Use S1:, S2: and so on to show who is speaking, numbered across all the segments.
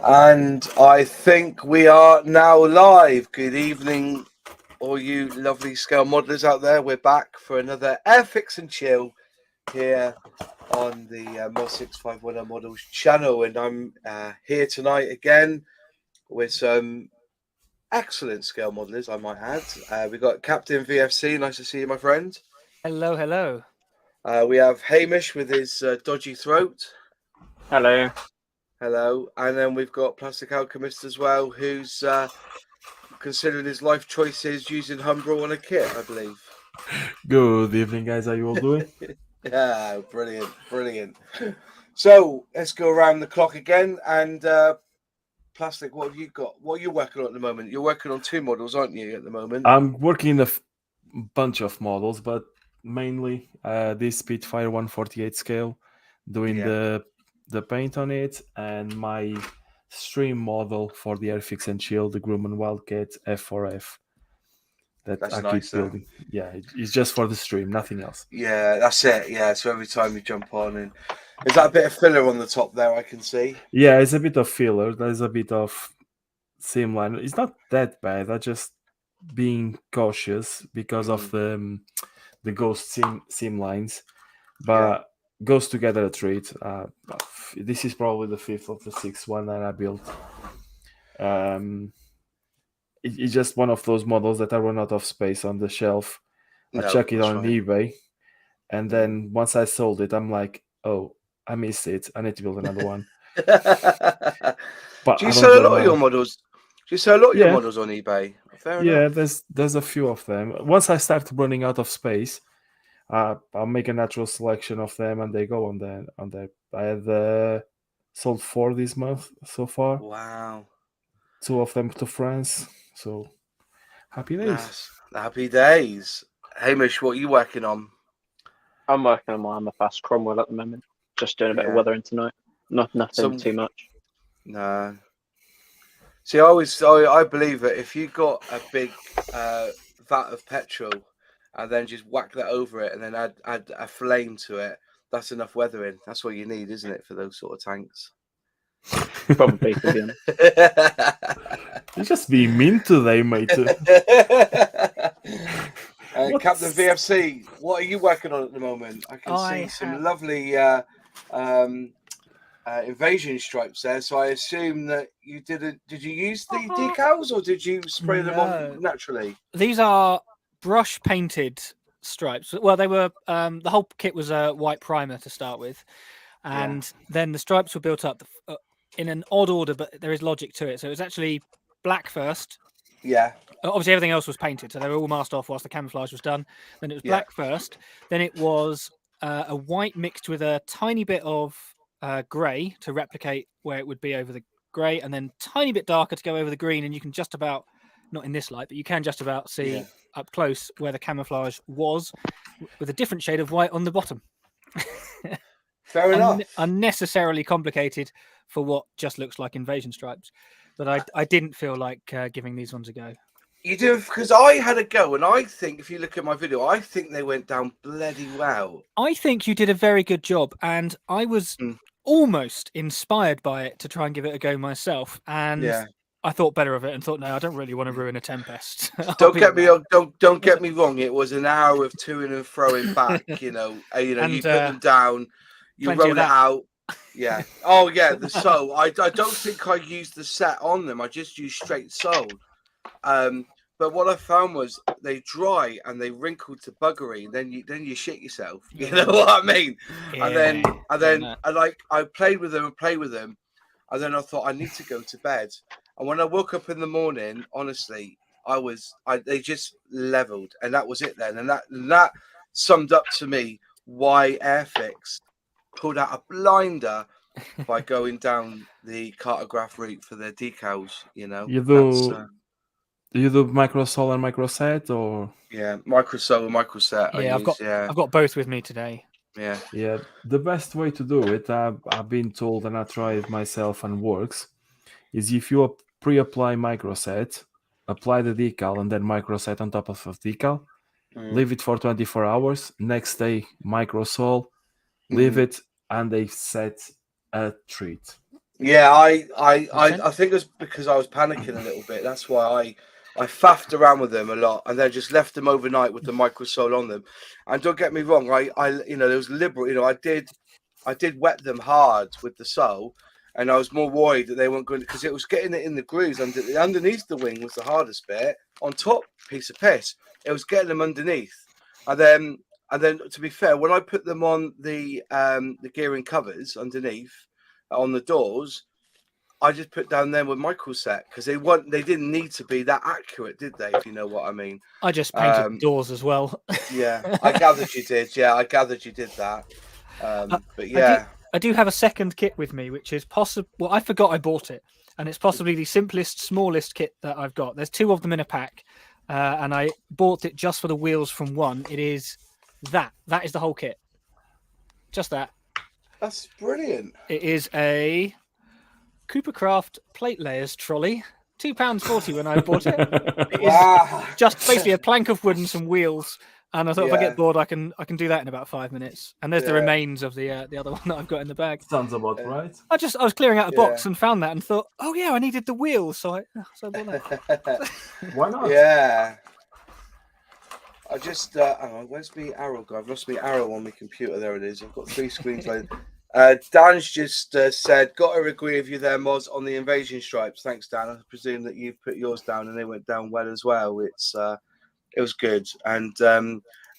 S1: And I think we are now live. Good evening, all you lovely scale modelers out there. We're back for another Airfix and Chill here on the Mod 651 Models channel. And I'm here tonight again with some excellent scale modelers, I might add. We've got Captain VFC. Nice to see you, my friend.
S2: Hello, hello.
S1: We have Hamish with his dodgy throat.
S3: Hello.
S1: Hello. And then we've got Plastic Alchemist as well, who's considering his life choices using Humbrol on a kit, I believe.
S4: Good evening, guys. How you all doing?
S1: Yeah, brilliant, brilliant. So let's go around the clock again. And Plastic, what have you got? What are you working on at the moment? You're working on 2 models, aren't you, at the moment?
S4: I'm working a bunch of models, but mainly this Spitfire 148 scale, doing the paint on it, and my stream model for the Airfix and Chill, the Grumman Wildcat F4F. That's I nice, keep building. Yeah, it's just for the stream, nothing else.
S1: Yeah, that's it. Yeah, so every time you jump on, and is that a bit of filler on the top there? I can see.
S4: Yeah, it's a bit of filler. There's a bit of seam line. It's not that bad. I'm just being cautious because of the ghost seam lines, but goes together a treat. This is probably the 5th of the 6th one that I built. It's just one of those models that I run out of space on the shelf. I check it on eBay, and then once I sold it, I'm like, oh, I missed it. I need to build another one.
S1: But do you sell a lot of your models? Do you sell a lot of your models on eBay?
S4: Fair enough. There's a few of them. Once I start running out of space, I'll make a natural selection of them, and they go on there. I have sold 4 this month so far.
S1: Wow!
S4: 2 of them to France. So happy days.
S1: Nice. Happy days. Hamish, what are you working on?
S3: I'm working on my Hammerfast Cornwall at the moment. Just doing a bit of weathering tonight. Nothing too much.
S1: No. See, I believe that if you got a big vat of petrol and then just whack that over it and then add a flame to it, that's enough weathering. That's what you need, isn't it, for those sort of tanks?
S3: Probably, to be honest.
S4: You're just being mean today, mate.
S1: Captain VFC, what are you working on at the moment? I can see some lovely invasion stripes there. So I assume that you did you use the decals or did you spray them on naturally?
S2: These are brush painted stripes. Well, they were the whole kit was a white primer to start with, and then the stripes were built up in an odd order, but there is logic to it. So it was actually black first.
S1: Yeah.
S2: Obviously, everything else was painted, so they were all masked off whilst the camouflage was done. Then it was black first. Then it was a white mixed with a tiny bit of grey to replicate where it would be over the grey, and then tiny bit darker to go over the green. And you can just about, not in this light, but you can just about see up close where the camouflage was, with a different shade of white on the bottom.
S1: Fair enough.
S2: Unnecessarily complicated for what just looks like invasion stripes. But I didn't feel like giving these ones a go.
S1: You do, because I had a go, and I think if you look at my video, I think they went down bloody well.
S2: I think you did a very good job, and I was almost inspired by it to try and give it a go myself. And I thought better of it and thought, no, I don't really want to ruin a Tempest.
S1: Don't get me wrong. It was an hour of toing and throwing back. You put them down, you roll it out. Yeah. Oh yeah. The sew. I don't think I used the set on them. I just used straight sew. But what I found was they dry and they wrinkled to buggery. And then you shit yourself. You know what I mean?
S2: Yeah.
S1: And then I played with them, and then I thought I need to go to bed. And when I woke up in the morning, honestly, they just leveled, and that was it then. And that summed up to me why Airfix pulled out a blinder by going down the cartograph route for their decals.
S4: You do microsol and microset, or
S1: microsol and microset.
S2: I've got both with me today.
S4: Yeah. The best way to do it, I've been told, and I tried it myself and works, is if you pre-apply microset, apply the decal, and then microset on top of the decal, leave it for 24 hours. Next day, microsol, leave it, and they set a treat.
S1: Yeah, I think it was because I was panicking a little bit. That's why I faffed around with them a lot, and then just left them overnight with the microsole on them. And don't get me wrong, I there was liberal. I did wet them hard with the sole, and I was more worried that they weren't going because it was getting it in the grooves underneath the wing was the hardest bit. On top, piece of piss. It was getting them underneath, and then to be fair, when I put them on the gearing covers underneath on the doors, I just put down them with microset because they didn't need to be that accurate, did they? If you know what I mean.
S2: I just painted the doors as well.
S1: Yeah, I gathered you did. Yeah, I gathered you did that. But yeah,
S2: I do have a second kit with me, which is possible. Well, I forgot I bought it, and it's possibly the simplest, smallest kit that I've got. There's 2 of them in a pack, and I bought it just for the wheels from one. It is that. That is the whole kit. Just that.
S1: That's brilliant.
S2: It is a Coopercraft plate layers trolley. £2.40 when I bought it. It is just basically a plank of wood and some wheels. And I thought if I get bored, I can do that in about 5 minutes. And there's the remains of the other one that I've got in the bag.
S4: Sounds about right.
S2: I was clearing out a box and found that and thought, oh yeah, I needed the wheels, so I bought that.
S4: Why not?
S1: Yeah. I just where's my arrow go? I've lost my arrow on my computer. There it is. I've got 3 screens. Dan's just said, got to agree with you there, Moz, on the invasion stripes. Thanks, Dan. I presume that you've put yours down and they went down well as well. It was good. And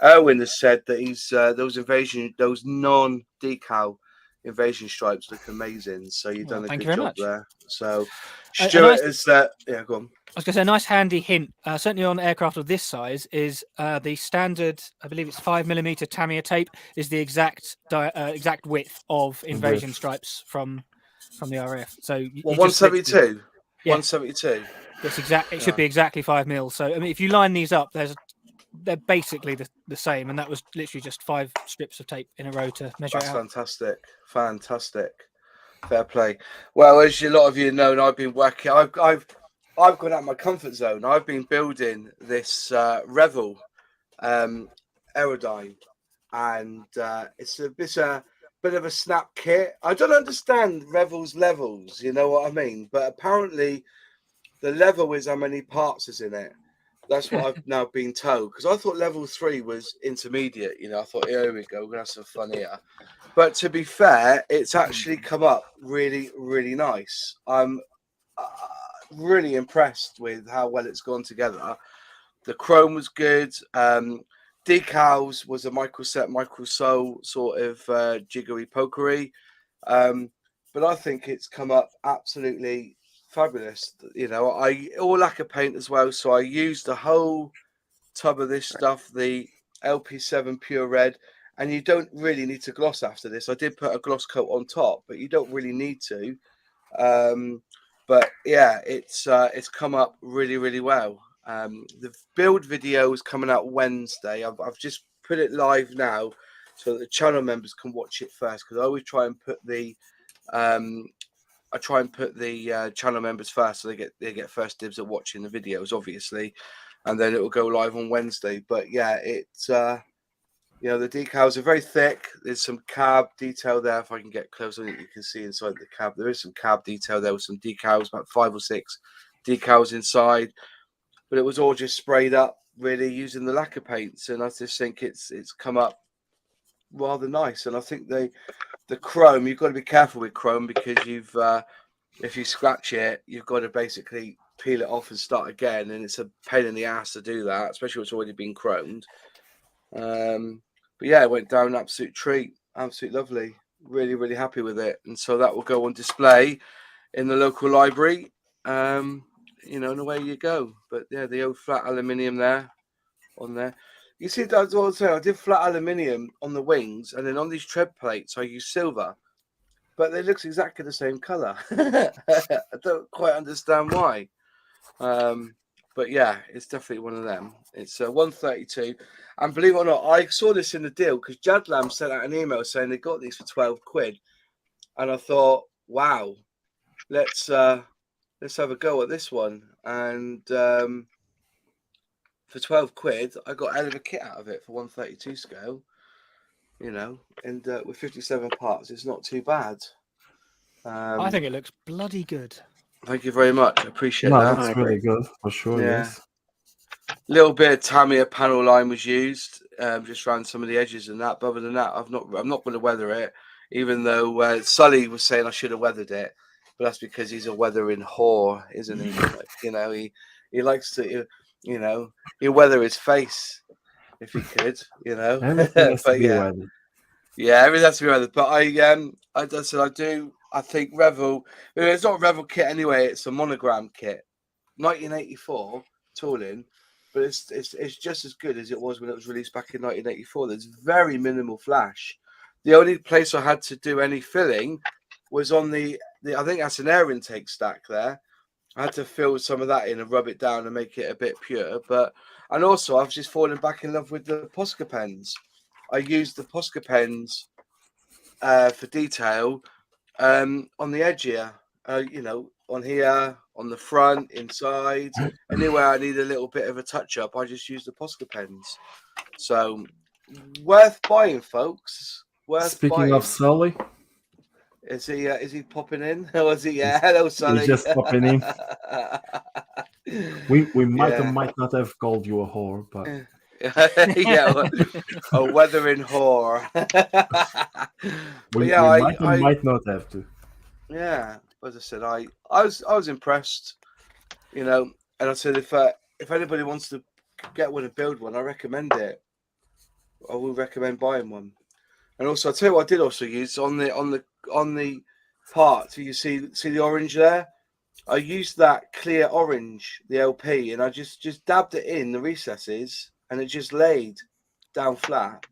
S1: Erwin has said that those non-decal invasion stripes look amazing. So you've done a good job there. So Stuart is that. Yeah, go on.
S2: I was going to say a nice handy hint, certainly on aircraft of this size, is the standard, I believe it's 5mm Tamiya tape, is the exact width of invasion stripes from the RAF. So
S1: 172. Yeah. 172.
S2: It's exact. It should be exactly 5 mil. So I mean, if you line these up, they're basically the same, and that was literally just 5 strips of tape in a row to measure it out.
S1: Fantastic. Fair play. Well, as a lot of you know, I've been working. I've gone out of my comfort zone. I've been building this Revel aerodyne, and it's a bit of a snap kit. I don't understand Revel's levels, you know what I mean? But apparently the level is how many parts is in it. That's what I've now been told, because I thought level 3 was intermediate. I thought, here we go, we're gonna have some fun here. But to be fair, it's actually come up really, really nice. I'm really impressed with how well it's gone together. The chrome was good. Decals was a microsole sort of jiggery pokery. But I think it's come up absolutely fabulous. I all lacquer paint as well, so I used the whole tub of this stuff, the LP7 pure red, and you don't really need to gloss after this. I did put a gloss coat on top, but you don't really need to. But yeah, it's come up really, really well. The build video is coming out Wednesday. I've just put it live now so that the channel members can watch it first, because I always try and put the channel members first, so they get first dibs at watching the videos, obviously, and then it will go live on Wednesday. But yeah, it's the decals are very thick. There's some cab detail there. If I can get close on it, you can see inside the cab. There is some cab detail there with some decals, about 5 or 6 decals inside. But it was all just sprayed up, really, using the lacquer paints. And I just think it's come up rather nice. And I think the chrome, you've got to be careful with chrome, because if you scratch it, you've got to basically peel it off and start again. And it's a pain in the ass to do that, especially when it's already been chromed. But yeah, it went down an absolute treat. Absolutely lovely. Really, really happy with it. And so that will go on display in the local library. And away you go. But yeah, the old flat aluminium there on there. You see, that's what I was saying. I did flat aluminium on the wings, and then on these tread plates, I used silver. But it looks exactly the same colour. I don't quite understand why. But yeah, it's definitely one of them. It's 132. And believe it or not, I saw this in the deal because Jadlam sent out an email saying they got these for 12 quid. And I thought, wow, let's have a go at this one. And for 12 quid, I got a hell of a kit out of it for 132 scale. And with 57 parts, it's not too bad.
S2: I think it looks bloody good.
S1: Thank you very much. I appreciate
S4: No,
S1: that.
S4: that's really good for sure.
S1: Yeah.
S4: Yes.
S1: Little bit of Tamiya panel line was used, just around some of the edges and that. But other than that, I'm not going to weather it, even though Sully was saying I should have weathered it. But that's because he's a weathering whore, isn't he? You know, he likes to, you know, he'll weather his face if he could, you know.
S4: Everything has to
S1: But
S4: be weathered.
S1: yeah, everything has to be weathered. But I think Revel. It's not a Revel kit anyway. It's a monogram kit, 1984 tooling. But it's just as good as it was when it was released back in 1984. There's very minimal flash. The only place I had to do any filling was on the I think that's an air intake stack there. I had to fill some of that in and rub it down and make it a bit pure. And also I've just fallen back in love with the Posca pens. I used the Posca pens for detail on the edge here. You know, on here, on the front, inside, anywhere I need a little bit of a touch up, I just use the Posca pens. So worth buying, folks.
S4: Speaking of Sully,
S1: is he popping in? Or is he? Yeah, hello, Sully.
S4: He's just popping in. We might or might not have called you a whore, but
S1: yeah, a weathering whore.
S4: we might not have to.
S1: Yeah, as I said, I was impressed, you know, and I said if anybody wants to get one and build one, I recommend it. I will recommend buying one. And also, I'll tell you what I did also use on the part. So you see the orange there. I used that clear orange, the LP, and I just dabbed it in the recesses, and it just laid down flat.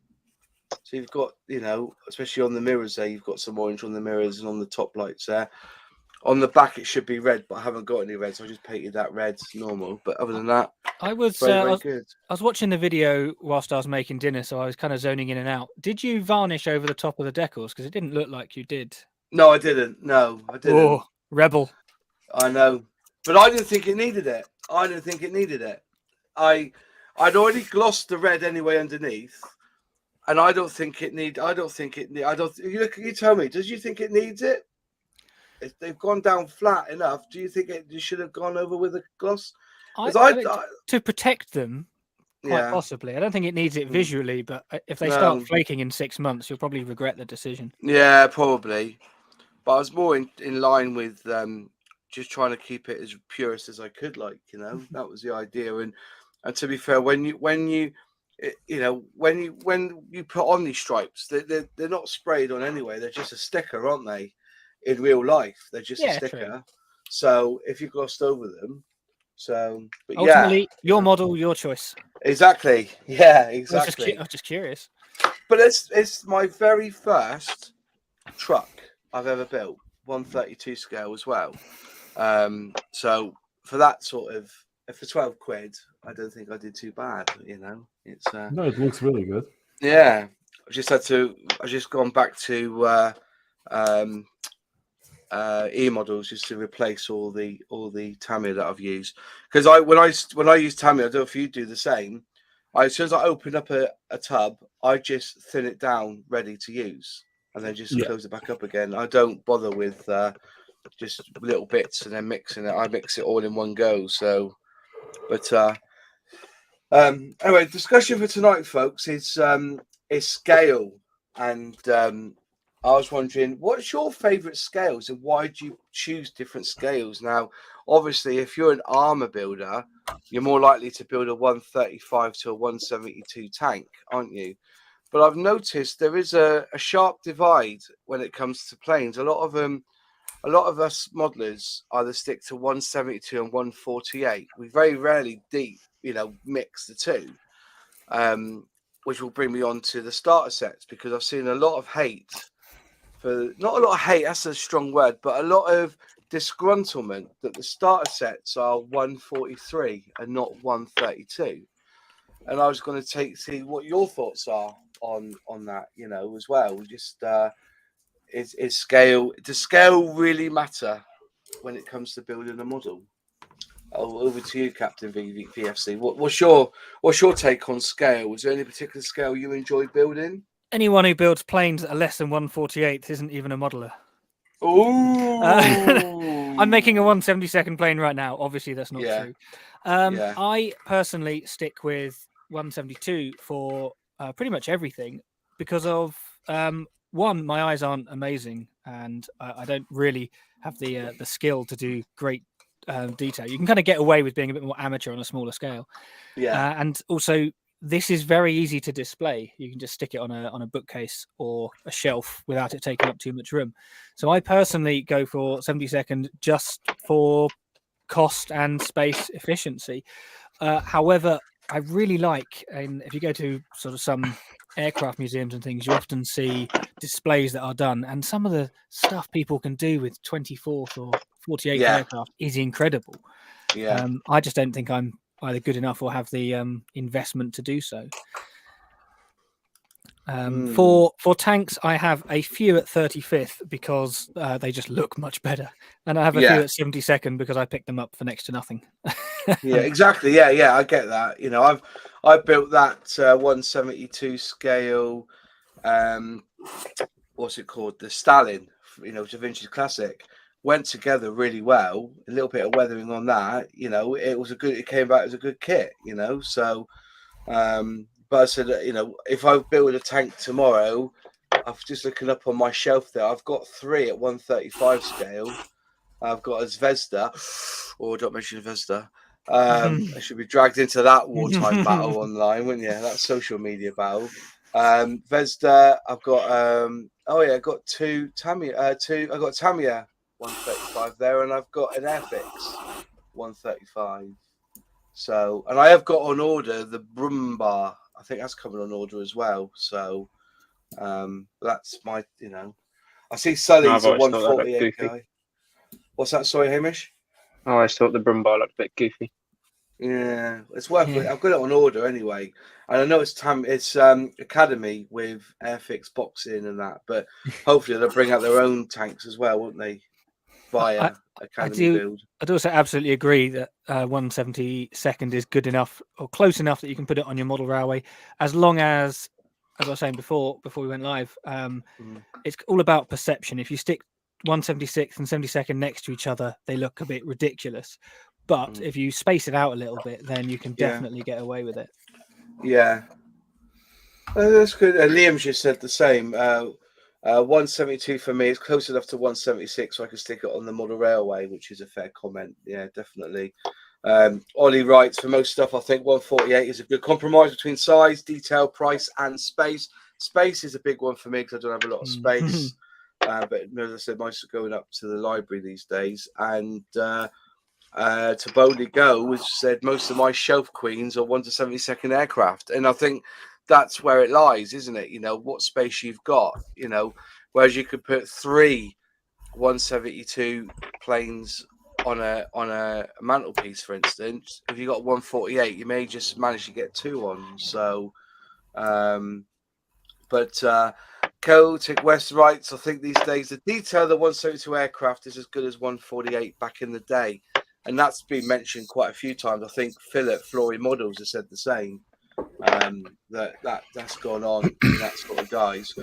S1: So you've got, you know, especially on the mirrors there, you've got some orange on the mirrors and on the top lights there. On the back, it should be red, but I haven't got any red, so I just painted that red normal. But other than that,
S2: I was watching the video whilst I was making dinner, so I was kind of zoning in and out. Did you varnish over the top of the decals? Because it didn't look like you did.
S1: No, I didn't. No, I didn't.
S2: Oh, rebel.
S1: I know, but I didn't think it needed it. I'd already glossed the red anyway underneath, and I don't think it need. You tell me. Does you think it needs it? If they've gone down flat enough, do you think you should have gone over with a gloss?
S2: To protect them, quite possibly. I don't think it needs it visually, but if they start flaking in 6 months, you'll probably regret the decision.
S1: Yeah, probably. But I was more in line with just trying to keep it as purest as I could, like, you know. That was the idea. And to be fair, when you put on these stripes, they're not sprayed on anyway. They're just a sticker, aren't they? In real life, they're just a sticker. True. So if you glossed over them, but
S2: ultimately, your model, your choice.
S1: Exactly. Yeah, exactly.
S2: I was just curious.
S1: But it's my very first truck I've ever built, 132 scale as well. So for that sort of, for 12 quid, I don't think I did too bad. You know, it's
S4: no, it looks really good.
S1: Yeah, I just gone back to e-models just to replace all the Tamiya that I've used, because when I use Tamiya, I don't know if you do the same. As soon as I open up a tub, I just thin it down ready to use, and then just close it back up again. I don't bother with just little bits and then mixing it. I mix it all in one go. So, but anyway, discussion for tonight, folks, is scale. And I was wondering, what's your favourite scales and why do you choose different scales? Now, obviously, if you're an armour builder, you're more likely to build a 135 to a 172 tank, aren't you? But I've noticed there is a sharp divide when it comes to planes. A lot of us modelers either stick to 172 and 148. We very rarely mix the two, which will bring me on to the starter sets, because I've seen a lot of hate. Not a lot of hate, that's a strong word, but a lot of disgruntlement that the starter sets are 143 and not 132. And I was going to see what your thoughts are on that, you know, as well. Just does scale really matter when it comes to building a model? Over to you, Captain VFC. What's your take on scale? Was there any particular scale you enjoy building?
S2: Anyone who builds planes that are less than 148 isn't even a modeler.
S1: Ooh.
S2: I'm making a 1/72 plane right now. Obviously, that's not true. I personally stick with 172 for pretty much everything because of one, my eyes aren't amazing, and I don't really have the skill to do great detail. You can kind of get away with being a bit more amateur on a smaller scale. And also, this is very easy to display. You can just stick it on a bookcase or a shelf without it taking up too much room. So I personally go for 72nd just for cost and space efficiency. However, I really like, and if you go to sort of some aircraft museums and things, you often see displays that are done, and some of the stuff people can do with 24th or 48th aircraft is incredible. I just don't think I'm either good enough or have the investment to do so. For tanks, I have a few at 35th because they just look much better, and I have a few at 72nd because I picked them up for next to nothing.
S1: Exactly. Yeah, I get that. You know, I built that 172 scale. What's it called? The Stalin. You know, Da Vinci's classic. Went together really well. A little bit of weathering on that. You know, it came back as a good kit. You know, so. But I said, you know, if I build a tank tomorrow, I'm just looking up on my shelf there. I've got 3 at 135 scale. I've got a Zvezda, or don't mention Zvezda. I should be dragged into that wartime battle online, wouldn't you? That social media battle. Zvezda, I've got I got 2 Tamiya. I got Tamiya 135 there, and I've got an Airfix 135. So, and I have got on order the Brumbar. I think that's coming on order as well. So, that's my, you know, I see Sully's a 148 guy. What's that? Sorry, Hamish?
S3: Oh, I thought the Brumbar looked a bit goofy.
S1: Yeah, it's worth it. I've got it on order anyway, and I know it's Academy with Airfix boxing and that, but hopefully they'll bring out their own tanks as well, won't they? Via Academy build.
S2: I'd also absolutely agree that 172nd is good enough or close enough that you can put it on your model railway, as long as I was saying before we went live, it's all about perception. If you stick 176th and 72nd next to each other, they look a bit ridiculous. But if you space it out a little bit, then you can definitely get away with it.
S1: Yeah. That's good. Liam just said the same. 172 for me is close enough to 176, so I can stick it on the model railway, which is a fair comment. Yeah, definitely. Ollie writes, for most stuff, I think 148 is a good compromise between size, detail, price, and space. Space is a big one for me because I don't have a lot of space. But as I said, most are going up to the library these days. And to boldly go, which said most of my shelf queens are 1 to 72nd aircraft. And I think that's where it lies, isn't it? You know, what space you've got, you know, whereas you could put 3 172 planes on a mantelpiece, for instance. If you got 148, you may just manage to get 2 on. So, Celtic West writes, I think these days the detail of the 172 aircraft is as good as 148 back in the day. And that's been mentioned quite a few times. I think Phil at Flory Models has said the same. That's gone on in that sort of guys.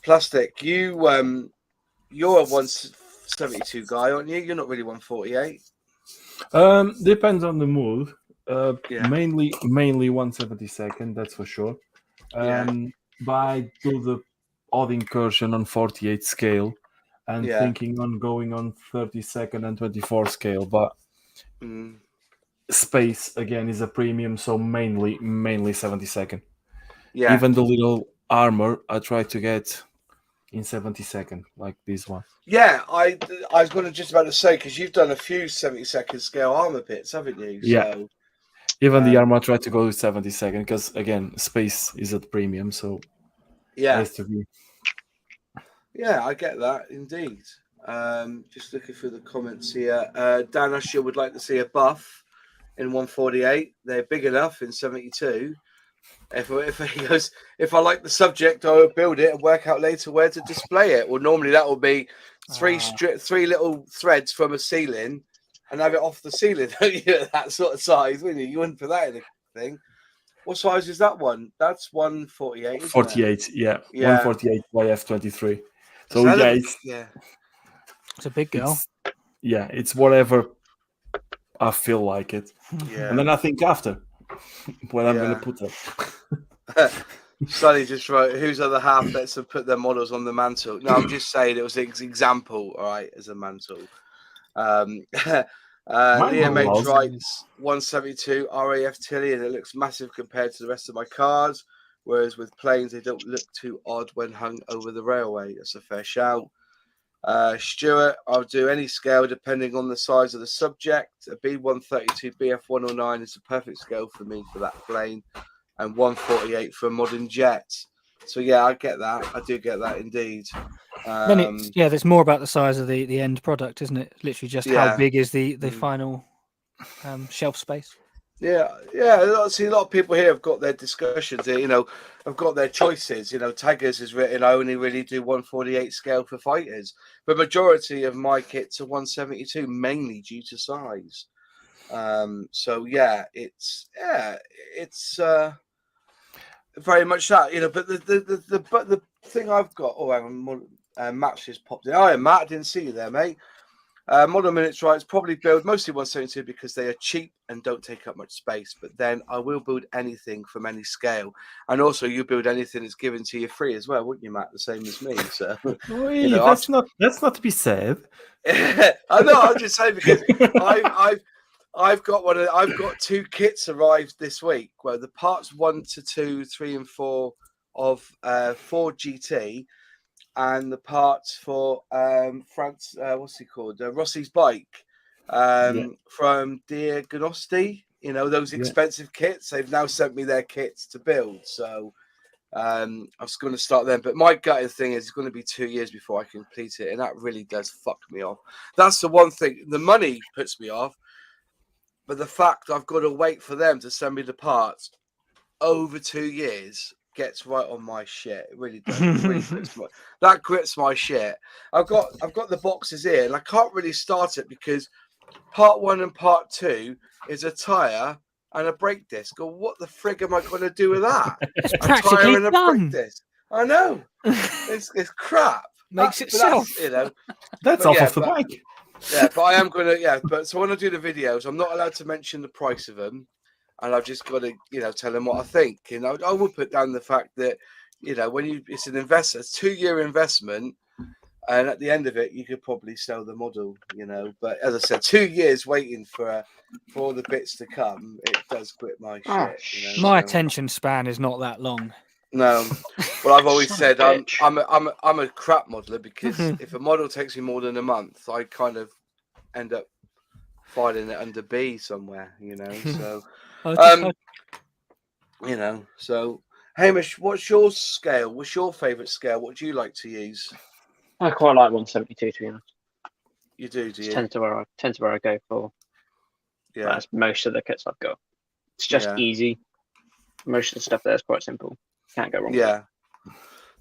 S1: Plastic, you're a 172 guy, aren't you? You're not really 148.
S4: Depends on the mood. Mainly 172nd, that's for sure. But I do the odd incursion on 48 scale and thinking on going on 32nd and 24 scale, but space again is a premium, so mainly 72nd. Even the little armor I try to get in 72nd, like this one.
S1: I was going to just about to say, because you've done a few 72nd scale armor pits, haven't you? So,
S4: even the armor I try to go with 72nd because again space is at premium, so it has to be.
S1: I get that indeed. Just looking through the comments here. Dan Usher would like to see a buff in 148. They're big enough in 72. If he goes, if I like the subject, I will build it and work out later where to display it. Well, normally that will be 3 little threads from a ceiling and have it off the ceiling. That sort of size, wouldn't you? You wouldn't put that in a thing. What size is that one? That's 148.
S4: 48, 148 by F23. So
S2: it's a big girl.
S4: It's whatever I feel like it.
S1: Yeah.
S4: And then I think after what I'm going to put up.
S1: Sonny just wrote, whose other half lets them put their models on the mantle? No, I'm just saying it was an example, all right, as a mantle. Liam H writes 172 RAF Tilly, and it looks massive compared to the rest of my cars. Whereas with planes, they don't look too odd when hung over the railway. That's a fair shout. Stuart, I'll do any scale depending on the size of the subject. A B132 BF109 is the perfect scale for me for that plane, and 148 for a modern jet. So yeah, I get that. I do get that indeed.
S2: Then it's there's more about the size of the end product, isn't it? Literally just how big is the final shelf space.
S1: Yeah. See, a lot of people here have got their discussions. Have got their choices. Taggers has written, I only really do 148 scale for fighters. The majority of my kits are 172, mainly due to size. So yeah, it's very much that. But the thing I've got. Oh, hang on, Matt's just popped in. Oh, yeah, Matt, I didn't see you there, mate. Model Minutes writes, probably build mostly 172 because they are cheap and don't take up much space. But then I will build anything from any scale, and also you build anything that's given to you free as well, wouldn't you, Matt? The same as me. So
S4: that's not to be said.
S1: I know. I'm just saying because I've got 2 kits arrived this week. Well, the parts 1 to 2, 3, and 4 of Ford GT. And the parts for France, what's he called? Rossi's bike from Diagnosti. Those expensive kits. They've now sent me their kits to build. So I was going to start them. But my gutting thing is it's going to be 2 years before I complete it. And that really does fuck me off. That's the one thing. The money puts me off. But the fact I've got to wait for them to send me the parts over 2 years gets right on my shit. It really does. That grits my shit. I've got the boxes here, and I can't really start it because part 1 and part 2 is a tire and a brake disc. Or what the frig am I going to do with that?
S2: It's practically
S1: a
S2: done.
S1: Brake disc. I know. It's crap.
S2: Makes itself.
S4: That's off the bike.
S1: Yeah, but I am going to. But so when I do the videos, I'm not allowed to mention the price of them. And I've just got to, tell them what I think. And I will put down the fact that, when it's an investment, it's a 2-year investment, and at the end of it, you could probably sell the model, But as I said, 2 years waiting for all the bits to come, it does quit my shit.
S2: My attention span is not that long.
S1: No, well, I've always said I'm a crap modeler because if a model takes me more than a month, I kind of end up filing it under B somewhere, So. So Hamish, what's your scale? What's your favourite scale? What do you like to use?
S3: I quite like 172 to be honest.
S1: You do you?
S3: Tend to where I go for.
S1: Yeah,
S3: that's most of the kits I've got. It's just easy. Most of the stuff there is quite simple. Can't go wrong.
S1: Yeah.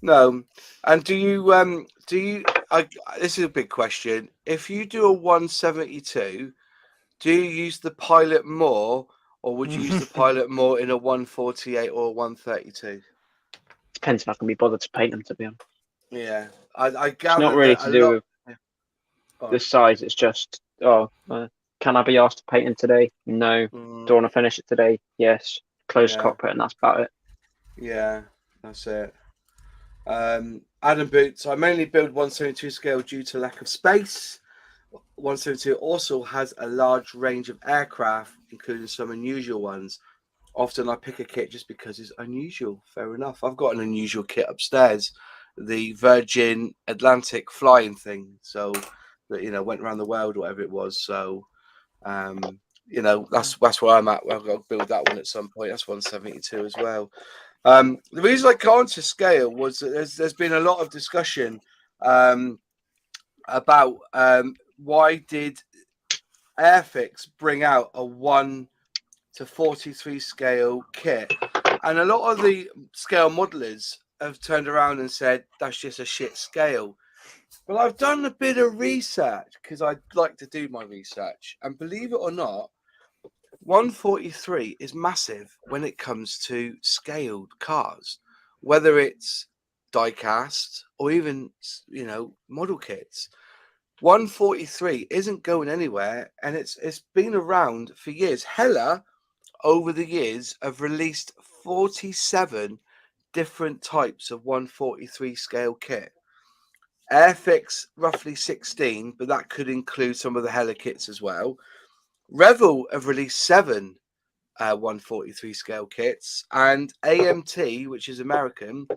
S1: No, and do you? This is a big question. If you do a 172, do you use the pilot more? Or would you use the pilot more in a 148 or a 132?
S3: Depends if I can be bothered to paint them, to be honest.
S1: Yeah, I gather
S3: it's not really to do with the size. It's just, can I be asked to paint them today? No. Do I want to finish it today? Yes. Closed cockpit, and that's about it.
S1: Yeah, that's it. Adam Boots, I mainly build 172 scale due to lack of space. 172 also has a large range of aircraft, including some unusual ones. Often I pick a kit just because it's unusual. Fair enough. I've got an unusual kit upstairs, the Virgin Atlantic flying thing. So that went around the world, whatever it was. So that's where I'm at. I've got to build that one at some point. That's 172 as well. The reason I can't to scale was that there's been a lot of discussion about why did Airfix bring out a 1 to 43 scale kit, and a lot of the scale modelers have turned around and said that's just a shit scale. But I've done a bit of research because I like to do my research, and believe it or not, 143 is massive when it comes to scaled cars, whether it's die-cast or even, model kits. 143 isn't going anywhere, and it's been around for years. Hella, over the years, have released 47 different types of 143 scale kit. Airfix roughly 16, but that could include some of the Hella kits as well. Revel have released 7 143 scale kits, and AMT, which is American,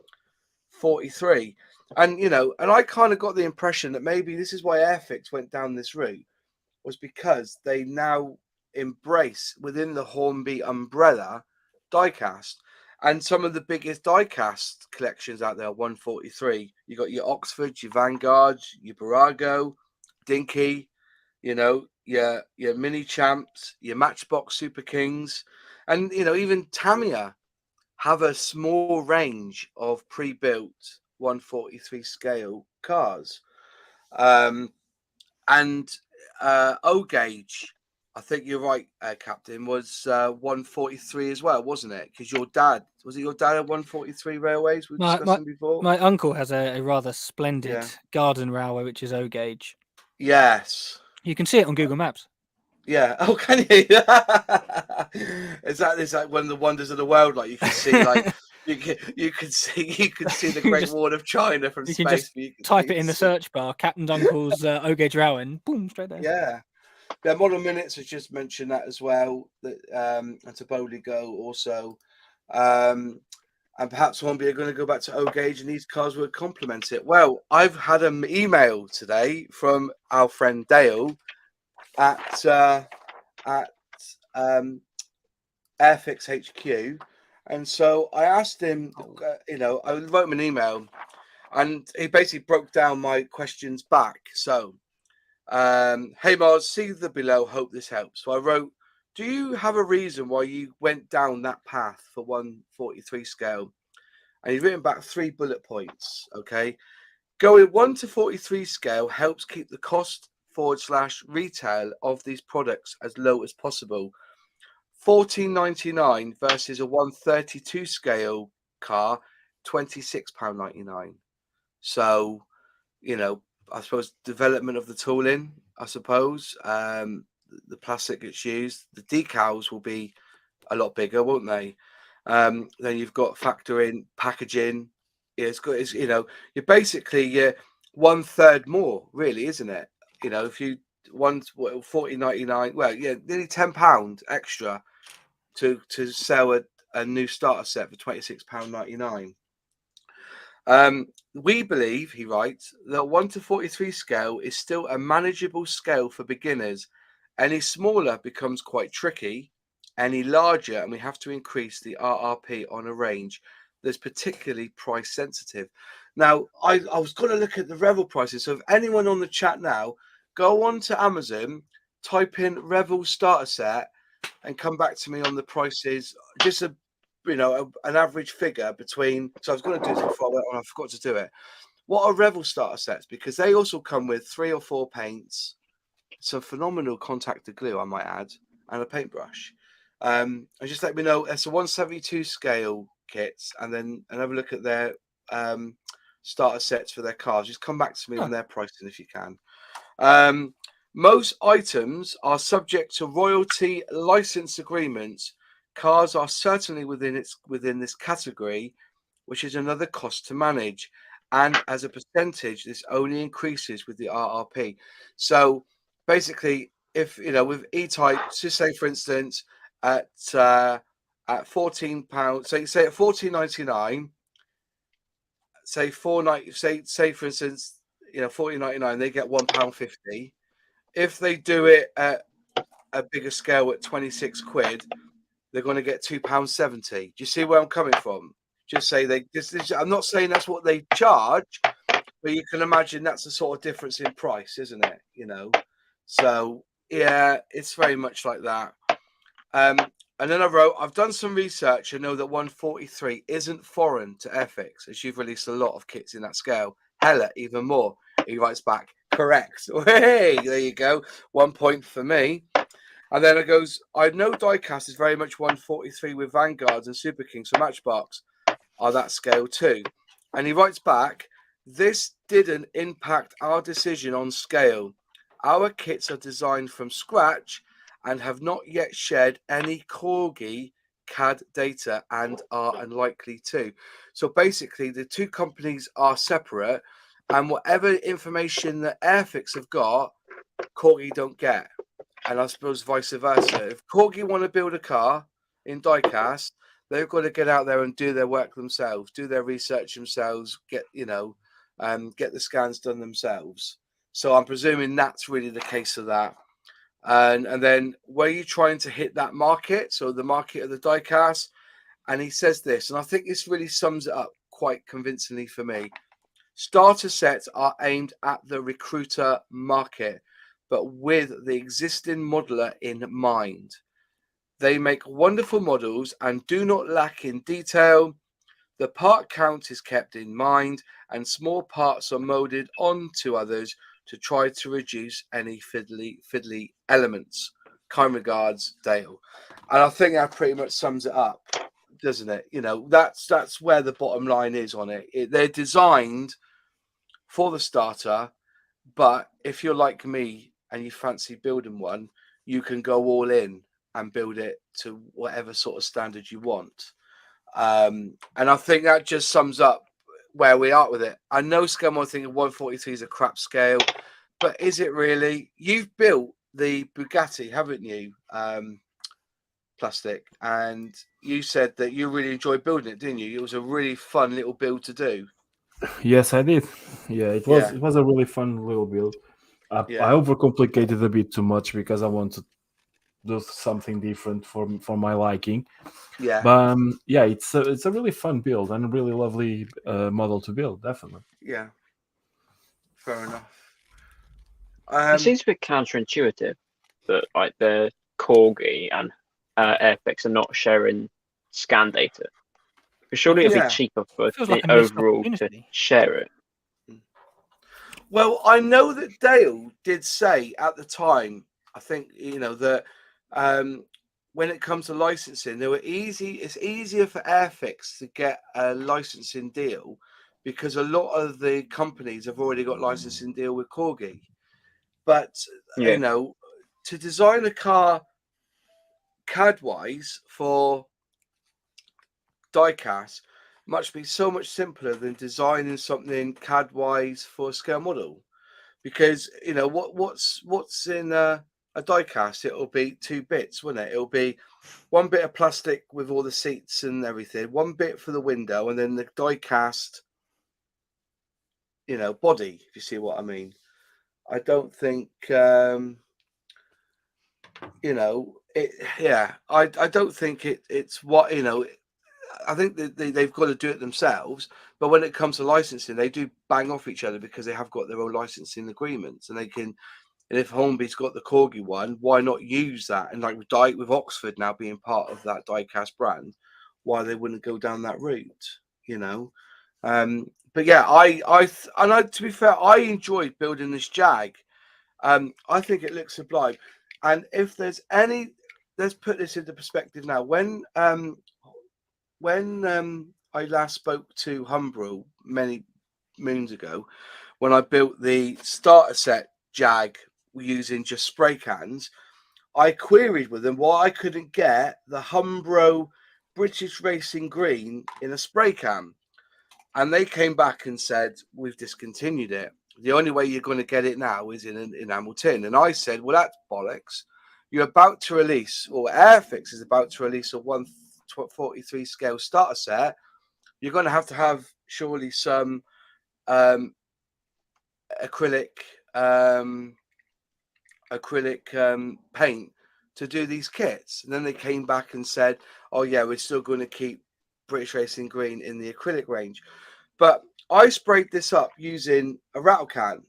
S1: 43. And and I kind of got the impression that maybe this is why Airfix went down this route, was because they now embrace within the Hornby umbrella diecast. And some of the biggest diecast collections out there are 143. You got your Oxford, your Vanguard, your Barago, Dinky, your mini champs, your Matchbox Super Kings, and even Tamiya have a small range of pre-built 143 scale cars. And O gauge, I think you're right, Captain, was 143 as well, wasn't it? Because your dad, was it your dad at 143 Railways we discussed before?
S2: My uncle has a rather splendid garden railway, which is O gauge.
S1: Yes.
S2: You can see it on Google Maps.
S1: Yeah. Oh, can you? Is that one of the wonders of the world? Like you can see, like you can see the Great Wall of China from space.
S2: You can just type it in the search bar, Captain's Uncle's O gauge railway, and boom, straight there.
S1: Yeah. Yeah, Model Minutes has just mentioned that as well. That and to Bowley Go also. And perhaps Hornby are going to go back to O gauge, and these cars would complement it. Well, I've had an email today from our friend Dale at Airfix HQ, and so I asked him. I wrote him an email, and he basically broke down my questions back. So. Hey Mars, see the below, hope this helps. So I wrote, do you have a reason why you went down that path for 143 scale? And he's written back 3 bullet points. Okay, going 1 to 43 scale helps keep the cost / retail of these products as low as possible. $14.99 versus a 132 scale car, £26.99. So I suppose development of the tooling, I suppose. The plastic that's used, the decals will be a lot bigger, won't they? Then you've got factor in packaging. Yeah, you're basically 1/3 more, really, isn't it? If you $14.99, well, yeah, nearly £10 extra to sell a new starter set for £26.99. We believe, he writes, that 1 to 43 scale is still a manageable scale for beginners. Any smaller becomes quite tricky. Any larger, and we have to increase the RRP on a range that's particularly price sensitive. Now, I was going to look at the Revel prices. So if anyone on the chat now, go on to Amazon, type in Revel starter set, and come back to me on the prices. Just an average figure between. So I was going to do this before I went on. I forgot to do it. What are Revel starter sets? Because they also come with 3 or 4 paints, some phenomenal contactor glue, I might add, and a paintbrush. And just let me know. It's a 172 scale kits, and then have a look at their starter sets for their cars. Just come back to me on their pricing if you can. Most items are subject to royalty license agreements. Cars are certainly within this category, which is another cost to manage. And as a percentage, this only increases with the RRP. So basically, if with E-Type, just say for instance, at £14, so you say at £14.99, say say for instance, £14.99, they get £1.50. If they do it at a bigger scale at 26 quid, they're going to get £2.70. Do you see where I'm coming from? Just say I'm not saying that's what they charge, but you can imagine that's the sort of difference in price, isn't it? So yeah, it's very much like that. And then I wrote, I've done some research and know that 143 isn't foreign to Airfix, as you've released a lot of kits in that scale. Hella, even more. He writes back, correct. Hey, there you go. 1 point for me. And then it goes, I know diecast is very much 143 with Vanguards and Super Kings, so Matchbox are that scale too. And he writes back, this didn't impact our decision on scale. Our kits are designed from scratch and have not yet shared any Corgi CAD data and are unlikely to. So basically, the two companies are separate, and whatever information that Airfix have got, Corgi don't get. And I suppose vice versa. If Corgi want to build a car in diecast, they've got to get out there and do their work themselves, do their research themselves, get the scans done themselves. So I'm presuming that's really the case of that. And then were you trying to hit that market? So the market of the diecast. And he says this, and I think this really sums it up quite convincingly for me. Starter sets are aimed at the recruiter market, but with the existing modeler in mind. They make wonderful models and do not lack in detail. The part count is kept in mind, and small parts are molded onto others to try to reduce any fiddly elements. Kind regards, Dale. And I think that pretty much sums it up, doesn't it? You know, that's where the bottom line is on it. They're designed for the starter, but if you're like me and you fancy building one, you can go all in and build it to whatever sort of standard you want. And I think that just sums up where we are with it. I know Scum thinking 143 is a crap scale, but is it really? You've built the Bugatti, haven't you? Plastic, and you said that you really enjoyed building it, didn't you? It was a really fun little build to do.
S4: Yes, I did. Yeah, it was a really fun little build. I overcomplicated a bit too much because I want to do something different for my liking.
S1: Yeah,
S4: but it's a really fun build and a really lovely model to build, definitely.
S1: Yeah, fair enough.
S3: It seems a bit counterintuitive that like the Corgi and Airfix are not sharing scan data. But surely it'd be cheaper for the overall to share it.
S1: Well, I know that Dale did say at the time, I think, you know, that when it comes to licensing, it's easier for Airfix to get a licensing deal because a lot of the companies have already got licensing deal with Corgi. But, you know, to design a car CAD-wise for diecast must be so much simpler than designing something CAD-wise for a scale model. Because, you know, what's in a diecast? It'll be 2 bits, won't it? It'll be 1 bit of plastic with all the seats and everything, 1 bit for the window, and then the diecast, you know, body, if you see what I mean. I don't think, you know, I don't think it's what, you know, I think they've got to do it themselves. But when it comes to licensing, they do bang off each other because they have got their own licensing agreements, and they can. And if Hornby's got the Corgi one, why not use that? And like with Oxford now being part of that diecast brand, why they wouldn't go down that route, you know? But yeah, to be fair, I enjoyed building this Jag. I think it looks sublime. And if there's any, let's put this into perspective now. When I last spoke to Humbrel many moons ago, when I built the starter set Jag using just spray cans, I queried with them why I couldn't get the Humbrol British Racing Green in a spray can. And they came back and said, we've discontinued it. The only way you're going to get it now is in enamel tin. And I said, well, that's bollocks. You're about to release, or Airfix is about to release a 143 scale starter set. You're going to have surely some acrylic paint to do these kits. And then they came back and said, oh yeah, we're still going to keep British Racing Green in the acrylic range. But I sprayed this up using a rattle can,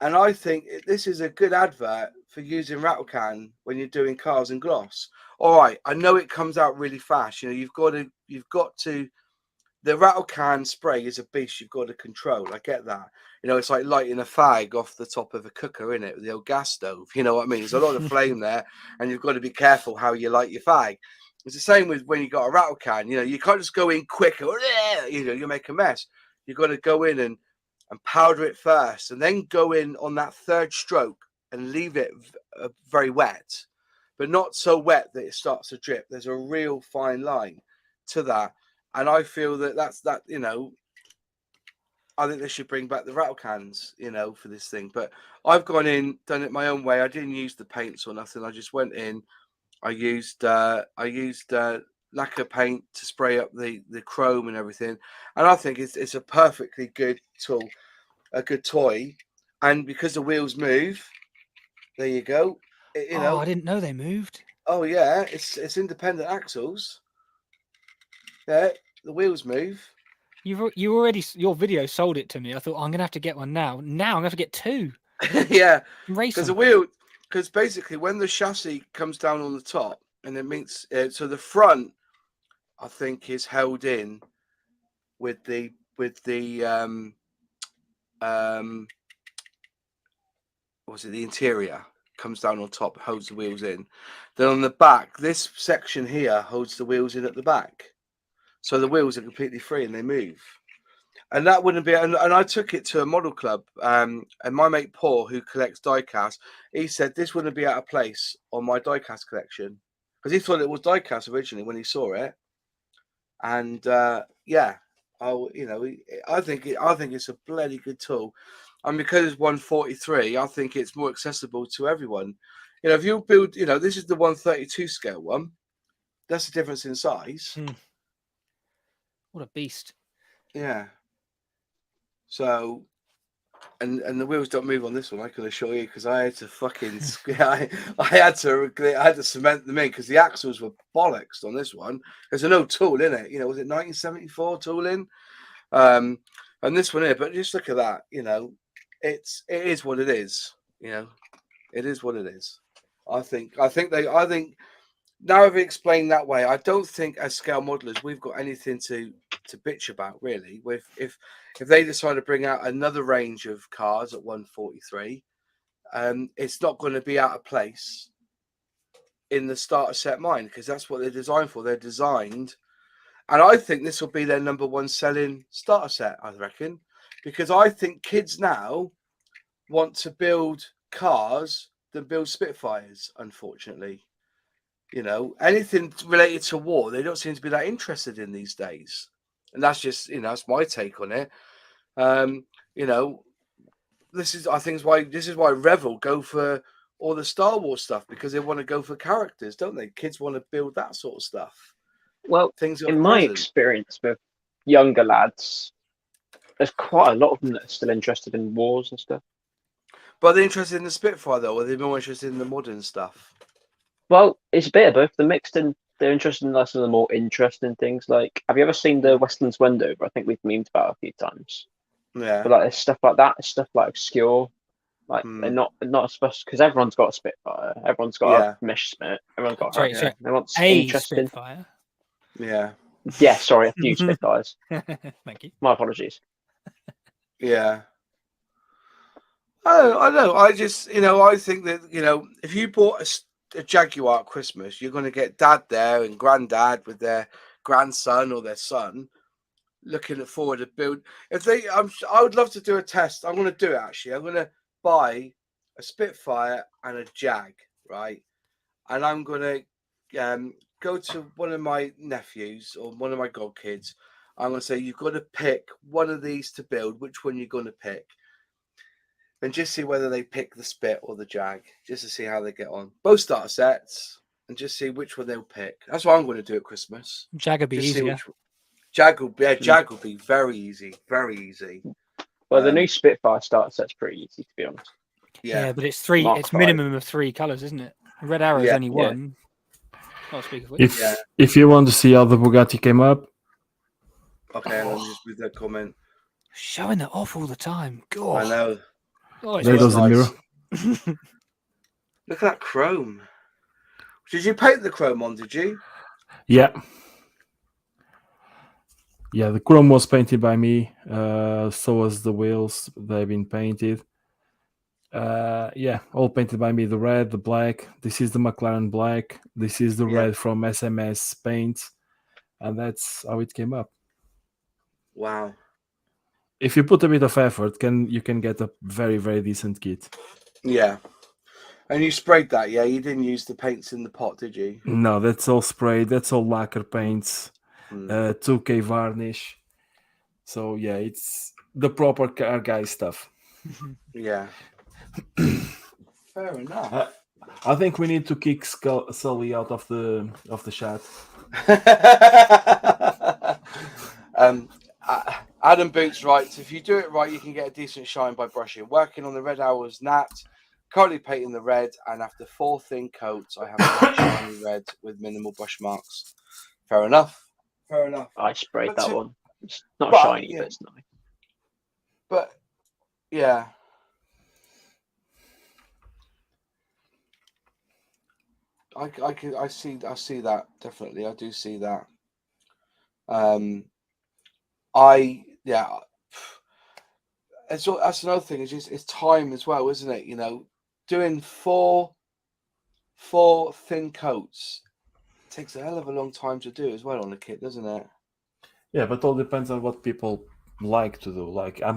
S1: and I think this is a good advert for using rattle can when you're doing cars and gloss. All right, I know it comes out really fast. You know, you've got to. The rattle can spray is a beast you've got to control. I get that. You know, it's like lighting a fag off the top of a cooker, isn't it, with the old gas stove. You know what I mean? There's a lot of flame there, and you've got to be careful how you light your fag. It's the same with when you got a rattle can. You can't just go in quick. You make a mess. You got to go in and powder it first, and then go in on that third stroke and leave it very wet, but not so wet that it starts to drip. There's a real fine line to that, and I feel that's that. I think they should bring back the rattle cans, for this thing. But I've gone in, done it my own way. I didn't use the paints or nothing. I just went in. I used lacquer paint to spray up the chrome and everything. And I think it's a perfectly good tool, a good toy. And because the wheels move, there you go.
S2: I didn't know they moved.
S1: Oh yeah, it's independent axles. Yeah, the wheels move.
S2: You already, your video sold it to me. I thought I'm gonna have to get one now. Now I'm gonna have to get two.
S1: Yeah, because basically when the chassis comes down on the top and it meets, so the front, I think, is held in with the the interior comes down on top, holds the wheels in. Then on the back, this section here holds the wheels in at the back. So the wheels are completely free and they move. And that wouldn't be, and I took it to a model club, and my mate Paul, who collects diecast, he said this wouldn't be out of place on my diecast collection, because he thought it was diecast originally when he saw it. And I think it's a bloody good tool, and because it's 143, I think it's more accessible to everyone. If you build, this is the 132 scale one. That's the difference in size.
S2: What a beast!
S1: Yeah. So, and the wheels don't move on this one, I can assure you, because I had to fucking I had to cement them in because the axles were bollocks on this one. There's no tool in it. Was it 1974 tooling? And this one here, but just look at that. It is what it is. It is what it is. I think now I've explained that way, I don't think as scale modelers we've got anything to bitch about, really. If they decide to bring out another range of cars at 143, it's not going to be out of place in the starter set mind, because that's what they're designed for. They're designed, and I think this will be their number one selling starter set, I reckon, because I think kids now want to build cars than build Spitfires, unfortunately. Anything related to war, they don't seem to be that interested in these days. And that's just, that's my take on it. This is why Revel go for all the Star Wars stuff, because they want to go for characters, don't they? Kids want to build that sort of stuff.
S3: Well, in my experience with younger lads, there's quite a lot of them that are still interested in wars and stuff.
S1: But are they interested in the Spitfire, though, or are they more interested in the modern stuff?
S3: Well, it's a bit of both. They're mixed in. They're interested in some of the more interesting things. Like, have you ever seen the Westlands Wendover? I think we've memed about it a few times.
S1: Yeah.
S3: But there's stuff like that. It's stuff like obscure. They're not especially because everyone's got a Spitfire. Everyone's got a Messerschmitt. Everyone's got everyone's interesting.
S2: Spitfire.
S1: Yeah.
S3: Yeah. Sorry, a few Spitfires.
S2: Thank you.
S3: My apologies.
S1: Yeah. I know. I just, I think that, if you bought a Jaguar at Christmas, you're going to get dad there and granddad with their grandson or their son looking forward to build. I would love to do a test. I'm going to do it, actually. I'm going to buy a Spitfire and a Jag, right? And I'm going to go to one of my nephews or one of my godkids. I'm going to say, you've got to pick one of these to build. Which one you're going to pick? And just see whether they pick the Spit or the Jag, just to see how they get on. Both starter sets, and just see which one they'll pick. That's what I'm going to do at Christmas.
S2: Jag will be easier.
S1: Jag will be very easy, very easy.
S3: Well, the new Spitfire starter set's pretty easy, to be honest.
S2: Yeah, but it's three. It's minimum of 3 colours, isn't it? Red Arrow is only one. I'll speak of which.
S4: If you want to see how the Bugatti came up,
S1: okay, let me just read that comment.
S2: Showing that off all the time. God,
S1: I know.
S4: Oh, there goes the mirror.
S1: Look at that chrome. Did you paint the chrome on? Did you?
S4: Yeah. Yeah, the chrome was painted by me. So was the wheels. They've been painted. Yeah, all painted by me. The red, the black. This is the McLaren black. This is the red from SMS Paints, and that's how it came up.
S1: Wow.
S4: If you put a bit of effort, you can get a very, very decent kit.
S1: Yeah. And you sprayed that, yeah? You didn't use the paints in the pot, did you?
S4: No, that's all sprayed. That's all lacquer paints, 2K varnish. So yeah, it's the proper car guy stuff.
S1: Yeah. Fair enough.
S4: I think we need to kick Sully out of the chat.
S1: Adam Boots writes, if you do it right, you can get a decent shine by brushing. Working on the red hours Nat, currently painting the red, and after 4 thin coats, I have a shiny red with minimal brush marks. Fair enough. Fair enough.
S3: I sprayed that one. It's not shiny, but it's nice.
S1: But yeah. I see that, definitely. I do see that. That's another thing. It's time as well, isn't it? You know, doing four thin coats takes a hell of a long time to do as well on a kit, doesn't it?
S4: Yeah, but all depends on what people like to do. Like I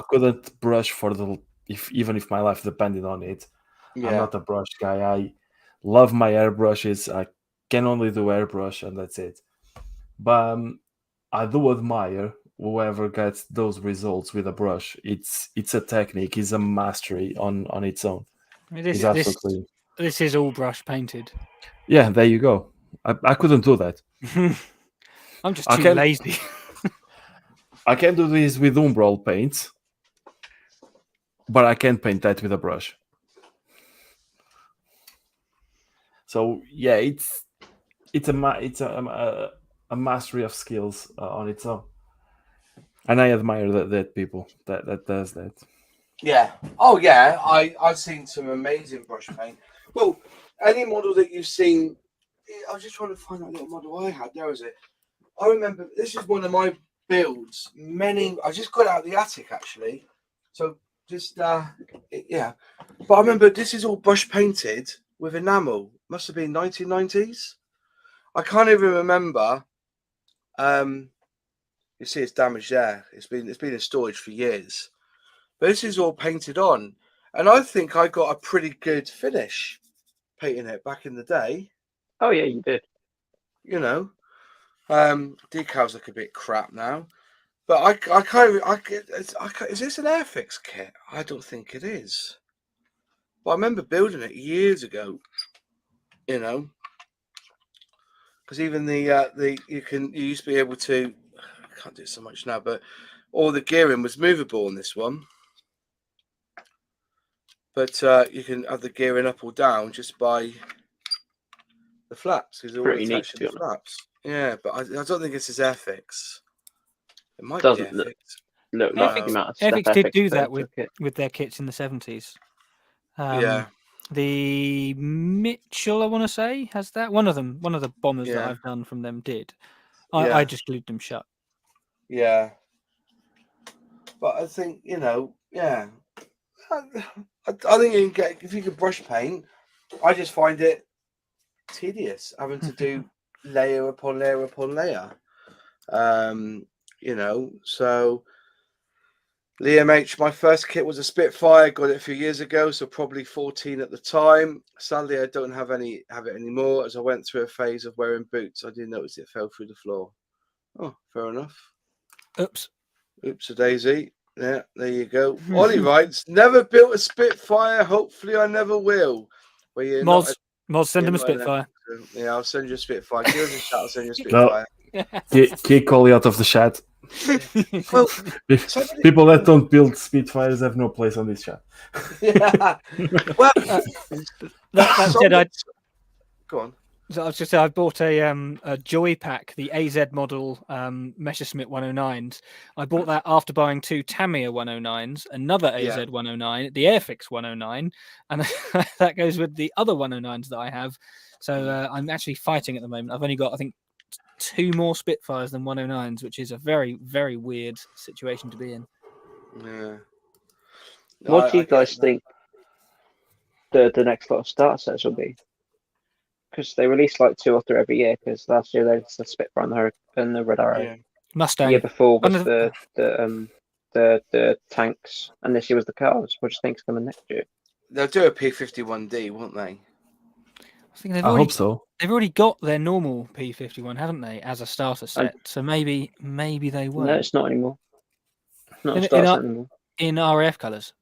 S4: couldn't brush even if my life depended on it. Yeah. I'm not a brush guy. I love my airbrushes. I can only do airbrush, and that's it. But I do admire whoever gets those results with a brush. It's a technique. It's a mastery on its own.
S2: This is all brush painted.
S4: Yeah, there you go. I couldn't do that.
S2: I'm just too lazy.
S4: I can do this with umbral paints, but I can't paint that with a brush. So yeah, it's a mastery of skills on its own, and I admire that people that does that.
S1: Yeah. Oh yeah. I've seen some amazing brush paint. Well, any model that you've seen, I was just trying to find that little model I had. There was it. I remember this is one of my builds. I just got out of the attic actually. So just yeah. But I remember this is all brush painted with enamel. Must have been 1990s. I can't even remember. You see it's damaged there. It's been in storage for years. But this is all painted on. And I think I got a pretty good finish painting it back in the day.
S3: Oh yeah, you did.
S1: You know. Decals look a bit crap now. But is this an Airfix kit? I don't think it is. But I remember building it years ago. You know. Because even you used to be able to, I can't do it so much now, but all the gearing was movable on this one. But you can have the gearing up or down just by the flaps. It's all attached to the flaps. Yeah, but I don't think this is Airfix. It might be Airfix.
S3: Look like
S2: Airfix did do that with their kits in the 70s.
S1: Yeah.
S2: The Mitchell, I want to say, has that. One of the bombers that I've done from them did. I just glued them shut.
S1: Yeah. But I think, I think you can get, if you can brush paint, I just find it tedious having to do layer upon layer upon layer. So Liam H, my first kit was a Spitfire, got it a few years ago, so probably 14 at the time. Sadly, I don't have it anymore. As I went through a phase of wearing boots, I didn't notice it fell through the floor. Oh, fair enough.
S2: Oops
S1: a daisy. Yeah, there you go. Ollie writes, never built a Spitfire. Hopefully I never will.
S2: Well, Moz, send him a Spitfire.
S1: Yeah, I'll send you a Spitfire. Give us a shout, I'll send you a Spitfire.
S4: No. Kick Ollie out of the chat. Well, people that don't build Spitfires have no place on this chat.
S1: Yeah. Well,
S2: that said,
S1: go on.
S2: So I was just saying, I bought a Joy Pack, the AZ model Messerschmitt 109s. I bought that after buying 2 Tamiya 109s, another AZ 109, the Airfix 109, and that goes with the other 109s that I have. So I'm actually fighting at the moment. I've only got, I think, 2 more Spitfires than 109s, which is a very, very weird situation to be in.
S1: Yeah.
S3: What do you guys think the next lot of starter sets will be? Because they release like 2 or 3 every year. Because last year they released the Spitfire and the Red Arrow.
S1: Yeah.
S2: Mustang.
S3: The year before was the tanks, and this year was the cars. What do you think's coming next year?
S1: They'll do a P51D, won't they?
S2: I
S4: hope so.
S2: They've already got their normal P51, haven't they, as a starter set? So maybe they won't.
S3: No, it's not anymore. Not a starter set anymore.
S2: In RAF colours.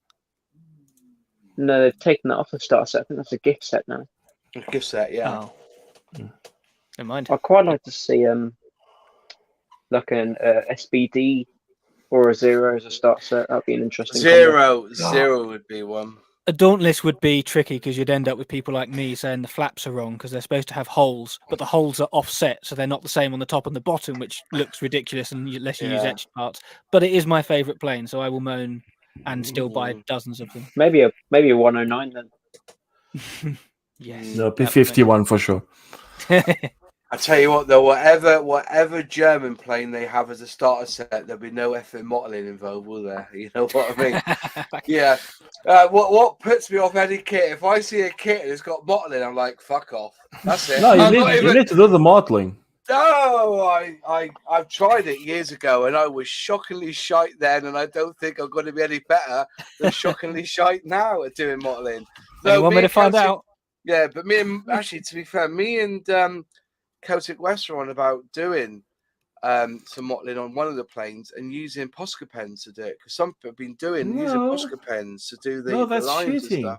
S3: No, they've taken that off the starter set. I think that's a gift set now.
S1: A gift set, yeah.
S2: Oh. Never mind.
S3: I'd quite like to see like an SBD or a Zero as a starter set. That'd be an interesting.
S1: Zero would be one.
S2: A Dauntless would be tricky because you'd end up with people like me saying the flaps are wrong because they're supposed to have holes, but the holes are offset, so they're not the same on the top and the bottom, which looks ridiculous unless you use etched parts. But it is my favourite plane, so I will moan and still buy dozens of them.
S3: Maybe a 109 then.
S2: Yes.
S4: No, P51 for sure.
S1: I tell you what, though, whatever German plane they have as a starter set, there'll be no effing modelling involved, will there? You know what I mean? Yeah. What puts me off any kit? If I see a kit and it's got modelling, I'm like, fuck off. That's it.
S4: No, you need to do the modelling.
S1: No, I've tried it years ago, and I was shockingly shite then, and I don't think I'm going to be any better than shockingly shite now at doing modelling.
S2: So want me to find out?
S1: Yeah, but to be fair, me and Celtic West are on about doing some modelling on one of the planes and using Posca pens to do it, because some people have been using Posca pens to do the lines
S4: cheating.
S1: and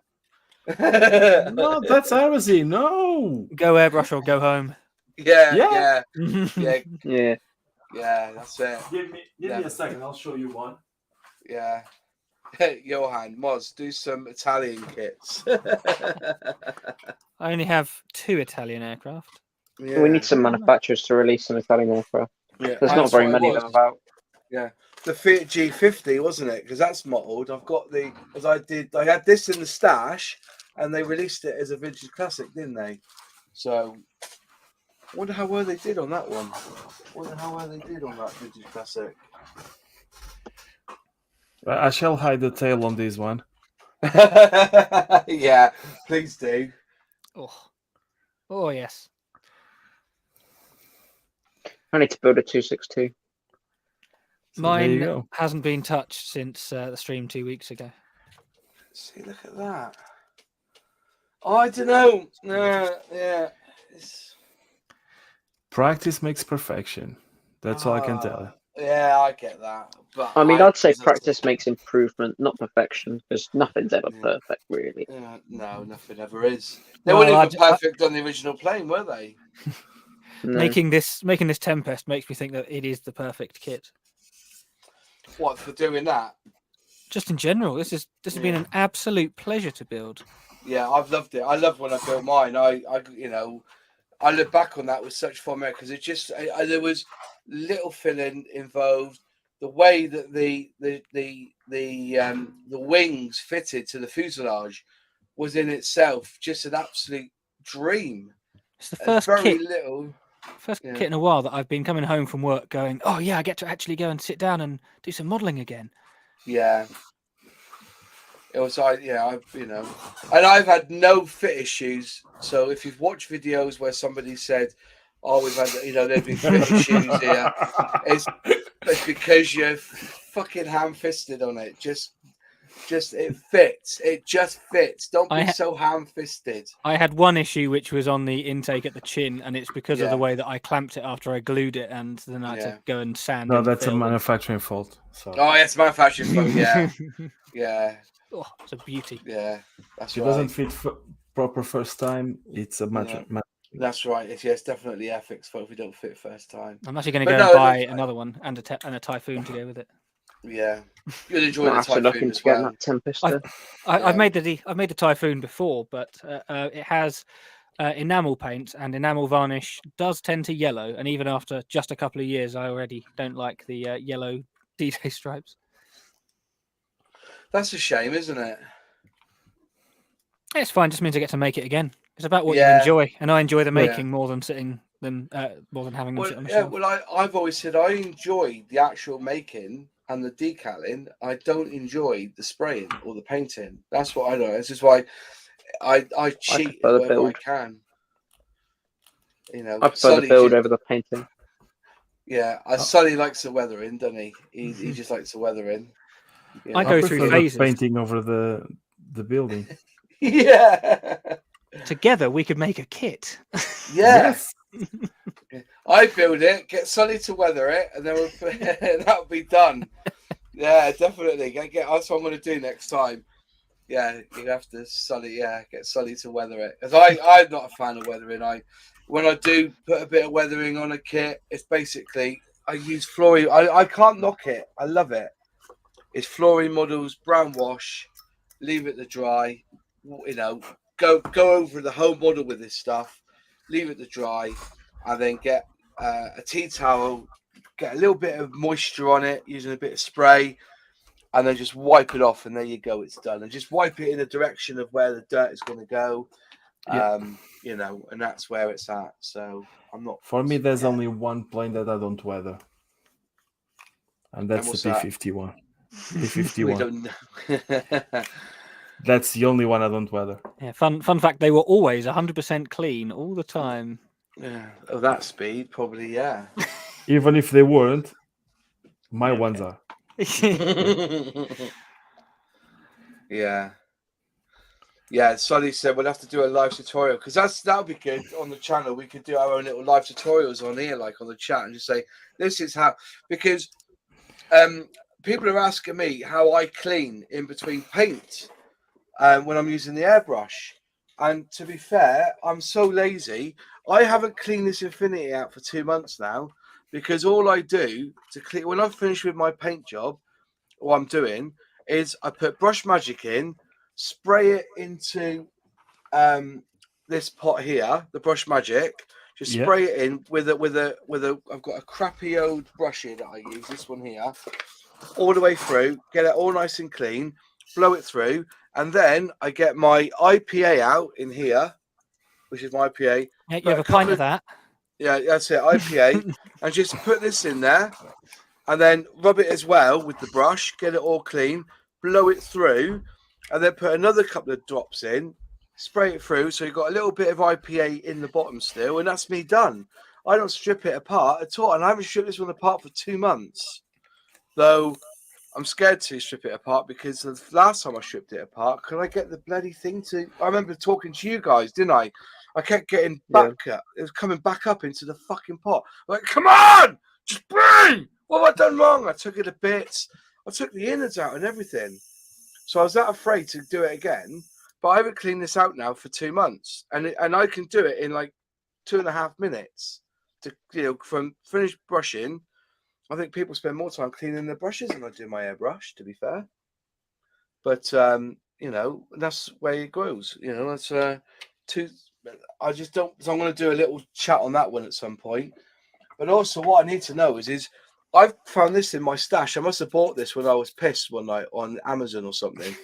S1: stuff.
S4: No, that's heresy. No,
S2: go airbrush or go home.
S1: Yeah. That's it.
S4: Give me a second. I'll show you one.
S1: Yeah. Johan, Moz, do some Italian kits.
S2: I only have 2 Italian aircraft.
S3: Yeah. We need some manufacturers to release some Italian aircraft. Yeah, there's not very many of them about.
S1: Yeah, the Fiat G50, wasn't it? Because that's modelled. I've got I had this in the stash, and they released it as a vintage classic, didn't they? So, I wonder how well they did on that one. That vintage classic.
S4: I shall hide the tail on this one.
S1: Yeah, please do.
S2: Oh yes.
S3: I need to build a 262.
S4: So
S2: mine hasn't been touched since the stream 2 weeks ago.
S1: See, look at that. I don't know. Yeah.
S4: Practice makes perfection. That's all I can tell you.
S1: Yeah, I get that. But
S3: I mean, I'd say practice makes improvement, not perfection, because nothing's ever perfect, really.
S1: No, nothing ever is. They weren't even perfect on the original plane, were they?
S2: No. Making this Tempest makes me think that it is the perfect kit.
S1: What, for doing that?
S2: Just in general, this has been an absolute pleasure to build.
S1: Yeah, I've loved it. I loved when I built mine. I look back on that with such fond memory because it just there was little filling involved. The way that the wings fitted to the fuselage was in itself just an absolute dream.
S2: It's the first kit in a while that I've been coming home from work going, oh yeah, I get to actually go and sit down and do some modelling again.
S1: Yeah. It was and I've had no fit issues. So if you've watched videos where somebody said, "Oh, we've had there've been fit issues here," it's because you're fucking ham-fisted on it. Just it fits. It just fits. Don't be so ham-fisted.
S2: I had one issue which was on the intake at the chin, and it's because of the way that I clamped it after I glued it, and then I had to go and sand.
S4: No, that's a manufacturing fault. So.
S1: Oh, it's manufacturing fault. Yeah, yeah.
S2: Oh, it's a beauty.
S1: Yeah, that's
S4: right. It doesn't fit proper first time. It's a matter.
S1: That's right. It's definitely Airfix fault if we don't fit first time.
S2: I'm actually going to go and buy another one and a Typhoon to go with it.
S1: Yeah, you'll enjoy the Typhoon as well.
S3: Tempest.
S2: I've made the Typhoon before, but it has enamel paint, and enamel varnish does tend to yellow. And even after just a couple of years, I already don't like the yellow D-Day stripes.
S1: That's a shame, isn't it?
S2: It's fine. Just means I get to make it again. It's about what you enjoy, and I enjoy the making more than having them sit on the shelf.
S1: Well, I've always said I enjoy the actual making and the decaling, I don't enjoy the spraying or the painting. That's what I know. This is why I cheat wherever I can. You know,
S3: I prefer the build over the painting.
S1: Yeah, Sully likes the weathering, doesn't he? He just likes the weathering.
S2: You know? I go through phases.
S4: Painting over the building.
S1: Yeah.
S2: Together we could make a kit.
S1: Yes. I build it, get Sully to weather it, and then that'll be done. Yeah, definitely. That's what I'm going to do next time. Yeah, you have to get Sully to weather it. Because I'm not a fan of weathering. When I do put a bit of weathering on a kit, it's basically I use fluorine. I can't knock it. I love it. It's fluorine models, brown wash, leave it to dry. You know, go over the whole model with this stuff, leave it to dry, and then get a tea towel, get a little bit of moisture on it using a bit of spray, and then just wipe it off, and there you go, it's done. And just wipe it in the direction of where the dirt is going to go. You know, and that's where it's at. So I'm not.
S4: For me, there's only one plane that I don't weather, and that's the P51. P51. That's the only one I don't weather.
S2: Yeah. Fun fact: they were always 100% clean all the time.
S1: Yeah. At that speed, probably. Yeah.
S4: Even if they weren't, my ones are.
S1: Yeah. Yeah, Sully said we'll have to do a live tutorial because that'll be good on the channel. We could do our own little live tutorials on here, like on the chat, and just say this is how, because people are asking me how I clean in between paint when I'm using the airbrush. And to be fair, I'm so lazy. I haven't cleaned this Infinity out for 2 months now because all I do to clean when I finish with my paint job, what I'm doing is I put Brush Magic in, spray it into this pot here, the Brush Magic. Just spray it in with a. I've got a crappy old brush here that I use. This one here, all the way through. Get it all nice and clean. Blow it through, and then I get my IPA out in here, which is my IPA.
S2: Yeah, you have a pint of that.
S1: Yeah, that's it. IPA, and just put this in there, and then rub it as well with the brush. Get it all clean. Blow it through. And then put another couple of drops in, spray it through. So you've got a little bit of IPA in the bottom still, and that's me done. I don't strip it apart at all. And I haven't stripped this one apart for 2 months. Though I'm scared to strip it apart because the last time I stripped it apart, could I get the bloody thing to... I remember talking to you guys, didn't I? I kept getting back up. It was coming back up into the fucking pot. Like, come on! Just bring! What have I done wrong? I took it to bits. I took the innards out and everything. So I was that afraid to do it again, but I haven't cleaned this out now for 2 months, and I can do it in like 2.5 minutes. From finished brushing, I think people spend more time cleaning their brushes than I do my airbrush. To be fair, but that's where it grows. That's I just don't. So I'm going to do a little chat on that one at some point. But also, what I need to know is I've found this in my stash. I must have bought this when I was pissed one night on Amazon or something.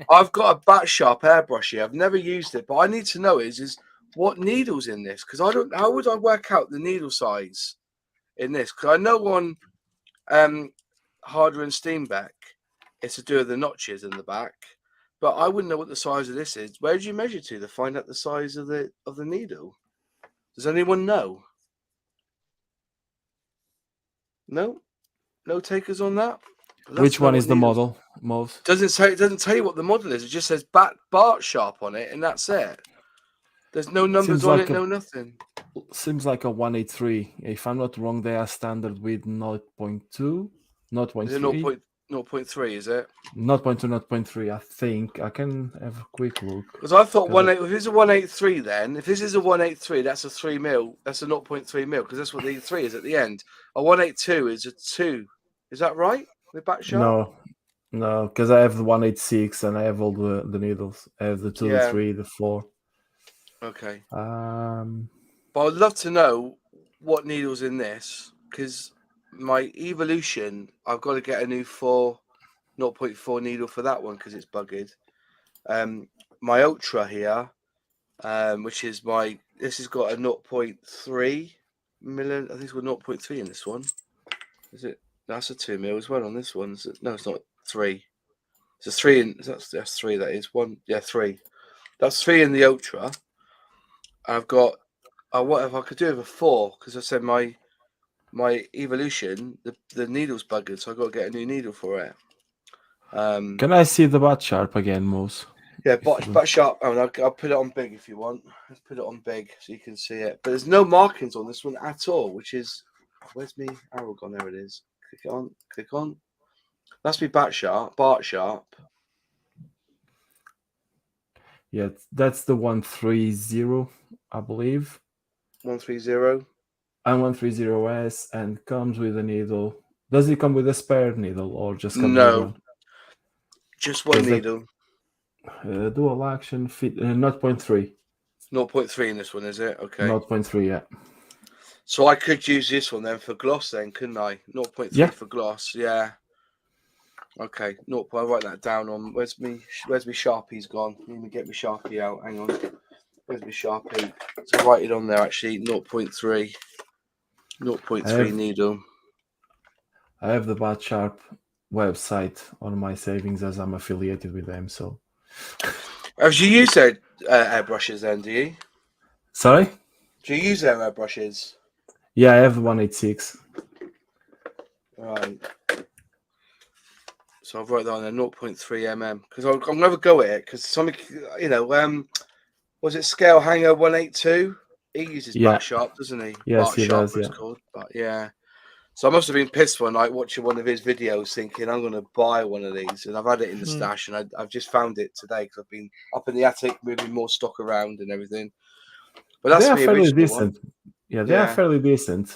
S1: I've got a Bat Sharp airbrush here. I've never used it, but I need to know is what needles in this, because I don't. How would I work out the needle size in this? Because I know on Harder and Steenbeck, it's to do with the notches in the back, but I wouldn't know what the size of this is. Where did you measure to find out the size of the needle? Does anyone know? No takers on that.
S4: Which one is the model? Most
S1: doesn't say. It doesn't tell you what the model is. It just says Bat Sharp on it, and that's it. There's no numbers on it. No nothing.
S4: Seems like a 183. If I'm not wrong, they are standard with 0.2, not 0.3.
S1: Is it 0.3? Is it
S4: 0.2, 0.3? I think I can have a quick look.
S1: Because I thought if it's a 183, then if this is a 183, that's a 3 mil. That's a 0.3 mil because that's what the 3 is at the end. A 182 is a 2. Is that right? With Bat Sharp?
S4: No, because I have the 186 and I have all the needles. I have the 2, the 3, the 4.
S1: Okay.
S4: But
S1: I'd love to know what needles in this because my Evolution, I've got to get a new 0.4 needle for that one because it's buggered. My Ultra here, which is this has got a 0.3 million. I think it's got 0.3 in this one. Is it? That's a 2 mil as well on this one. No, it's not 3. It's a 3 in. That's 3. That is 1. Yeah, 3. That's 3 in the Ultra. I've got. What if I could do with a 4? Because I said my Evolution, the needle's buggered, so I've got to get a new needle for it.
S4: Can I see the butt sharp again, Moose?
S1: Yeah, butt sharp. Oh, I'll put it on big if you want. Let's put it on big so you can see it. But there's no markings on this one at all, which is. Where's me arrow gone? There it is. Click on. Click on. That's me Bart sharp.
S4: Yeah, that's the 130, I believe.
S1: 130.
S4: And 130S, and comes with a needle. Does it come with a spare needle or just comes
S1: No,
S4: with one?
S1: Just one needle.
S4: Dual action fit 0.3.
S1: 0.3 in this one, is it? Okay.
S4: 0.3, yeah.
S1: So I could use this one then for gloss, then, couldn't I? 0.3 for gloss, yeah. Okay, I'll write that down on. Where's me Sharpie's gone? Let me get my Sharpie out. Hang on. Where's my Sharpie? So write it on there actually. 0.3. 0.3 needle.
S4: I have the Bat Sharp website on my savings as I'm affiliated with them. So,
S1: have you used their airbrushes then? Do you?
S4: Sorry?
S1: Do you use their airbrushes?
S4: Yeah, I have the 186.
S1: Right. So I've wrote that on there, 0.3 mm, because I'm going to have a go at it, because something, was it Scale Hanger 182? He uses Bat Sharp, doesn't he?
S4: Yes,
S1: Bat
S4: he
S1: Sharp,
S4: does,
S1: it's called. But yeah. So I must have been pissed one night watching one of his videos thinking, I'm going to buy one of these. And I've had it in the stash, and I've just found it today, because I've been up in the attic moving more stock around and everything. But that's the
S4: fairly
S1: original
S4: decent.
S1: one.
S4: Yeah, they are fairly decent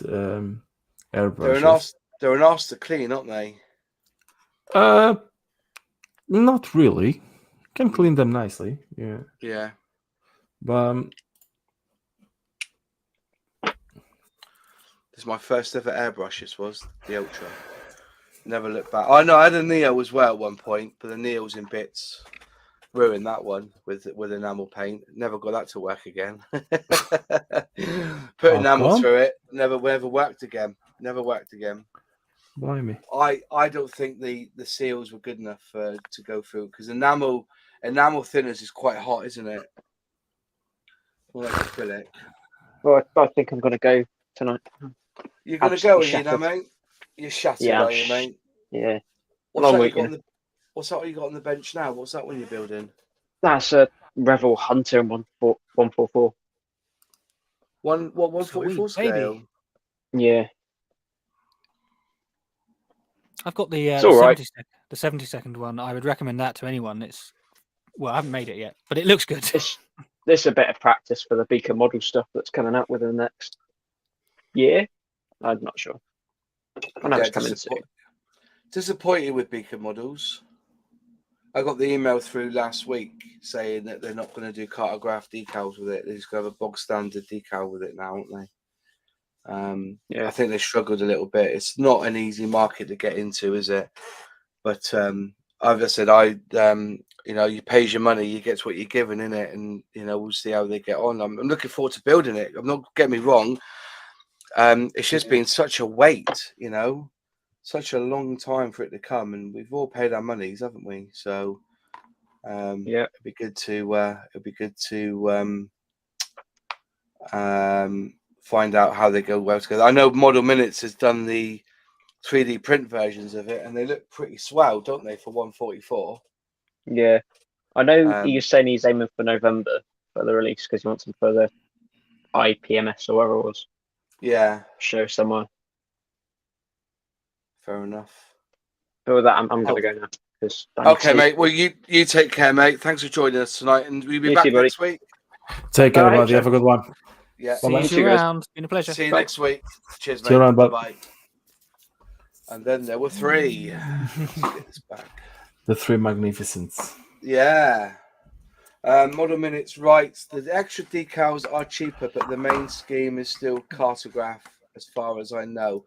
S4: airbrushes.
S1: They're an arse to clean, aren't they?
S4: Not really. Can clean them nicely. Yeah.
S1: Yeah.
S4: But
S1: this is my first ever airbrush. This was the Ultra. Never looked back. I know I had a Neo as well at one point, but the Neo's in bits. Ruined that one with enamel paint. Never got that to work again. Put enamel through it. Never worked again. Never worked again.
S4: Blimey.
S1: I don't think the seals were good enough to go through, because enamel thinners is quite hot, isn't it? Like acrylic.
S3: Well, I think I'm going to go tonight.
S1: You're going to go, mate? You're shattered, are you, mate?
S3: Yeah.
S1: What's that you got on the bench now? What's that one you're building?
S3: That's a Revel Hunter 144.
S1: 144 scale?
S2: Baby.
S3: Yeah.
S2: I've got the 70-second one. I would recommend that to anyone. I haven't made it yet, but it looks good.
S3: This is a bit of practice for the Beaker model stuff that's coming out within the next year. I'm not sure. I know it's coming soon.
S1: Disappointed with Beaker models. I got the email through last week saying that they're not going to do cartograph decals with it. They're just going to have a bog standard decal with it now, aren't they? I think they struggled a little bit. It's not an easy market to get into, is it? But as I said, you pay your money, you get what you're given in it, and we'll see how they get on. I'm looking forward to building it. I'm not getting me wrong. It's just been such a wait, such a long time for it to come, and we've all paid our monies, haven't we? So it'd be good to find out how they go well together. I know Model Minutes has done the 3D print versions of it, and they look pretty swell, don't they, for 144?
S3: Yeah, I know he was saying he's aiming for November for the release because he wants them for the IPMS or whatever it was.
S1: Yeah,
S3: show somewhere.
S1: Fair enough.
S3: But with that, I'm going to go now.
S1: Okay, mate. Well, you take care, mate. Thanks for joining us tonight, and we'll be back next week.
S4: Take care, everybody. Have a good one.
S1: Yeah.
S2: See you around. It's been a pleasure.
S1: See you next week. Cheers, mate.
S4: See you around,
S1: bye. And then there were 3. Let's get this back.
S4: The 3 magnificents.
S1: Yeah. Model Minutes writes, the extra decals are cheaper, but the main scheme is still cartograph, as far as I know.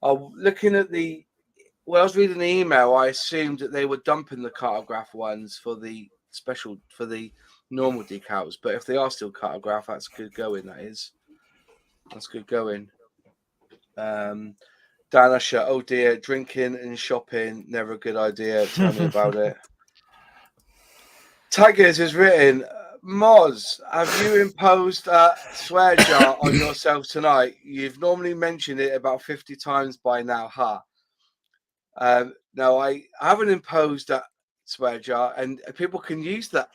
S1: Looking at when I was reading the email, I assumed that they were dumping the cartograph ones for the normal decals. But if they are still cartograph, that's good going. That's good going. Dan Usher, oh dear, drinking and shopping, never a good idea. Tell me about it. Taggers has written, Moz, have you imposed a swear jar on yourself tonight? You've normally mentioned it about 50 times by now, huh? No, I haven't imposed that swear jar, and people can use that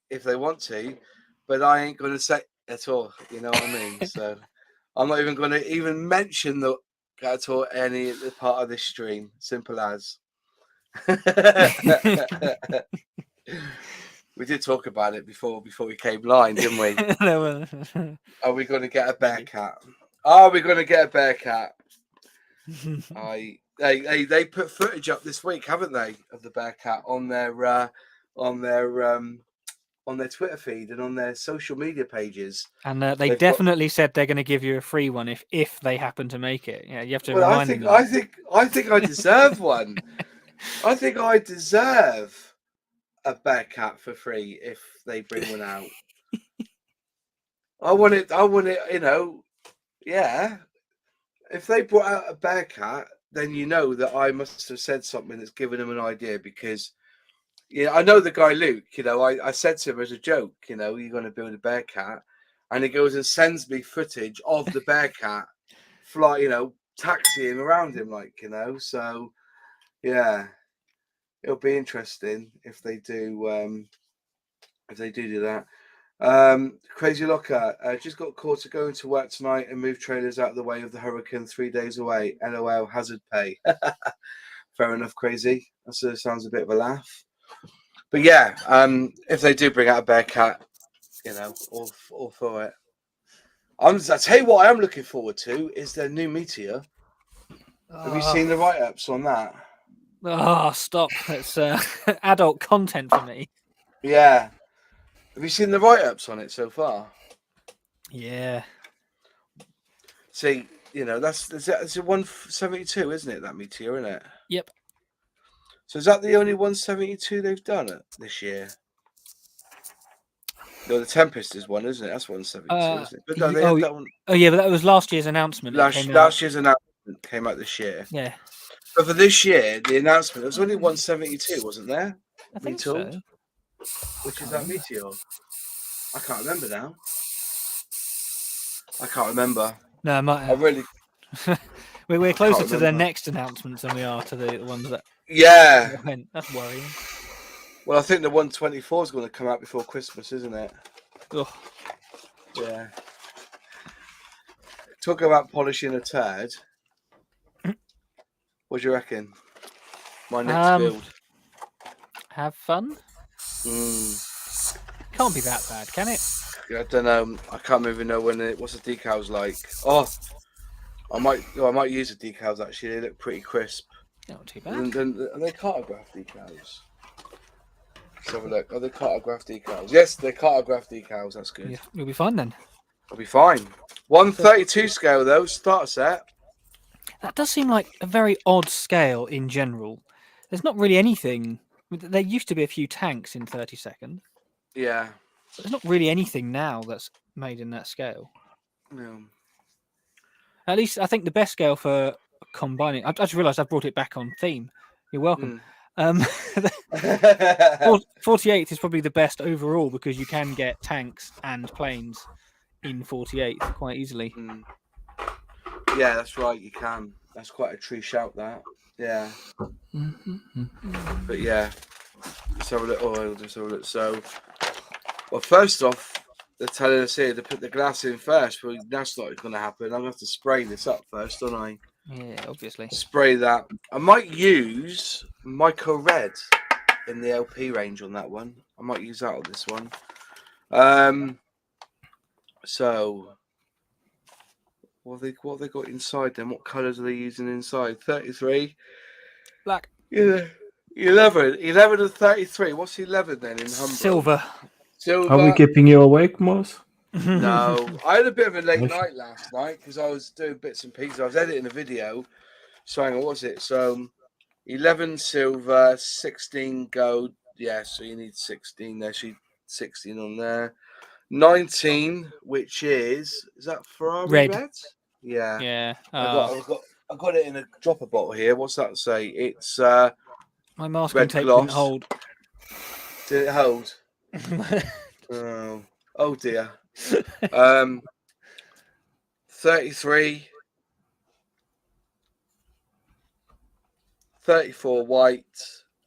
S1: if they want to, but I ain't going to say at all. You know what I mean? So I'm not even going to even mention that at all any part of this stream. Simple as. We did talk about it before we came live, didn't we? Are we going to get a bear cat? Are we going to get a bear cat? They put footage up this week, haven't they, of the bear cat on their Twitter feed and on their social media pages.
S2: And they definitely said they're going to give you a free one if they happen to make it. Yeah, you have to remind them.
S1: I think I deserve one. I think I deserve a bear cat for free if they bring one out. I want it, you know, yeah. If they brought out a bear cat, then you know that I must have said something that's given them an idea, because I know the guy Luke, you know, I said to him as a joke, you know, you're going to build a bear cat, and he goes and sends me footage of the bear cat taxiing around him, like, you know, so yeah. It'll be interesting if they do that. Crazy Locker just got caught to going to work tonight and move trailers out of the way of the hurricane 3 days away. LOL, hazard pay. Fair enough, Crazy. That sounds a bit of a laugh. But yeah, if they do bring out a bear cat, you know, all for it. I'll tell you what I am looking forward to is their new Meteor. Have you seen the write-ups on that?
S2: Oh, stop. It's adult content for me.
S1: Yeah. Have you seen the write-ups on it so far?
S2: Yeah.
S1: See, you know, it's a 172, isn't it, that Meteor, isn't it?
S2: Yep.
S1: So is that the only 172 they've done this year? No, the Tempest is one, isn't it? That's 172, isn't it? But no, they had that one.
S2: Oh, yeah, but that was last year's announcement.
S1: Last year's announcement came out this year.
S2: Yeah.
S1: But for this year, the announcment, there was only 172, wasn't there?
S2: I think so.
S1: Which is that Meteor? I can't remember now. I can't remember.
S2: No,
S1: I really.
S2: We're closer to the next announcements than we are to the ones that.
S1: Yeah.
S2: Went. That's worrying.
S1: Well, I think the 124 is going to come out before Christmas, isn't it?
S2: Oh.
S1: Yeah. Talk about polishing a turd. What do you reckon? My next build.
S2: Have fun. Can't be that bad, can it?
S1: I don't know. I can't even know what's the decals like. Oh, I might use the decals actually. They look pretty crisp.
S2: Not too bad.
S1: Are they cartograph decals? Let's have a look. Are they cartograph decals? Yes, they're cartograph decals. That's good.
S2: Yeah, you'll be fine then.
S1: I'll be fine. 132 scale though. Starter set.
S2: That does seem like a very odd scale in general. There's not really anything. There used to be a few tanks in 32nd.
S1: Yeah.
S2: But there's not really anything now that's made in that scale.
S1: No.
S2: At least I think the best scale for combining. I just realised I brought it back on theme. You're welcome. 48 is probably the best overall because you can get tanks and planes in 48 quite easily.
S1: Yeah, that's right. You can. That's quite a true shout. That. Yeah. But yeah, let's have a look. So, well, first off, they're telling us here to put the glass in first. Well, that's not going to happen. I'm going to have to spray this up first, don't I?
S2: Yeah, obviously. Spray
S1: that. I might use Micro Red in the LP range on that one. I might use that on this one. So, what have they got inside then? What colours are they using inside? 33.
S2: Black.
S1: Yeah. 11 and 33. What's 11 then in Humber? Silver.
S4: Are we keeping you awake, Moss?
S1: No, I had a bit of a late night last night because I was doing bits and pieces. I was editing a video. So hang on, what was it? So 11 silver, 16 gold. Yeah, so you need 16 there. So 16 on there. 19, which is that Ferrari red? Yeah.
S2: Yeah.
S1: I've got it in a dropper bottle here. What's that say? It's
S2: my masking
S1: red
S2: tape
S1: gloss.
S2: didn't hold.
S1: Did it hold? Oh dear. 33, 34 white,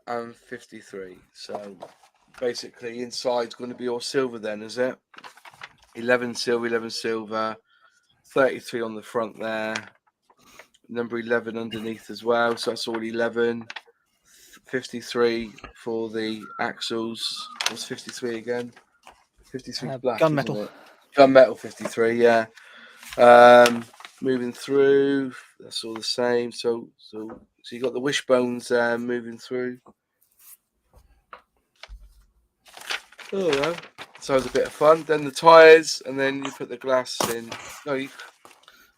S1: and 53. So basically, inside's going to be all silver then, is it? 11 silver, 33 on the front there. Number 11 underneath as well. So that's all 11. 53 for the axles. What's 53 again? 53 black.
S2: Gunmetal.
S1: Gunmetal 53, yeah. Moving through, that's all the same. So you got the wishbones moving through. Oh well, sounds a bit of fun. Then the tires, and then you put the glass in.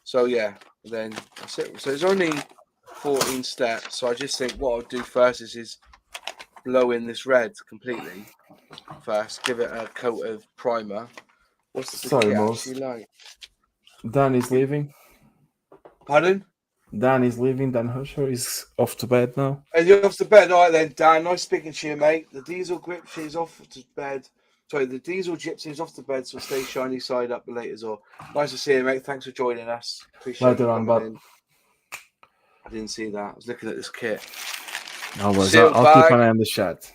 S1: So yeah, then that's it. So it's only 14 steps. So I just think what I'll do first is blow in this red completely. First, give it a coat of primer. What's the kit actually like?
S4: Dan is leaving.
S1: Pardon?
S4: Dan is leaving. Dan Hersher is off to bed now.
S1: And you're off to bed, all right then, Dan. Nice speaking to you, mate. The diesel grip she's off to bed. Sorry, the diesel gypsy's off to bed, so stay shiny side up later as well. Nice to see you, mate. Thanks for joining us. Appreciate you coming in. I didn't see that. I was looking at this kit.
S4: No worries. I'll keep an eye on the chat.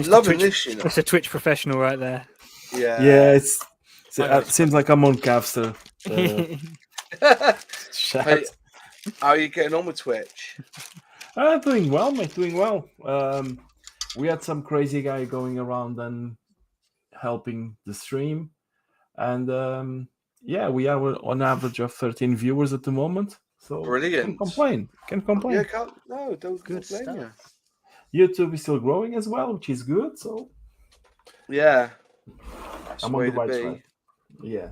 S1: Loving this, you know.
S2: It's a Twitch professional right there.
S1: Yeah.
S4: Yeah, it seems like I'm on Capster.
S1: Hey, how are you getting on with Twitch?
S4: Doing well, mate. Doing well. We had some crazy guy going around and helping the stream, and yeah, we are on average of 13 viewers at the moment. So
S1: brilliant.
S4: Can complain.
S1: Yeah, don't complain.
S4: YouTube is still growing as well, which is good. So
S1: yeah,
S4: I'm on the right track. Yeah.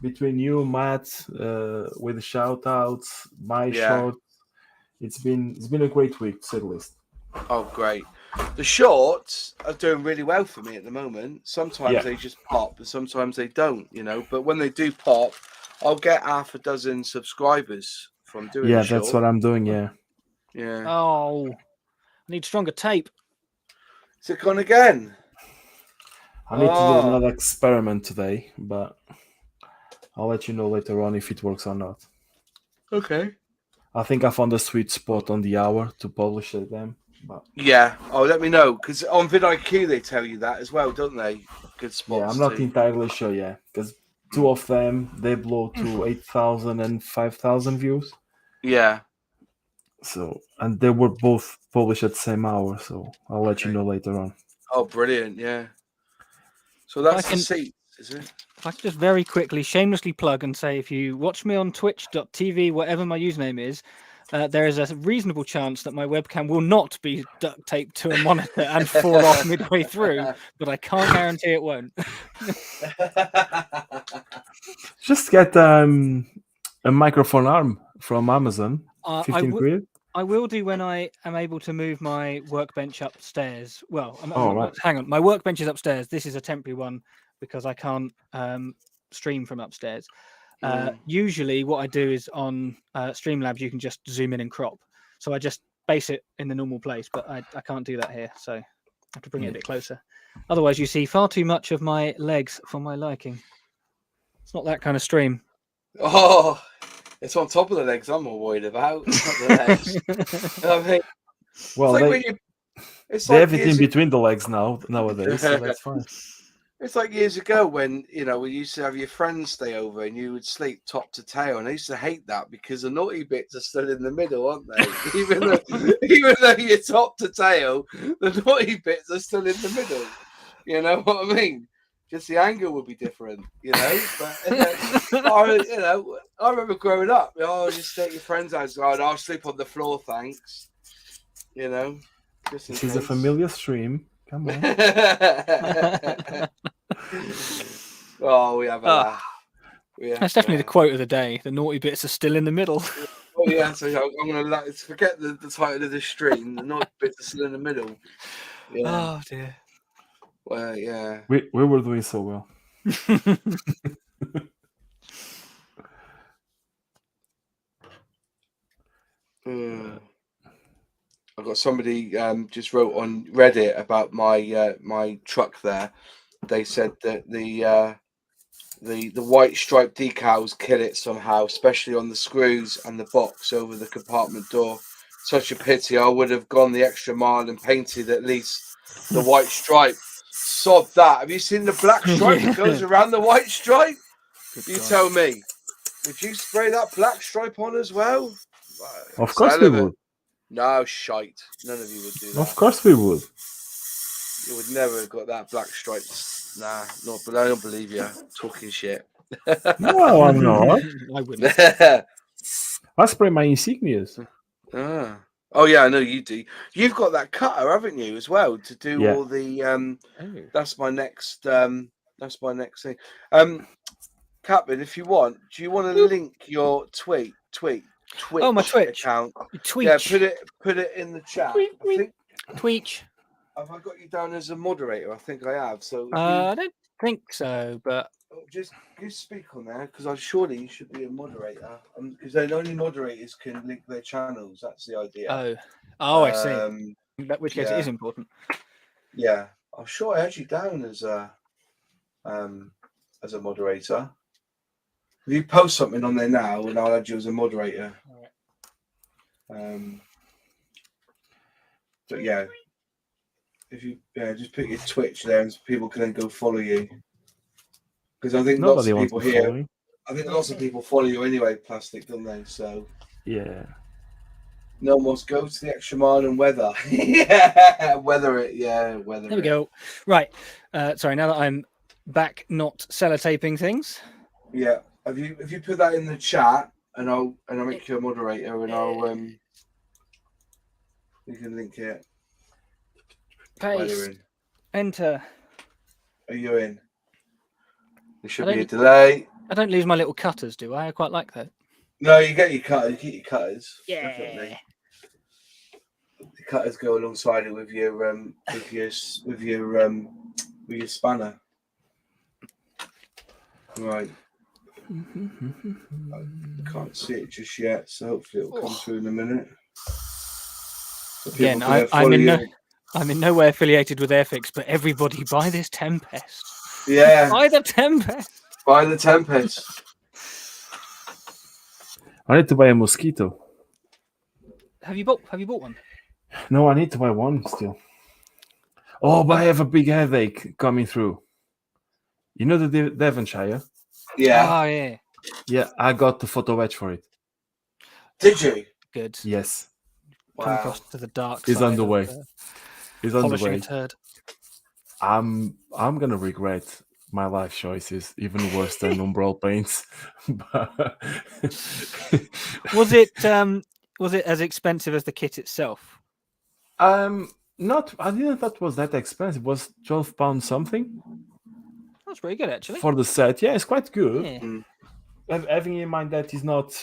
S4: Between you, Matt, with the shout outs, my short, it's been a great week to say the least.
S1: Oh, great. The shorts are doing really well for me at the moment. Sometimes they just pop, and sometimes they don't, you know. But when they do pop, I'll get half a dozen subscribers from doing the short.
S4: That's what I'm doing, yeah.
S2: Oh, I need stronger tape.
S1: Is it gone again?
S4: I need to do another experiment today, but I'll let you know later on if it works or not.
S1: Okay.
S4: I think I found a sweet spot on the hour to publish it then. But...
S1: yeah. Oh, let me know, because on vidIQ they tell you that as well, don't they? Good spots.
S4: Yeah, I'm not entirely sure, because two of them, they blow to 8,000 and 5,000 views.
S1: Yeah.
S4: So, and they were both published at the same hour, so I'll let you know later on.
S1: Oh, brilliant, yeah. So that's the seat, is it?
S2: If I could just very quickly, shamelessly plug and say, if you watch me on twitch.tv, whatever my username is, there is a reasonable chance that my webcam will not be duct taped to a monitor and fall off midway through, but I can't guarantee it won't.
S4: Just get a microphone arm from Amazon. 15 quid.
S2: I will do when I am able to move my workbench upstairs. Well,
S4: right.
S2: Hang on. My workbench is upstairs. This is a temporary one because I can't stream from upstairs. Usually what I do is on Streamlabs, you can just zoom in and crop. So I just base it in the normal place, but I can't do that here. So I have to bring it a bit closer. Otherwise, you see far too much of my legs for my liking. It's not that kind of stream.
S1: Oh, it's on top of the legs I'm more worried about. Not the legs. I mean,
S4: well, they have it in between the legs nowadays, so that's fine.
S1: It's like years ago when, we used to have your friends stay over and you would sleep top to tail. And I used to hate that because the naughty bits are still in the middle, aren't they? even though you're top to tail, the naughty bits are still in the middle. You know what I mean? Just the angle would be different, But, I remember growing up, just stay at your friends' house. I'll sleep on the floor, thanks. This
S4: is a familiar stream. Come on.
S1: Oh, we have a laugh.
S2: That's definitely the quote of the day. The naughty bits are still in the middle.
S1: Oh, yeah. So I'm going to forget the title of the stream. The naughty bits are still in the middle. Yeah.
S2: Oh, dear.
S1: Well, yeah.
S4: We were doing so well.
S1: I've got somebody just wrote on Reddit about my my truck there. They said that the white stripe decals kill it somehow, especially on the screws and the box over the compartment door. Such a pity. I would have gone the extra mile and painted at least the white stripe. Sod that. Have you seen the black stripe that goes around the white stripe? Tell me. Would you spray that black stripe on as well?
S4: Of course we would.
S1: No, shite. None of you would do that.
S4: Of course we would.
S1: You would never have got that black stripe. Nah, but I don't believe you. Talking shit.
S4: No, I'm not.
S2: I wouldn't.
S4: I spray my insignias.
S1: Oh yeah, I know you do. You've got that cutter, haven't you, as well, to do all the that's my next thing. Captain, if you want, do you want to link your Twitch
S2: my Twitch
S1: account?
S2: Tweet.
S1: Yeah, put it in the chat.
S2: Tweet.
S1: Have I got you down as a moderator? I think I have. So
S2: I don't think so, but
S1: just speak on there, because surely you should be a moderator, because then only moderators can link their channels. That's the idea.
S2: Oh, I see. In which case, it is important.
S1: Yeah, I'm sure I had you down as a moderator. If you post something on there now, and I'll add you as a moderator. All right. But yeah, if you just put your Twitch there, and people can then go follow you. Because I think lots of people here. I think lots of people follow you anyway, Plastic, don't they? So
S4: yeah.
S1: No one wants to go to the extra mile and weather. Yeah, weather it. Yeah, weather.
S2: There we go. Right. Sorry. Now that I'm back, not sellotaping things.
S1: Yeah. Have you put that in the chat, and I'll make you a moderator, and I'll you can link it.
S2: Paste. Enter.
S1: Are you in? There should be a delay.
S2: I don't lose my little cutters, do I? I quite like that.
S1: No, you get your cutters. You keep your cutters.
S2: Yeah.
S1: Definitely. The cutters go alongside it with your spanner. Right. I can't see it just yet, so hopefully it'll come through in a minute. So
S2: again, I'm in no way affiliated with Airfix, but everybody buy this Tempest.
S1: Yeah.
S2: Buy the Tempest.
S1: Buy the Tempest.
S4: I need to buy a mosquito.
S2: Have you bought one?
S4: No, I need to buy one still. Oh, but I have a big headache coming through. You know the Devonshire?
S1: Yeah.
S2: Oh, yeah.
S4: Yeah, I got the photo etch for it.
S1: Did you?
S2: Good.
S4: Yes.
S2: Come across to the dark
S4: side.
S2: It's
S4: on the way. It's on the way.
S2: A turd.
S4: I'm gonna regret my life choices even worse than Umbral paints.
S2: Was it as expensive as the kit itself?
S4: Not. I didn't thought it was that expensive. It was £12 something.
S2: That's pretty good, actually.
S4: For the set, yeah, it's quite good.
S2: Yeah.
S4: Having in mind that it's not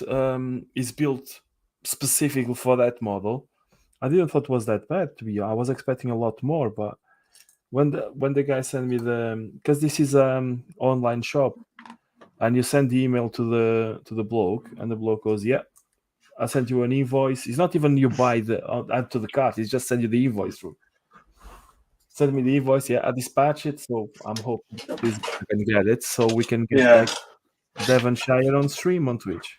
S4: is built specifically for that model, I didn't thought it was that bad. To be, I was expecting a lot more, but when the guy sent me because this is online shop, and you send the email to the bloke, and the bloke goes, yeah, I sent you an invoice. It's not even you buy add to the cart. It's just send you the invoice through. Send me the invoice. Yeah, I dispatch it. So I'm hoping this can get it, so we can get back Devonshire on stream on Twitch.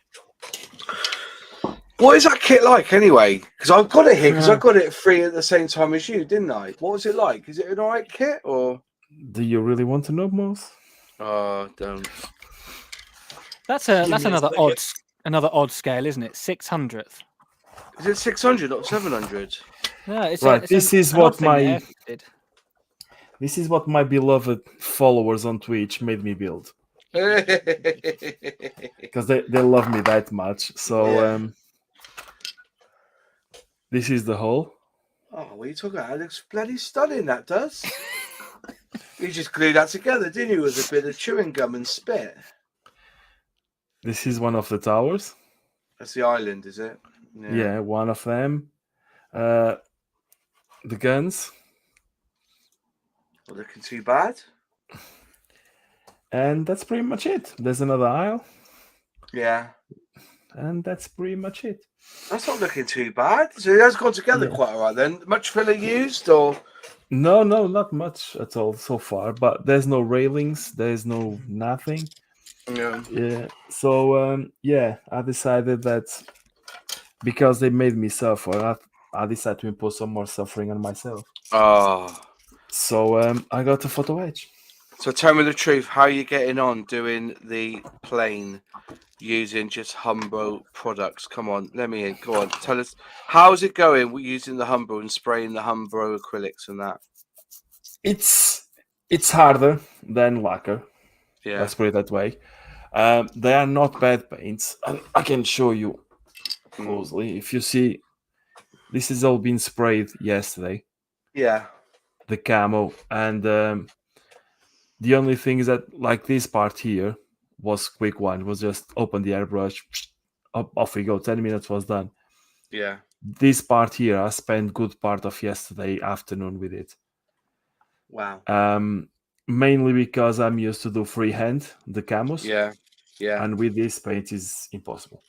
S1: What is that kit like anyway? Because I've got it here because I got it free at the same time as you, didn't I? What was it like? Is it an alright kit or?
S4: Do you really want to know, Moss?
S1: Oh, don't.
S2: That's another odd scale, isn't it? 600th.
S1: Is it 600 not 700?
S2: No, it's
S4: right. This is what my beloved followers on Twitch made me build. Because they love me that much. So this is the hole.
S1: Oh, what are you talking about? It looks bloody stunning, that does. You just glued that together, didn't you, with a bit of chewing gum and spit?
S4: This is one of the towers.
S1: That's the island, is it?
S4: Yeah, one of them. The guns.
S1: Not looking too bad.
S4: And that's pretty much it. There's another aisle.
S1: Yeah.
S4: and that's pretty much it.
S1: That's not looking too bad. So it has gone together quite all right then. Much filler used or?
S4: No, not much at all so far. But there's no railings. There's no nothing. Yeah. So I decided that because they made me suffer, I decided to impose some more suffering on myself.
S1: Oh.
S4: So I got a photo edge.
S1: So tell me the truth. How are you getting on doing the plane using just Humbo products? Come on, let me in. Go on, tell us. How's it going using the Humbo and spraying the Humbo acrylics and that?
S4: It's harder than lacquer.
S1: Yeah.
S4: Let's put it that way. They are not bad paints. I can show you closely. If you see, this has all been sprayed yesterday.
S1: Yeah.
S4: The camo, and the only thing is that, like, this part here was quick one. It was just open the airbrush, off we go. 10 minutes was done.
S1: Yeah.
S4: This part here, I spent good part of yesterday afternoon with it.
S1: Wow.
S4: Mainly because I'm used to do freehand the camos.
S1: Yeah. Yeah.
S4: And with this paint is impossible.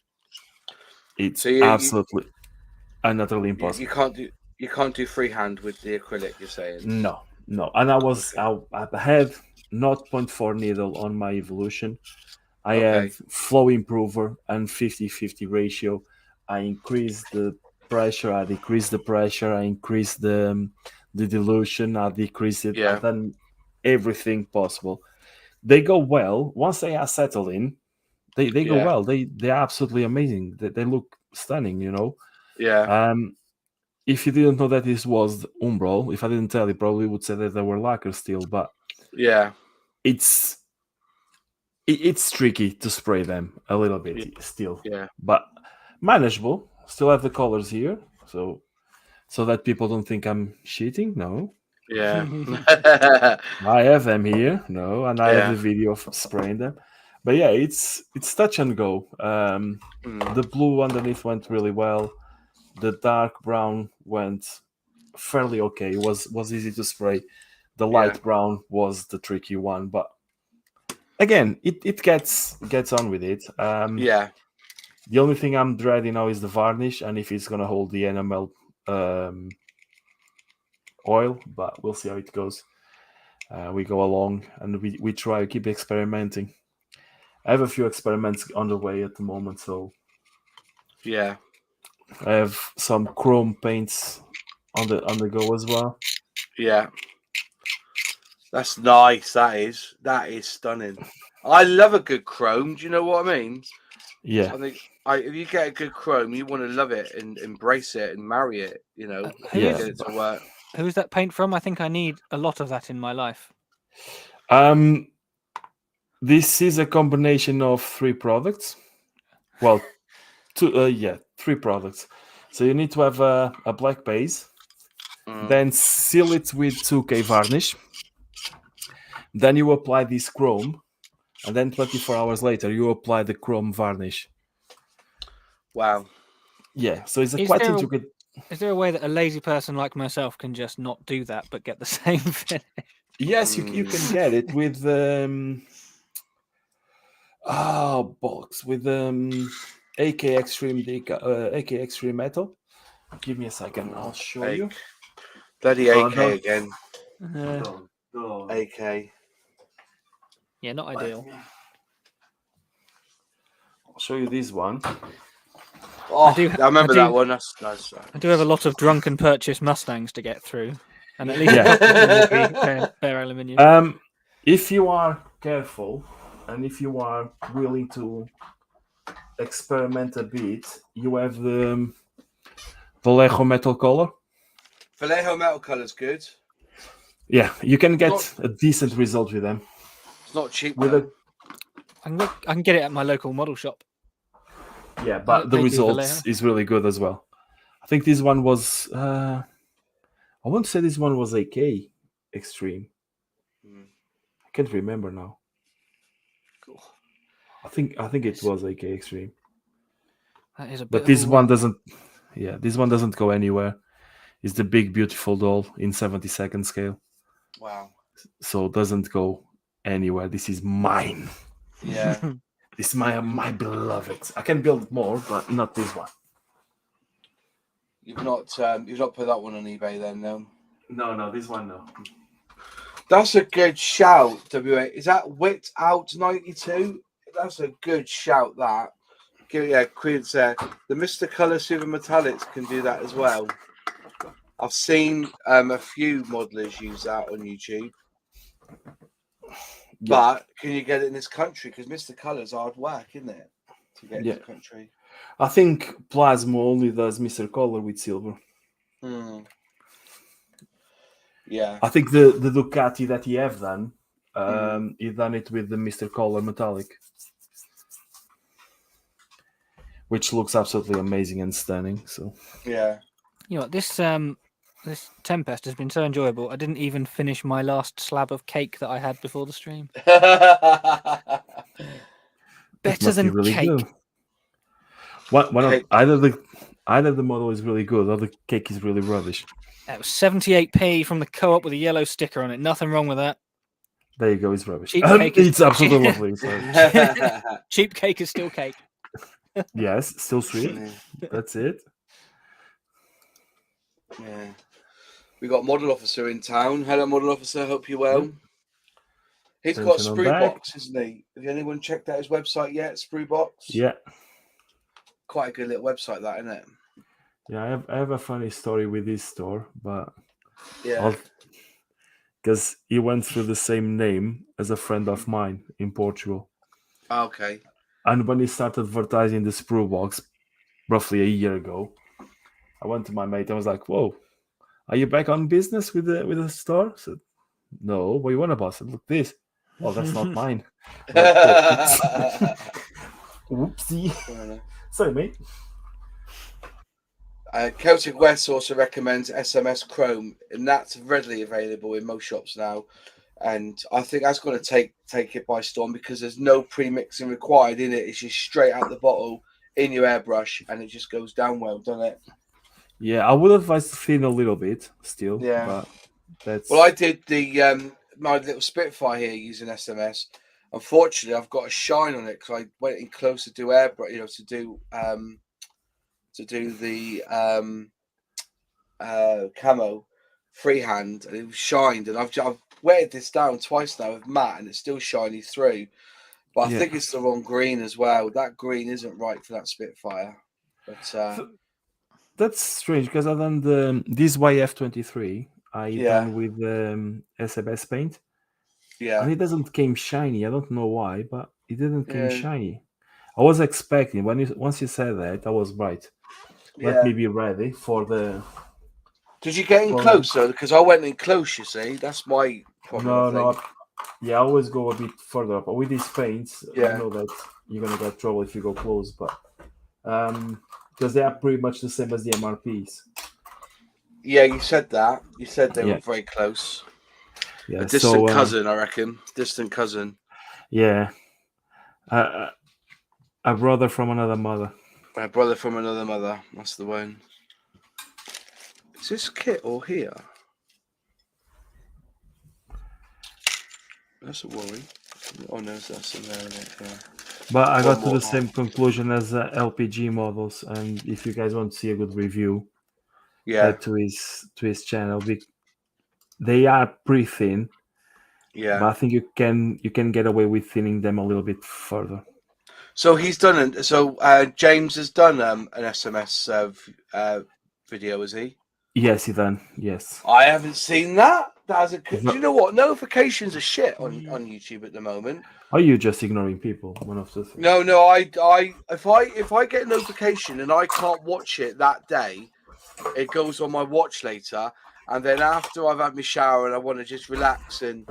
S4: It's
S1: so
S4: absolutely and utterly impossible.
S1: You can't do freehand with the acrylic, you're saying?
S4: No. And I had 0.4 needle on my Evolution. I have flow improver and 50-50 ratio. I increased the pressure, I decreased the pressure, I increased the dilution, I decreased it. I've done everything possible. They go well once they are settled in. They go well. They're absolutely amazing. They look stunning, you know.
S1: Yeah.
S4: If you didn't know that this was Umbral, if I didn't tell you, probably would say that they were lacquer still. But it's tricky to spray them a little bit still.
S1: Yeah.
S4: But manageable. Still have the colors here, so that people don't think I'm cheating. No.
S1: Yeah.
S4: I have them here. No, and I have the video of spraying them. But yeah, it's touch and go. The blue underneath went really well. The dark brown went fairly okay. It was easy to spray. The light brown was the tricky one, but again, it gets on with it. The only thing I'm dreading now is the varnish and if it's gonna hold the enamel oil, but we'll see how it goes. We go along and we try to keep experimenting. I have a few experiments on the way at the moment, so I have some chrome paints on the go as well.
S1: Yeah, that's nice. That is stunning. I love a good chrome. Do you know what I mean?
S4: Yeah.
S1: I think if you get a good chrome, you want to love it and embrace it and marry it. You know,
S2: get
S1: it to work.
S2: Who's that paint from? I think I need a lot of that in my life.
S4: This is a combination of 3 products. Well, 3 products. So you need to have a black base, then seal it with 2K varnish. Then you apply this chrome, and then 24 hours later you apply the chrome varnish.
S1: Wow.
S4: Yeah, so it's quite intricate.
S2: Is there a way that a lazy person like myself can just not do that but get the same finish?
S4: Yes, you can get it with with AK Extreme Metal. Give me a second, I'll show you.
S1: Bloody AK again. AK.
S2: Yeah, not ideal.
S4: I'll show you this one.
S1: Oh, I remember that one. That's nice.
S2: I do have a lot of drunken purchase Mustangs to get through, and at least bare aluminium.
S4: If you are careful and if you are willing to experiment a bit, you have the Vallejo metal color.
S1: Vallejo metal color's good.
S4: Yeah, you can get a decent result with them.
S1: It's not cheap.
S2: I can get it at my local model shop.
S4: Yeah, but the results is really good as well. I think this one was I want to say this one was AK Extreme. I can't remember now.
S2: Cool.
S4: I think it was AK Extreme.
S2: That is a bit.
S4: But this one doesn't. Yeah, this one doesn't go anywhere. It's the big beautiful doll in 70-second scale.
S1: Wow.
S4: So it doesn't go anywhere. This is mine.
S1: Yeah.
S4: It's my beloved. I can build more, but not this one.
S1: You've not put that one on eBay then, no?
S4: No, this one no.
S1: That's a good shout, WA. Is that Wit Out 92? That's a good shout, that. Yeah, Queen's there. The Mr. Colour Super Metallics can do that as well. I've seen a few modelers use that on YouTube.
S4: Yeah.
S1: But can you get it in this country? Because Mr. Colour's hard work, isn't it? To get in the country.
S4: I think Plasma only does Mr. Color with silver.
S1: Yeah.
S4: I think the Ducati that he have done, he done it with the Mr. Color metallic, which looks absolutely amazing and stunning. So
S1: yeah.
S2: You know what, this Tempest has been so enjoyable. I didn't even finish my last slab of cake that I had before the stream. Better than
S4: really
S2: cake.
S4: Good. Cake. Either the model is really good or the cake is really rubbish.
S2: That was 78p from the co-op with a yellow sticker on it. Nothing wrong with that.
S4: There you go. It's rubbish.
S2: Cheap cake
S4: it's absolutely lovely. So.
S2: Cheap cake is still cake.
S4: Yes, still sweet. That's it.
S1: Yeah. We got Model Officer in town. Hello, Model Officer. Hope you're well. He's got a Sprue box, isn't he? Have anyone checked out his website yet? Sprue box.
S4: Yeah.
S1: Quite a good little website, that, isn't it?
S4: Yeah, I have a funny story with this store, but
S1: yeah,
S4: because he went through the same name as a friend of mine in Portugal.
S1: Okay.
S4: And when he started advertising the Sprue box, roughly a year ago, I went to my mate and was like, "Whoa, are you back on business with the store?" I said, "No, what you want about?" I said, "Look, this." "Oh, that's not mine." Whoopsie. Sorry, mate.
S1: Celtic West also recommends SMS Chrome, and that's readily available in most shops now. And I think that's going to take it by storm because there's no pre-mixing required in it. It's just straight out the bottle in your airbrush, and it just goes down well, doesn't it?
S4: Yeah, I would advise to thin a little bit still.
S1: Yeah.
S4: But that's...
S1: Well, I did the my little Spitfire here using SMS. Unfortunately, I've got a shine on it because I went in close to do airbrush, to do the camo freehand, and it was shined, and I've wetted this down twice now with matte, and it's still shiny through. But I think it's the wrong green as well. That green isn't right for that Spitfire. But
S4: that's strange because I've done this YF23. I done with SMS paint.
S1: Yeah,
S4: and it doesn't came shiny. I don't know why, but it didn't came shiny. I was expecting once you said that, I was right. Let me be ready for the.
S1: Did you get in close though? Because I went in close. You see, that's my problem.
S4: No. Yeah, I always go a bit further up. But with these paints, I know that you're gonna get trouble if you go close, but because they are pretty much the same as the MRPs.
S1: Yeah, you said that. You said they were very close.
S4: Yeah,
S1: a distant cousin, I reckon. Distant cousin.
S4: Yeah. A brother from another mother.
S1: A brother from another mother. That's the one. Is this kit or here? That's a worry. Oh no, that's in there, isn't it? Yeah.
S4: But I got to the same conclusion as LPG models, and if you guys want to see a good review, head to his channel. They are pretty thin.
S1: Yeah.
S4: But I think you can get away with thinning them a little bit further.
S1: So he's done it. So James has done an SMS video, has he?
S4: Yes, he done. Yes.
S1: I haven't seen that. Do you know what? Notifications are shit on YouTube at the moment.
S4: Are you just ignoring people? One of the things.
S1: No. If I get a notification and I can't watch it that day, it goes on my watch later. And then after I've had my shower and I want to just relax and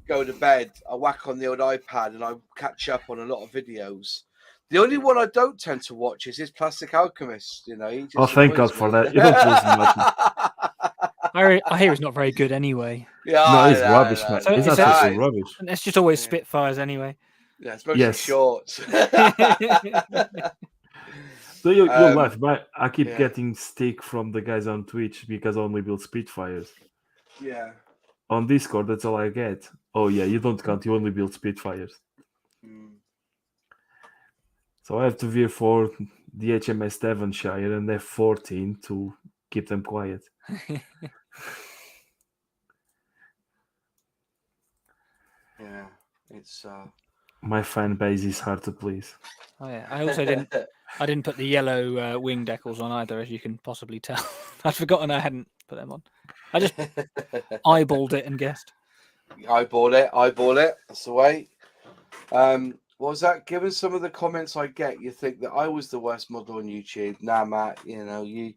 S1: go to bed, I whack on the old iPad and I catch up on a lot of videos. The only one I don't tend to watch is his Plastic Alchemist. You know.
S4: Thank God for that. You don't lose much.
S2: I hear he's not very good anyway.
S1: Yeah,
S4: no, it's rubbish, man. It's absolutely rubbish.
S2: It's just always Spitfires anyway.
S1: Yeah, it's mostly shorts.
S4: So you'll laugh, but I keep getting stick from the guys on Twitch because I only build Spitfires.
S1: Yeah.
S4: On Discord, that's all I get. Oh yeah, you don't count. You only build Spitfires. So I have to veer for the HMS Devonshire and F-14 to keep them quiet.
S1: Yeah, it's
S4: my fan base is hard to please.
S2: Oh yeah, I also didn't. I didn't put the yellow wing decals on either, as you can possibly tell. I'd forgotten I hadn't put them on. I just eyeballed it and guessed.
S1: Eyeball it. That's the way. What was that? Given some of the comments I get, you think that I was the worst model on YouTube. Nah, Matt. You know, you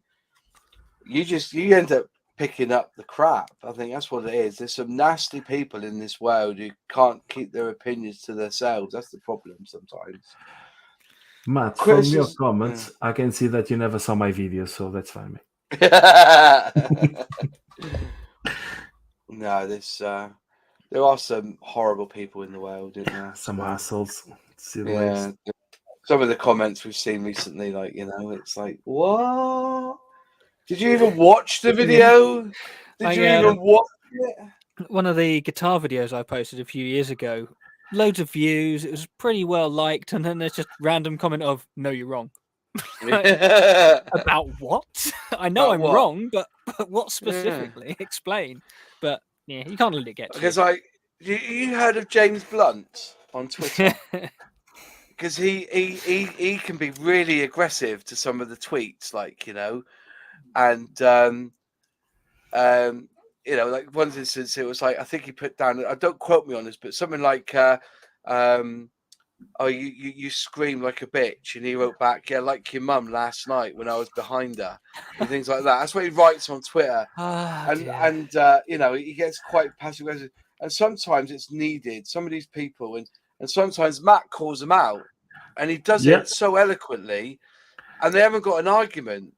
S1: end up picking up the crap. I think that's what it is. There's some nasty people in this world who can't keep their opinions to themselves. That's the problem sometimes.
S4: Matt, from your comments, I can see that you never saw my videos, so that's fine.
S1: No, there are some horrible people in the world, isn't there?
S4: Some assholes.
S1: Yeah. Some of the comments we've seen recently, like, you know, it's like, what? Did you even watch the video? Did you even watch it?
S2: One of the guitar videos I posted a few years ago, loads of views. It was pretty well liked, and then there's just random comment of "No, you're wrong." About what? I know I'm wrong, but what specifically? Yeah. Explain. But yeah, you can't let it get to
S1: because you heard of James Blunt on Twitter? Because he can be really aggressive to some of the tweets, like, you know, and you know, like one instance, it was like, I think he put down, I don't quote me on this, but something like, oh, you scream like a bitch, and he wrote back, yeah, like your mum last night when I was behind her, and things like that. That's what he writes on Twitter, and you know, he gets quite passive aggressive, and sometimes it's needed. Some of these people, and sometimes Matt calls them out, and he does it so eloquently, and they haven't got an argument.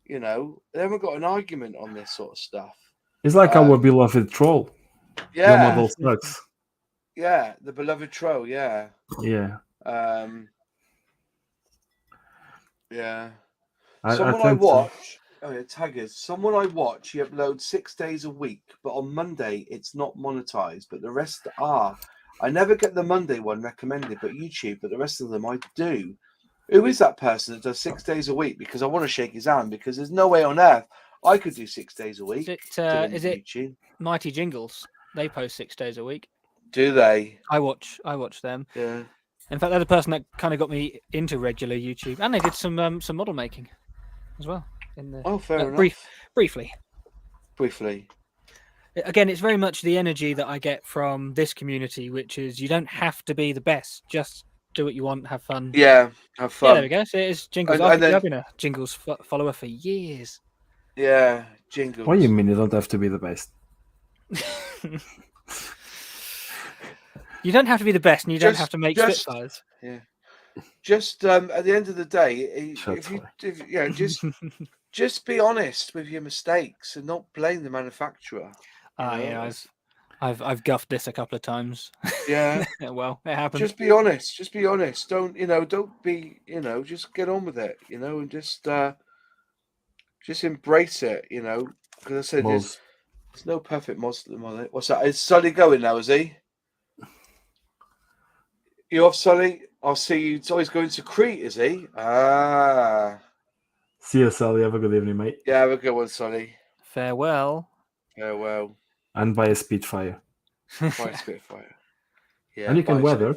S1: You know, they haven't got an argument on this sort of stuff.
S4: It's like our beloved troll.
S1: Yeah.
S4: Your model sucks.
S1: Yeah, the beloved troll, yeah.
S4: Yeah.
S1: Yeah. Someone I watch, taggers. Someone I watch, he uploads 6 days a week, but on Monday it's not monetized, but the rest are. I never get the Monday one recommended, but YouTube, but the rest of them I do. Who is that person that does 6 days a week? Because I want to shake his hand, because there's no way on earth I could do 6 days a week.
S2: Is it Mighty Jingles? They post 6 days a week.
S1: Do they?
S2: I watch them.
S1: Yeah.
S2: In fact, they're the person that kind of got me into regular YouTube, and they did some model making as well.
S1: Fair enough.
S2: Briefly.
S1: Again,
S2: it's very much the energy that I get from this community, which is you don't have to be the best. Just do what you want, have fun.
S1: Yeah, have fun.
S2: Yeah, there we go. So it's Jingles. I've been a Jingles follower for years.
S1: Yeah, Jingles.
S4: What do you mean you don't have to be the best?
S2: You don't have to be the best, and you don't have to make Spitfires.
S1: Yeah. Just at the end of the day, just be honest with your mistakes and not blame the manufacturer.
S2: Yeah, I've guffed this a couple of times.
S1: Yeah.
S2: Well, it happens.
S1: Just be honest. Don't be, just get on with it, and just embrace it, because I said there's no perfect Muslim on it. What's that? Is Sully going now, is he? You off, Sully? I'll see you. It's always going to Crete, is he?
S4: See you, Sully. Have a good evening, mate.
S1: Yeah, have a good one, Sully.
S2: Farewell.
S4: And buy a Spitfire.
S1: Buy a Spitfire. Yeah,
S4: and you can weather.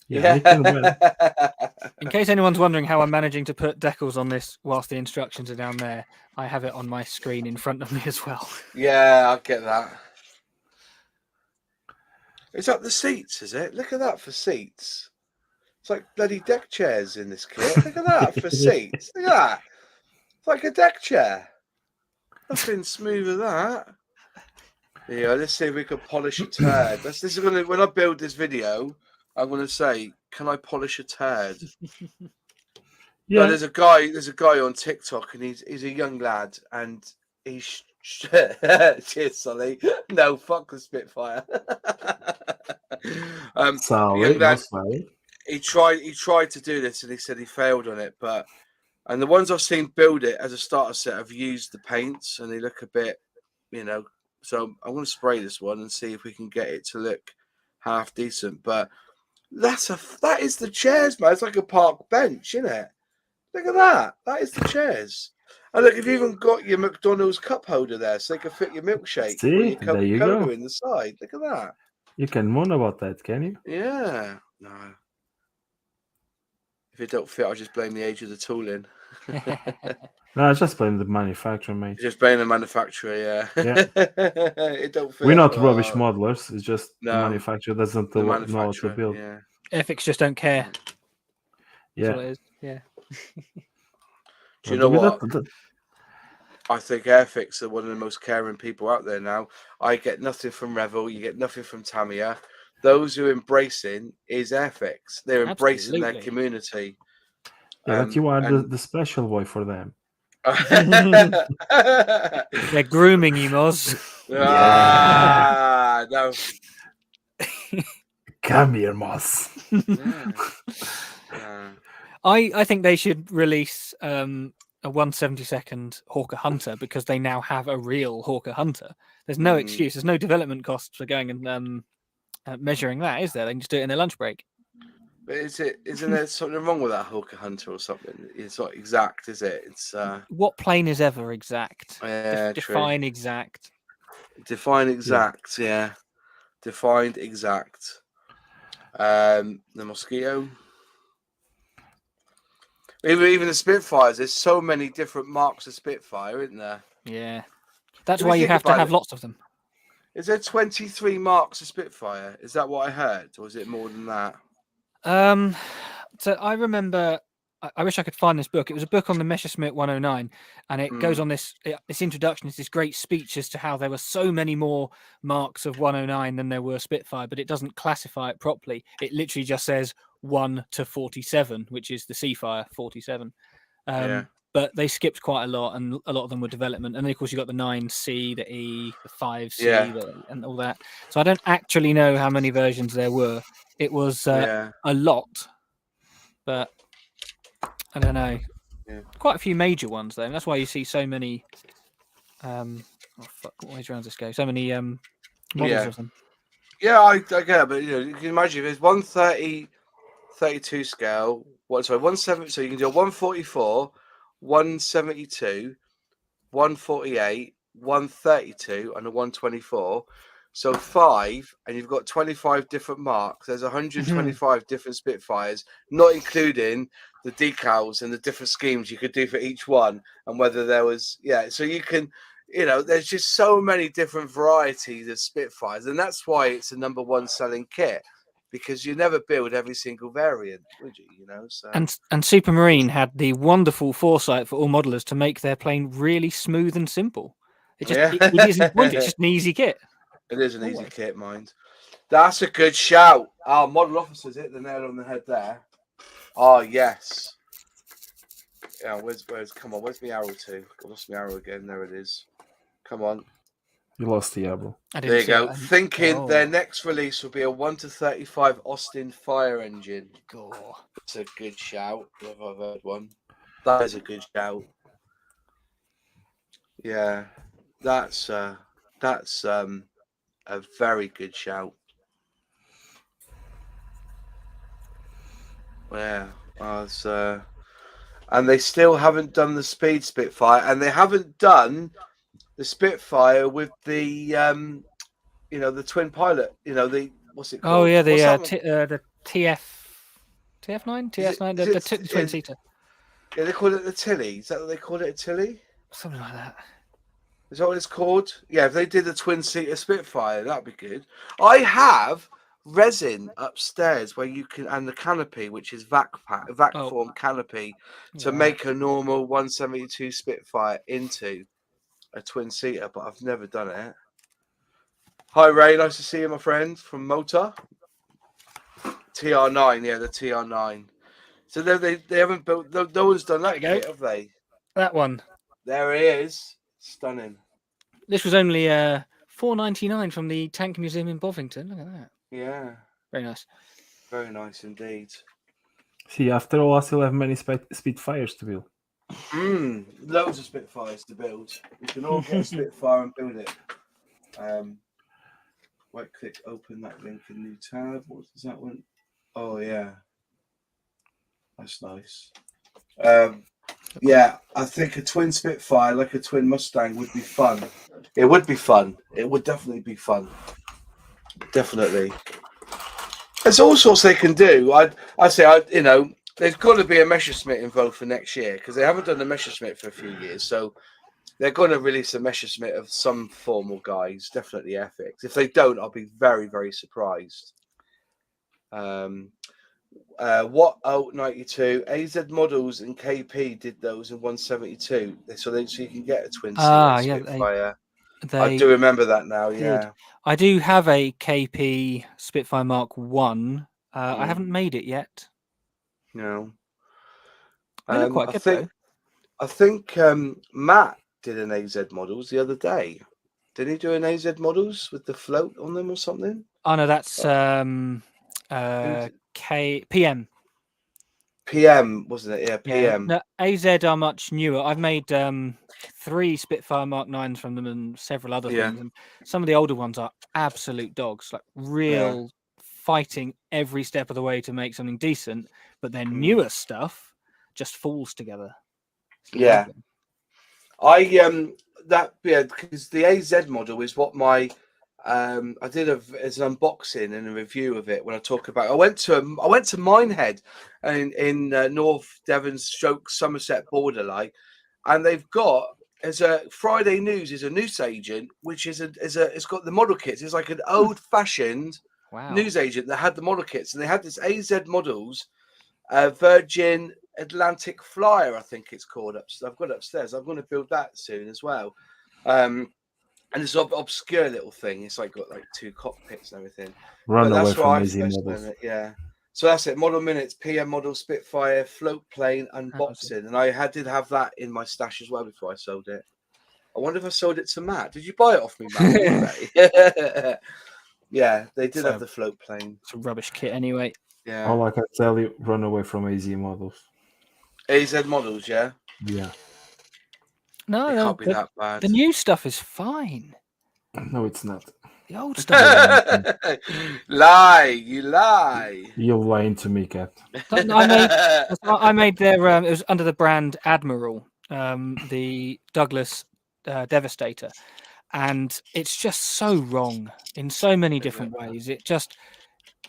S1: Yeah.
S4: You can weather.
S2: In case anyone's wondering how I'm managing to put decals on this whilst the instructions are down there, I have it on my screen in front of me as well.
S1: Yeah, I get that. It's like the seats, is it? Look at that for seats. It's like bloody deck chairs in this kit. Look at that for seats. Look at that. It's like a deck chair. Nothing smooth as that. Yeah, let's see if we can polish a turd. When I build this video, I'm gonna say, can I polish a turd? Yeah. No, there's a guy on TikTok, and he's a young lad, and he's cheers, Solly. No, fuck the Spitfire.
S4: Sorry,
S1: lad, he tried to do this, and he said he failed on it. And the ones I've seen build it as a starter set have used the paints, and they look a bit, So I'm going to spray this one and see if we can get it to look half decent. But That is the chairs, man. It's like a park bench, isn't it? Look at that. That is the chairs. And look, you've even got your McDonald's cup holder there, so they can fit your milkshake or
S4: See,
S1: your
S4: there you
S1: Coca-Cola
S4: go.
S1: in the side. Look at that.
S4: You can moan about that, can you?
S1: Yeah. No. If it don't fit, I'll just blame the age of the tooling.
S4: No, I just blame the manufacturer, mate.
S1: Just blame the manufacturer, yeah. It don't fit.
S4: We're not rubbish modelers. It's just the
S1: No.
S4: manufacturer doesn't
S1: The
S4: know how to
S1: manufacturer,
S4: build.
S1: yeah.
S2: Airfix just don't care.
S4: Yeah.
S2: That's all it is. Yeah.
S1: Do you know what?
S4: That-
S1: I think Airfix are one of the most caring people out there now. I get nothing from Revel. You get nothing from Tamiya. Those who are embracing is Airfix. They're embracing their
S2: Absolutely.
S1: community.
S4: Yeah, but you are the special boy for them.
S2: They're grooming you, Moz.
S1: Ah, no.
S4: Come here, Moss.
S1: Yeah.
S2: I think they should release a 1/72 Hawker Hunter because they now have a real Hawker Hunter. There's no excuse. There's no development costs for going and measuring that, is there? They can just do it in their lunch break.
S1: But isn't there something wrong with that Hawker Hunter or something? It's not exact, is it? It's
S2: what plane is ever exact? Define exact.
S1: Define exact, yeah. Defined exact. The Mosquito. Even the Spitfires, there's so many different marks of Spitfire, isn't there?
S2: Yeah. That's why you have to have lots of them.
S1: Is there 23 marks of Spitfire? Is that what I heard? Or is it more than that?
S2: So I remember, I wish I could find this book. It was a book on the Messerschmitt 109, and it goes on this introduction. It's this great speech as to how there were so many more marks of 109 than there were Spitfire, but it doesn't classify it properly. It literally just says 1 to 47, which is the Seafire 47. But they skipped quite a lot, and a lot of them were development. And then, of course, you got the 9C, the E, the 5C, and all that. So I don't actually know how many versions there were. It was a lot, but I don't know. Yeah. Quite a few major ones, though. And that's why you see so many. What ways around this go? So many models of them. Yeah,
S1: I get it, but you can imagine if there's 130, 32 scale. 170. So you can do a 144. 172, 148, 132, and a 124. So 5, and you've got 25 different marks. There's 125 different Spitfires, not including the decals and the different schemes you could do for each one, and whether there was So you can, there's just so many different varieties of Spitfires, and that's why it's the #1 selling kit. Because you never build every single variant, would you? So.
S2: And Supermarine had the wonderful foresight for all modelers to make their plane really smooth and simple. It just it isn't pointed. It's just an easy kit.
S1: It is an easy kit, mind. That's a good shout. Our model officers hit the nail on the head there. Oh yes. Yeah. Where's where's my arrow to? I lost my arrow again. There it is. Come on.
S4: You lost the arrow.
S1: There you go. Thinking their next release will be a 1 to 35 Austin fire engine. It's a good shout. If I've heard one. That is a good shout. Yeah, that's a very good shout. Yeah, and they still haven't done the Speed Spitfire, and they haven't done the Spitfire with the the twin pilot, the what's it called?
S2: Oh yeah, the TF9, the twin seater.
S1: Yeah, they call it the Tilly. Is that what they call it, a Tilly?
S2: Something like that.
S1: Is that what it's called? Yeah, if they did the twin seater Spitfire, that'd be good. I have resin upstairs where you can, and the canopy, which is vac form canopy, to make a normal 172 Spitfire into a twin seater, but I've never done it. Hi Ray, nice to see you, my friend from Motor. TR9, yeah, the TR9. So they haven't built. No one's done that yet, have they?
S2: That one.
S1: There it is. Stunning.
S2: This was only $4.99 from the Tank Museum in Bovington. Look at that.
S1: Yeah.
S2: Very nice.
S1: Very nice indeed.
S4: See, after all, I still have many Spitfires to build.
S1: Loads of Spitfires to build. We can all get a Spitfire and build it. Right click, open that link in new tab. What does that one? Oh yeah, that's nice. Yeah, I think a twin Spitfire, like a twin Mustang, would be fun. It would be fun. It would definitely be fun. Definitely. There's all sorts they can do. I say, there's got to be a Messerschmitt involved for next year because they haven't done a Messerschmitt for a few years. So they're going to release a Messerschmitt of some form or guise. Definitely Airfix. If they don't, I'll be very, very surprised. What 92 AZ Models and KP did those in 172, so you can get a twin Spitfire. I do remember that now. Yeah,
S2: I do have a KP Spitfire Mark 1. I haven't made it yet.
S1: No,
S2: They look quite good though.
S1: I think Matt did an AZ Models the other day. Did he do an AZ Models with the float on them or something?
S2: Oh no, that's PM.
S1: PM, wasn't it? Yeah, PM.
S2: Yeah, no, AZ are much newer. I've made 3 Spitfire Mark 9s from them and several other things. And some of the older ones are absolute dogs, like real fighting every step of the way to make something decent. But their newer stuff just falls together.
S1: Yeah. Because the AZ model is what my I did as an unboxing and a review of it when I talk about. I went to Minehead in North Devon, Somerset borderline, and they've got as a Friday News is a news agent, which it's got the model kits. It's like an old fashioned news agent that had the model kits, and they had this AZ Models Virgin Atlantic Flyer, I think it's called. I've got it upstairs. I'm going to build that soon as well. And it's an obscure little thing. It's got 2 cockpits and everything.
S4: Run away from easy models.
S1: Yeah. So that's it. Model minutes, PM model, Spitfire, float plane, unboxing. And I did have that in my stash as well before I sold it. I wonder if I sold it to Matt. Did you buy it off me, Matt? Yeah, they did have the float plane.
S2: It's a rubbish kit anyway.
S1: Yeah.
S4: All I can tell you, run away from AZ models.
S1: AZ Models, yeah?
S4: Yeah.
S2: No,
S1: it can't be that bad.
S2: The new stuff is fine.
S4: No, it's not.
S2: The old stuff.
S1: Lie, you lie.
S4: You're lying to me, Cat.
S2: I made their. It was under the brand Admiral, the Douglas Devastator, and it's just so wrong in so many different ways. It just,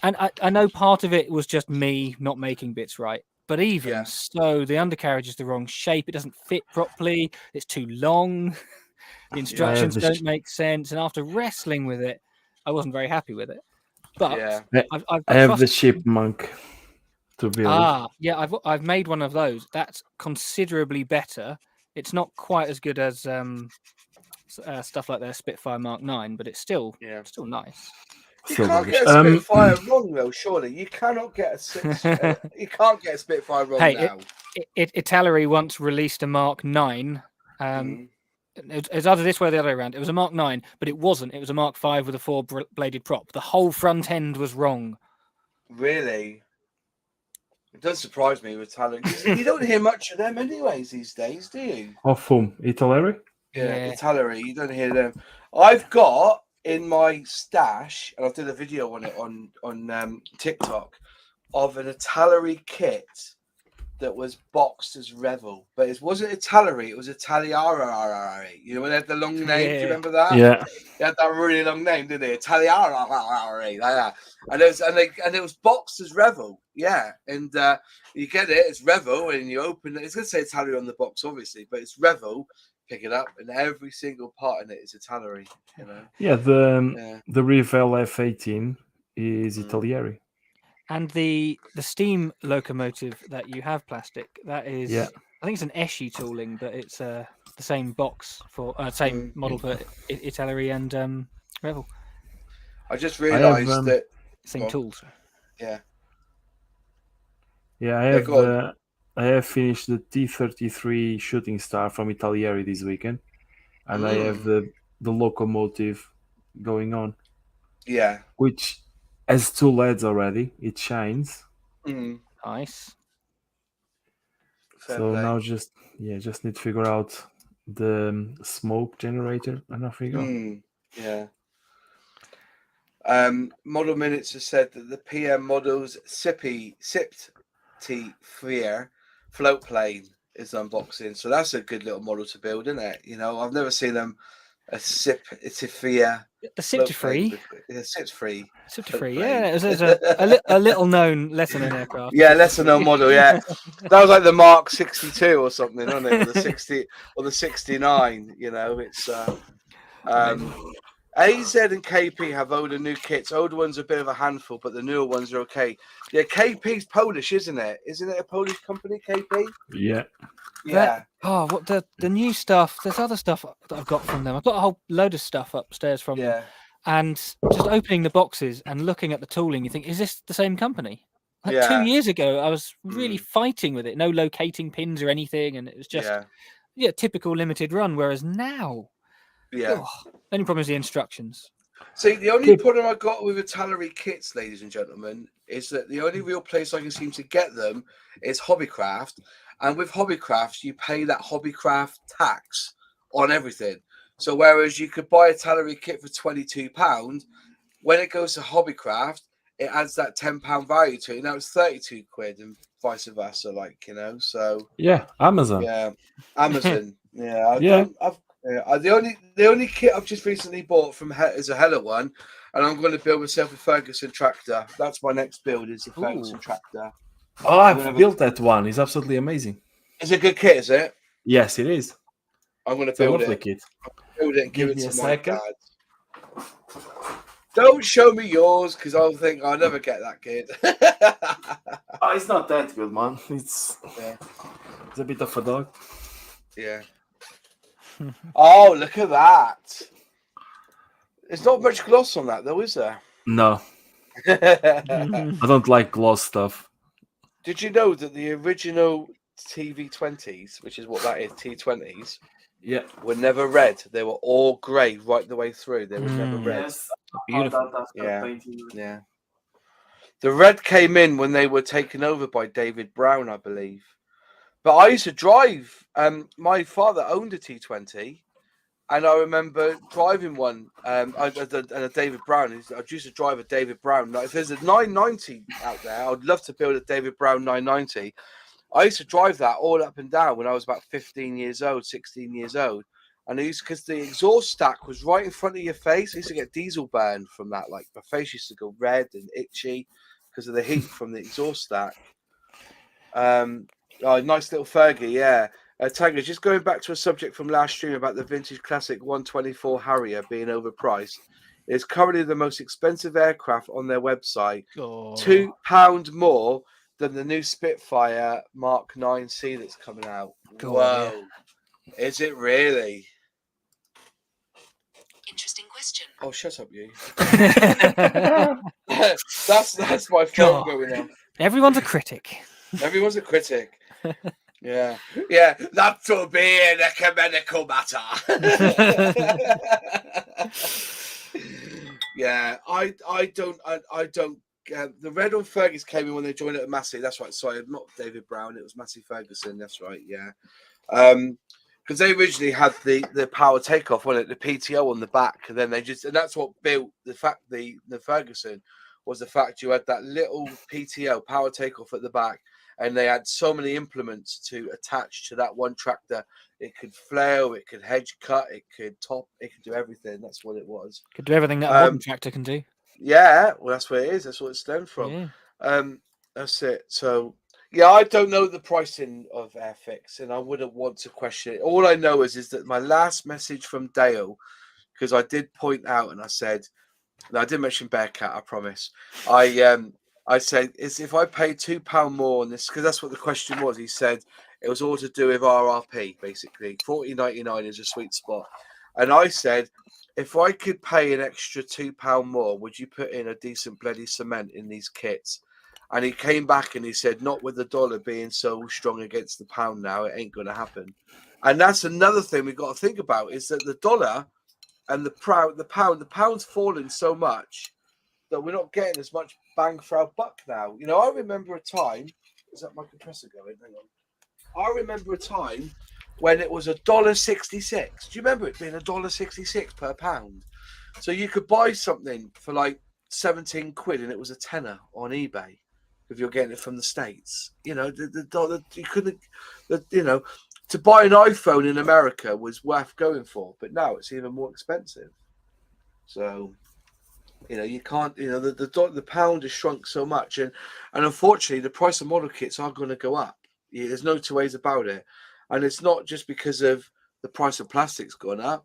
S2: and I know part of it was just me not making bits right. But even so, the undercarriage is the wrong shape. It doesn't fit properly. It's too long. The instructions don't make sense. And after wrestling with it, I wasn't very happy with it. But
S4: I have the chipmunk to build.
S2: I've made one of those. That's considerably better. It's not quite as good as stuff like their Spitfire Mark 9, but it's still nice.
S1: You can't get a Spitfire wrong, though. Surely you cannot get a you can't get a Spitfire wrong now.
S2: Italy once released a Mark 9. It was either this way or the other way around. It was a Mark 9, but it wasn't. It was a Mark 5 with a 4-bladed prop. The whole front end was wrong.
S1: Really? It does surprise me with Italy. You don't hear much of them anyways these days, do you?
S4: Of whom? Italy?
S1: Yeah, Italy. You don't hear them. I've got in my stash, and I did a video on it on TikTok, of an Italy kit that was boxed as Revel, but it wasn't Italy, it was Italiari. You know, when they had the long name. Do you remember that?
S4: Yeah.
S1: They had that really long name, didn't they? Italiari, like that. And it was boxed as Revel. Yeah, and you get it, it's Revel, and you open it. It's going to say Italy on the box, obviously, but it's Revel. Pick it up, and every single part in it is Italy. You know. Yeah,
S4: the Revel F18 is Italiari.
S2: And the steam locomotive that you have plastic, that is, I think it's an Eschi tooling, but it's the same box for same model for Italy and Revel.
S1: I just realised that
S2: same tools.
S1: Yeah.
S4: Yeah, I have finished the T-33 Shooting Star from Italiari this weekend, and I have the locomotive going on.
S1: Yeah.
S4: Which has 2 LEDs already. It shines.
S2: Nice.
S4: So now just need to figure out the smoke generator and I figure.
S1: Yeah. Model Minutes has said that the PM model's Spitfire float plane is unboxing, so that's a good little model to build, isn't it? You know, I've never seen them a Spitfire.
S2: The Spitfire.
S1: Spitfire.
S2: Spitfire, yeah. It was a little known lesson in aircraft.
S1: Yeah, lesser known model. Yeah, that was like the Mark 62 or something, wasn't it? Or the 60 or the 69. You know, it's AZ and KP have older new kits. Older ones are a bit of a handful, but the newer ones are okay. Yeah, KP's Polish, isn't it? Isn't it a Polish company, KP?
S4: Yeah.
S1: Yeah.
S2: What the new stuff? There's other stuff that I've got from them. I've got a whole load of stuff upstairs from them. And just opening the boxes and looking at the tooling, you think, is this the same company? Like 2 years ago, I was really fighting with it. No locating pins or anything, and it was just typical limited run. Whereas now, only problem is the instructions.
S1: See, the only problem I got with Italeri kits, ladies and gentlemen, is that the only real place I can seem to get them is Hobbycraft. And with Hobbycraft, you pay that Hobbycraft tax on everything. So whereas you could buy a Italeri kit for £22, when it goes to Hobbycraft, it adds that £10 value to it. Now it's 32 quid and vice versa, like, you know. So
S4: Amazon.
S1: Yeah, Amazon. The only kit I've just recently bought from is a Hella one, and I'm going to build myself a Ferguson tractor. That's my next build, is a Ferguson tractor.
S4: Oh, I've built that one. It's absolutely amazing.
S1: It's a good kit, is it?
S4: Yes, it is.
S1: I'm going to build it.
S4: Kit.
S1: Build it and give it to my dad. Don't show me yours, because I'll think I'll never get that kid.
S4: It's not that good, man. It's a bit of a dog.
S1: Yeah. Oh, look at that. There's not much gloss on that, though, is there?
S4: No. I don't like gloss stuff.
S1: Did you know that the original TV20s, which is what that is, T20s, were never red? They were all grey right the way through. They were never red.
S4: Yes.
S2: Beautiful.
S1: Yeah. The red came in when they were taken over by David Brown, I believe. But I used to drive. My father owned a T20, and I remember driving one. And a David Brown. I used to drive a David Brown. Like, if there's a 990 out there, I'd love to build a David Brown 990. I used to drive that all up and down when I was about 15 years old, 16 years old. And because the exhaust stack was right in front of your face, I used to get diesel burn from that. Like, my face used to go red and itchy because of the heat from the exhaust stack. Nice little Fergie, yeah. Tiger, just going back to a subject from last stream about the vintage classic 124 Harrier being overpriced. It's currently the most expensive aircraft on their website. £2 more than the new Spitfire Mark 9C that's coming out. Whoa. Yeah. Is it really?
S5: Interesting question.
S1: Oh, shut up, you. that's my phone going on.
S2: Everyone's a critic.
S1: Everyone's a critic. Yeah. That will be an ecumenical matter. Yeah, I don't. The red on Fergus came in when they joined at Massey. That's right. Sorry, not David Brown. It was Massey Ferguson. That's right. Yeah. Because they originally had the power takeoff, wasn't it? The PTO on the back, and then and that's what built the Ferguson was the fact you had that little PTO power takeoff at the back, and they had so many implements to attach to that one tractor. It could flail, it could hedge cut, it could top, it could do everything. That's what it was.
S2: Could do everything that a modern tractor can do.
S1: Yeah, well, that's what it is. That's what it stemmed from. Yeah. That's it. So, yeah, I don't know the pricing of Airfix, and I wouldn't want to question it. All I know is that my last message from Dale, because I did point out and I said, no, I did mention Bearcat, I promise. I said, if I pay £2 more on this, because that's what the question was. He said it was all to do with RRP, basically. $40.99 is a sweet spot. And I said, if I could pay an extra £2 more, would you put in a decent bloody cement in these kits? And he came back and he said, not with the dollar being so strong against the pound now, it ain't going to happen. And that's another thing we've got to think about, is that the dollar and the pound's fallen so much that we're not getting as much bang for our buck now. You know, I remember a time, is that my compressor going? Hang on. I remember a time when it was $1.66. Do you remember it being $1.66 per pound? So you could buy something for like 17 quid and it was a tenner on eBay if you're getting it from the States. You know, you couldn't, you know, to buy an iPhone in America was worth going for, but now it's even more expensive. So, you know, you can't, you know, the pound has shrunk so much, and unfortunately the price of model kits are going to go up. There's no two ways about it. And it's not just because of the price of plastic's gone up.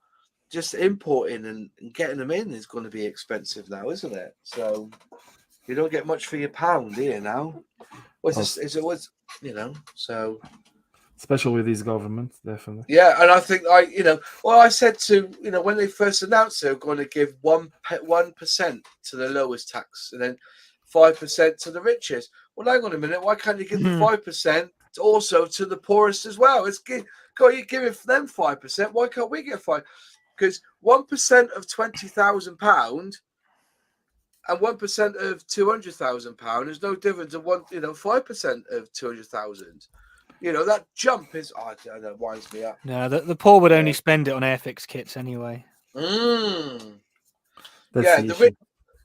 S1: Just importing and getting them in is going to be expensive now, isn't it? So you don't get much for your pound here now. Is it was, you know, so
S4: especially with these governments, definitely.
S1: Yeah, and I think you know, well, I said to, you know, when they first announced they were going to give 1% to the lowest tax and then 5% to the richest. Well, hang on a minute, why can't you give the 5% also to the poorest as well? You're giving them 5%. Why can't we get 5%? Because 1% of £20,000 and 1% of £200,000 is no different to 5% of 200,000. You know, that jump is, I don't know, winds me up.
S2: No, the poor would only spend it on Airfix kits anyway.
S1: That's
S4: the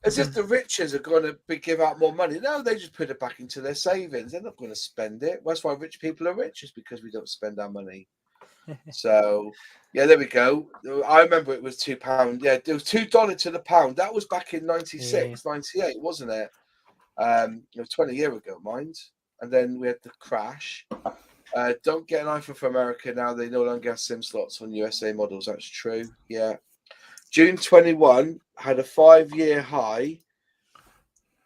S1: as if the riches are going to give out more money. No, they just put it back into their savings. They're not going to spend it. That's why rich people are rich, is because we don't spend our money. So, yeah, there we go. I remember it was £2. Yeah, it was $2 to the pound. That was back in 96, 98, wasn't it? It was 20 years ago, mind. And then we had the crash. Don't get an iPhone for America now. They no longer have SIM slots on USA models. That's true. Yeah. June 21 had a 5-year high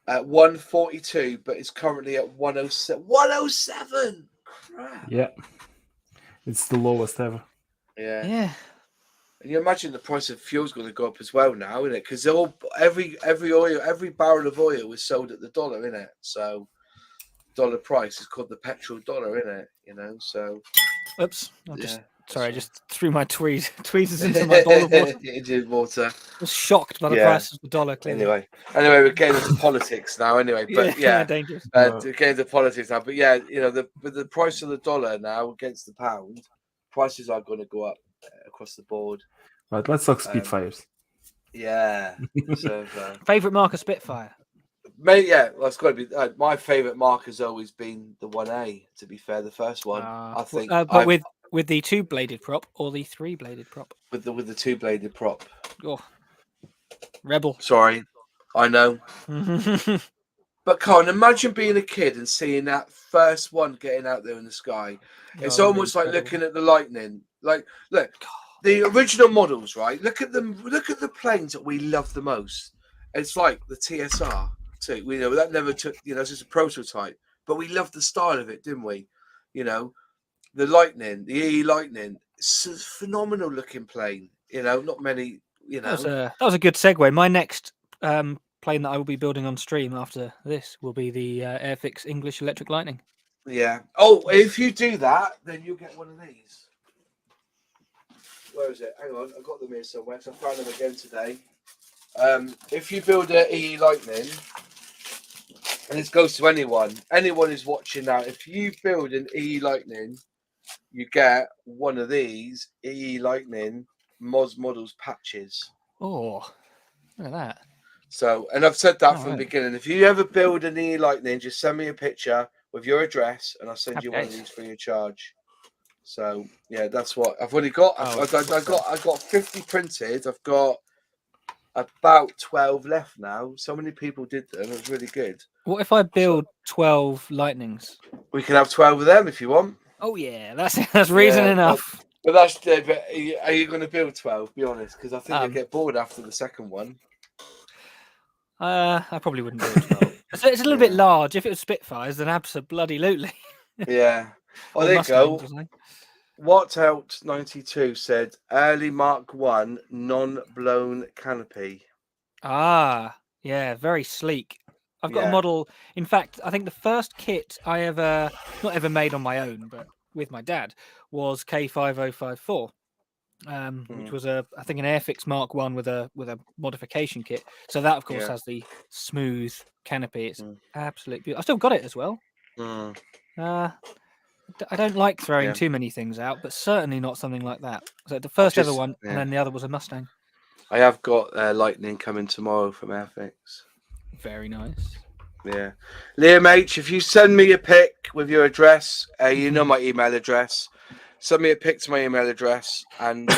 S1: at 142, but it's currently at 107. 107! Crap.
S4: Yeah. It's the lowest ever.
S1: Yeah. And you imagine the price of fuel's going to go up as well now, isn't it? Because every barrel of oil is sold at the dollar, isn't it? So dollar price is called the petrol dollar, isn't it? You know, so.
S2: Oops! I just threw my tweezers into my bowl of water.
S1: Into water.
S2: I was shocked by the price of the dollar. Clearly.
S1: Anyway, we're getting into politics now. Anyway, but
S2: dangerous.
S1: Getting into politics now. But yeah, you know, with the price of the dollar now against the pound, prices are going to go up across the board.
S4: Right, let's talk Spitfires.
S1: Yeah. So,
S2: favorite marker Spitfire.
S1: Mate, yeah, well, it's got to be my favourite mark has always been the 1A. To be fair, the first one, I think.
S2: But with the 2-bladed prop or the 3-bladed prop?
S1: With the 2-bladed prop.
S2: Oh, rebel.
S1: Sorry, I know. But Con, imagine being a kid and seeing that first one getting out there in the sky. It's almost like looking at the lightning. Like, look, the original models, right? Look at them. Look at the planes that we love the most. It's like the TSR. too. We know that never took. It's just a prototype, but we loved the style of it, didn't we? The Lightning, the EE Lightning, it's a phenomenal looking plane. Not many.
S2: That was a good segue. My next plane that I will be building on stream after this will be the Airfix English Electric Lightning.
S1: Yeah. Oh, if you do that, then you'll get one of these. Where is it? Hang on, I've got them here somewhere. So I found them again today. If you build an EE Lightning, and this goes to anyone who's watching now, if you build an EE Lightning, you get one of these EE Lightning Moz Models patches.
S2: Oh, look at that.
S1: So, and I've said that from the beginning. If you ever build an EE Lightning, just send me a picture with your address, and I'll send you one of these free of charge. So, yeah, that's what I've already got. I've got 50 printed. I've got about 12 left now. So many people did them. It was really good.
S2: What if I build 12 Lightnings?
S1: We can have 12 of them if you want.
S2: Oh yeah, that's reason enough.
S1: But are you going to build 12? Be honest, because I think you'll get bored after the second one.
S2: I probably wouldn't build 12. It's a little bit large. If it was Spitfires, then absolutely.
S1: Yeah. Oh, there you go. What Out 92 said early Mark 1 non-blown canopy.
S2: Ah, yeah, very sleek. I've got a model. In fact, I think the first kit I not ever made on my own, but with my dad, was K5054, which was I think an Airfix Mark 1 with a modification kit. So that, of course, has the smooth canopy. It's absolutely beautiful. I still got it as well. I don't like throwing too many things out, but certainly not something like that. So the first ever one, and then the other was a Mustang.
S1: I have got Lightning coming tomorrow from Airfix.
S2: Very nice.
S1: Yeah. Liam H, if you send me a pic with your address, you know my email address. Send me a pic to my email address, and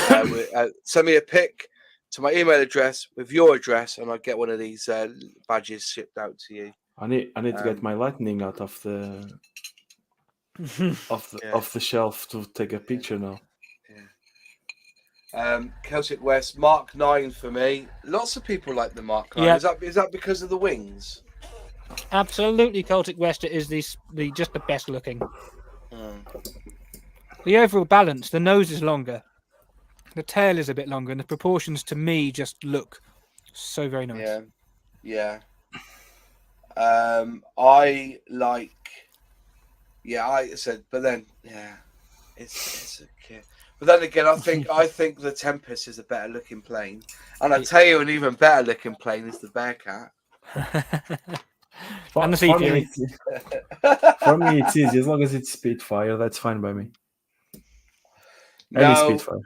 S1: send me a pic to my email address with your address, and I'll get one of these badges shipped out to you.
S4: I need to get my lightning out of the off the shelf to take a picture now.
S1: Yeah. Celtic West Mark 9 for me. Lots of people like the Mark 9.
S2: Yep.
S1: Is that because of the wings?
S2: Absolutely, Celtic West is the just the best looking. The overall balance, the nose is longer, the tail is a bit longer, and the proportions to me just look so very nice.
S1: Yeah. I like. Yeah, I said, but then it's a kit. But then again, I think the Tempest is a better looking plane, and I tell you, an even better looking plane is the Bearcat.
S2: And the Sea Fury.
S4: For me, it's easy as long as it's Spitfire. That's fine by me. Any Spitfire.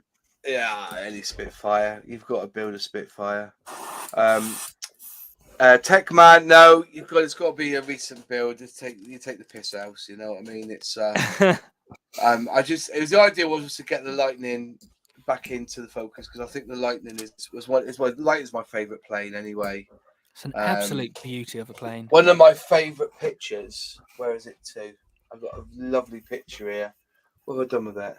S1: Yeah, any Spitfire. You've got to build a Spitfire. Techman, no, it's got to be a recent build. You take the piss out. You know what I mean? It's it was the idea was to get the Lightning back into the focus, because I think the Lightning is my favourite plane anyway.
S2: It's an absolute beauty of a plane.
S1: One of my favourite pictures. Where is it to? I've got a lovely picture here. What have I done with that?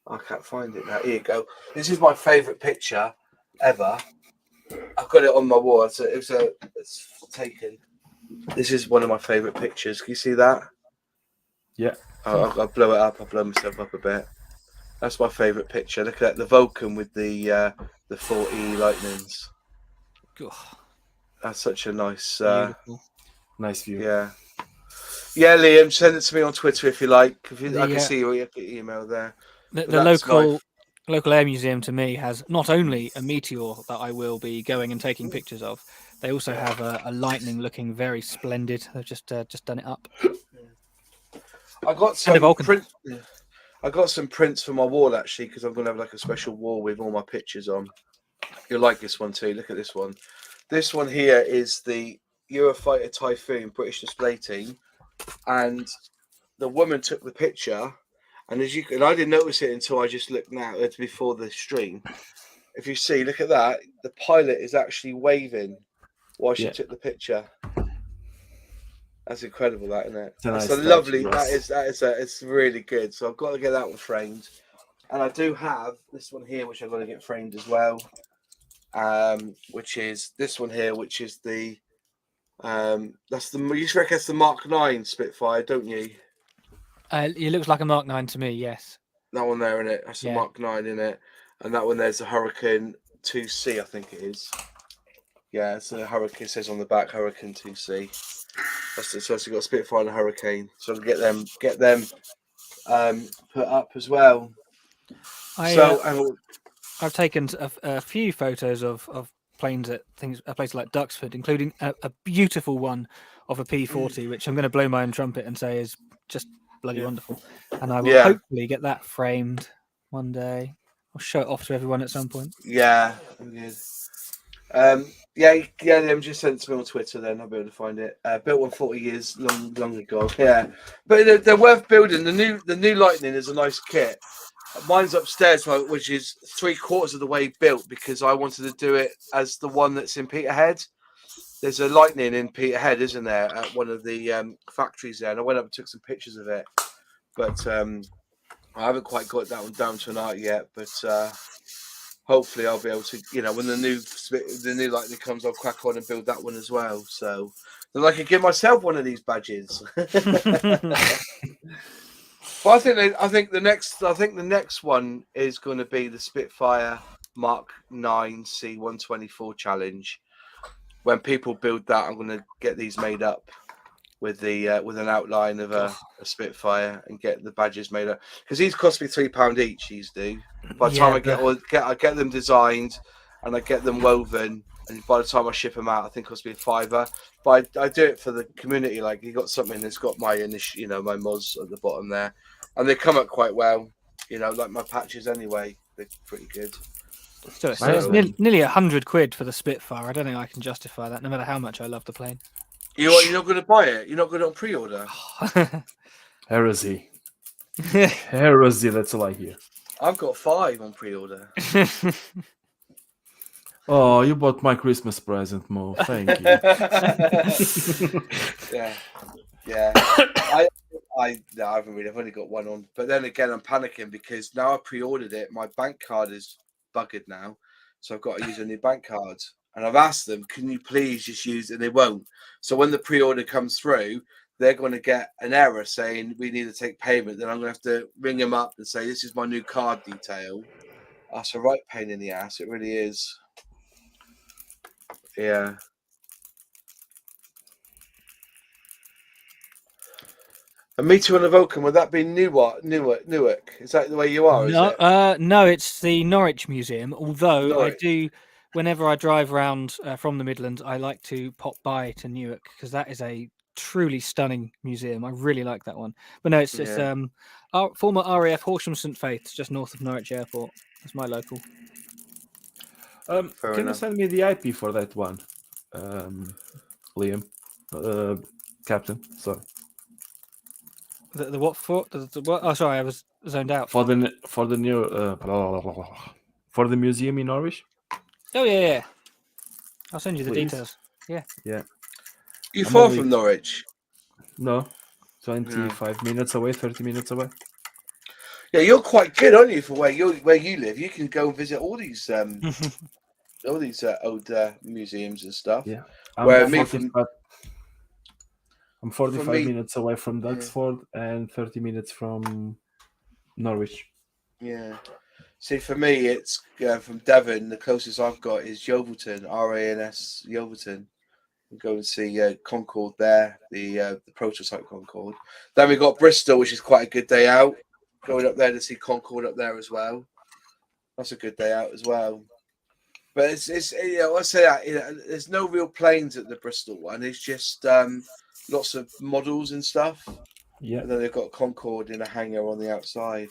S1: I can't find it now. Here you go. This is my favourite picture ever. I've got it on my wall. It's taken. This is one of my favourite pictures. Can you see that?
S4: Yeah.
S1: I'll blow it up. I'll blow myself up a bit. That's my favourite picture. Look at that, the Vulcan with the 40 Lightnings. That's such a nice,
S4: nice view.
S1: Yeah, Liam, send it to me on Twitter if you like. I can see your email there.
S2: The local air museum to me has not only a meteor that I will be going and taking pictures of. They also have a Lightning looking very splendid. They've just done it up.
S1: I got some prints for my wall actually, because I'm going to have like a special wall with all my pictures on. You'll like this one too. Look at this one. This one here is the Eurofighter Typhoon British display team, and the woman took the picture, and I didn't notice it until I just looked now. It's before the stream. If you see, look at that. The pilot is actually waving while she took the picture. That's incredible, that, isn't it? That's a lovely. Yes. It's really good. So I've got to get that one framed, and I do have this one here, which I've got to get framed as well. Which is this one here, which is the you reckon it's the Mark 9 Spitfire, don't you?
S2: It looks like a Mark 9 to me, yes.
S1: That one there, innit? That's the Mark 9, innit? And that one there's a Hurricane 2C, I think it is. Yeah, it's a Hurricane. It says on the back Hurricane 2C. So you've got a Spitfire and a Hurricane. So I can get them put up as well.
S2: I've taken a few photos of planes at a place like Duxford, including a beautiful one of a P40, which I'm going to blow my own trumpet and say is just bloody wonderful. And I will hopefully get that framed one day. I'll show it off to everyone at some point.
S1: Yeah, good. Them just sent it to me on Twitter. Then I'll be able to find it. Built one 40 years long ago. Yeah, but they're worth building. The new Lightning is a nice kit. Mine's upstairs, which is 3/4 of the way built, because I wanted to do it as the one that's in Peterhead. There's a Lightning in Peterhead, isn't there, at one of the factories there? And I went up and took some pictures of it, but I haven't quite got that one down to an art yet. But hopefully, I'll be able to. When the new Lightning comes, I'll crack on and build that one as well. So then I can give myself one of these badges. Well, I think the next one is going to be the Spitfire Mark 9 C124 challenge. When people build that, I'm going to get these made up with an outline of a Spitfire and get the badges made up, because these cost me £3 each. These do. By the time I get them designed and I get them woven, and by the time I ship them out, I think it costs me £5. But I do it for the community. Like, you got something that's got my initial, my moz at the bottom there. And they come up quite well, like my patches anyway. They're pretty good.
S2: So it's nearly £100 for the Spitfire. I don't think I can justify that, no matter how much I love the plane.
S1: You're not going to buy it? You're not going to pre-order?
S4: Heresy. Heresy, that's all I hear.
S1: I've got 5 on pre-order.
S4: Oh, you bought my Christmas present, Mo. Thank you.
S1: Yeah. I haven't really. I've only got 1 on. But then again, I'm panicking because now I pre-ordered it. My bank card is buggered now, so I've got to use a new bank card. And I've asked them, can you please just use it? And they won't. So when the pre-order comes through, they're going to get an error saying we need to take payment. Then I'm going to have to ring them up and say, this is my new card detail. That's a right pain in the ass. It really is. Yeah. A Meteor and a Vulcan, would that be Newark? Is that the way you are?
S2: No, it's the Norwich Museum. Although
S1: Norwich.
S2: I do, whenever I drive around from the Midlands, I like to pop by to Newark because that is a truly stunning museum. I really like that one. But no, it's our former RAF Horsham St Faith's, just north of Norwich Airport. That's my local.
S4: Can you send me the IP for that one, Liam, Captain? Sorry.
S2: The what for? The what? Oh, sorry, I was zoned out.
S4: For the new for the museum in Norwich.
S2: Oh yeah. I'll send you the details. Yeah.
S1: You far from Norwich?
S4: No, 25 minutes away, 30 minutes away.
S1: Yeah, you're quite good, aren't you, for where you live? You can go and visit all these old museums and stuff.
S4: Yeah, I'm 45 minutes away from Duxford and 30 minutes from Norwich.
S1: Yeah. See, for me, it's from Devon. The closest I've got is Yeovilton, RANS Yeovilton. We'll go and see Concorde there, the prototype Concorde. Then we got Bristol, which is quite a good day out. Going up there to see Concorde up there as well. That's a good day out as well. But it's I say that there's no real planes at the Bristol one. It's just lots of models and stuff.
S4: Yeah.
S1: And then they've got Concorde in a hangar on the outside.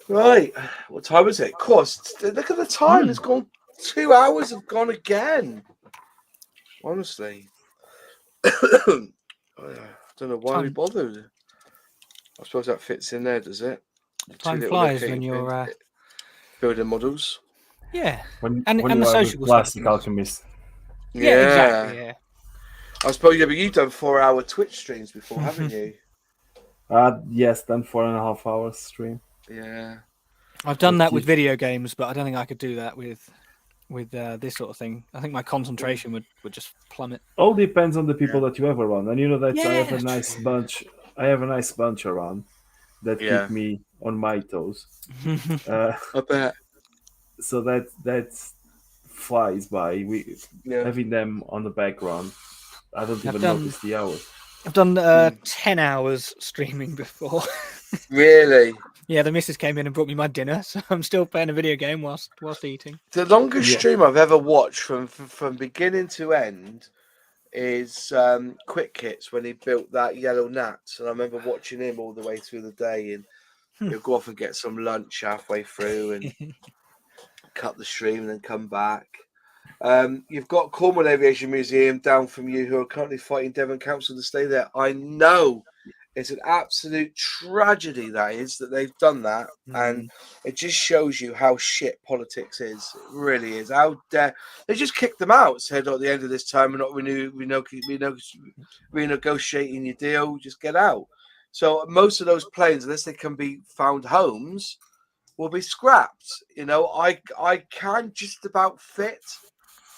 S1: Right. What time is it? Of course. Look at the time. It's gone. 2 hours have gone again. Honestly. I don't know why we bothered. I suppose that fits in there, does it?
S2: Time flies when you're
S1: building models.
S2: Yeah.
S4: When
S2: and
S4: you
S2: the
S4: are
S2: social
S4: plastic alchemist.
S2: Yeah, exactly. Yeah.
S1: I suppose but you've done 4-hour Twitch streams before, haven't you?
S4: Yes, done 4.5 hours stream.
S1: Yeah.
S2: I've done that with video games, but I don't think I could do that with this sort of thing. I think my concentration would just plummet.
S4: All depends on the people that you have around, and you know that I have a nice bunch. I have a nice bunch around that keep me on my toes.
S1: I bet.
S4: So that flies by. Having them on the background, I don't even notice the hours.
S2: I've done 10 hours streaming before.
S1: Really?
S2: Yeah, the missus came in and brought me my dinner, so I'm still playing a video game whilst eating.
S1: The longest stream I've ever watched from beginning to end is Quick Hits when he built that yellow nat, and I remember watching him all the way through the day, and he'll go off and get some lunch halfway through and cut the stream and then come back. You've got Cornwall Aviation Museum down from you who are currently fighting Devon Council to stay there. I know it's an absolute tragedy that they've done that, and it just shows you how shit politics is. It really is. How dare they just kicked them out? Said at the end of this time, we're not renegotiating your deal. Just get out. So most of those planes, unless they can be found homes, will be scrapped. You know, I can just about fit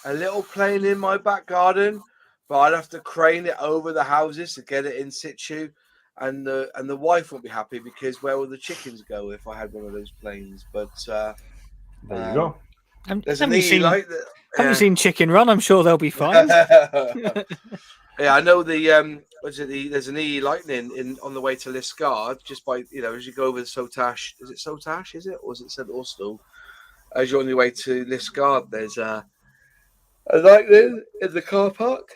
S1: a little plane in my back garden, but I'd have to crane it over the houses to get it in situ. And the wife won't be happy because where will the chickens go if I had one of those planes? But
S4: there you go.
S1: There's
S2: have you seen Chicken Run? I'm sure they'll be fine.
S1: Yeah, I know there's an E Lightning on the way to Liscard, just by as you go over the Sotash. Is it Sotash? Is it, or is it St Austell? As you're on your way to Liscard, there's a Lightning in the car park.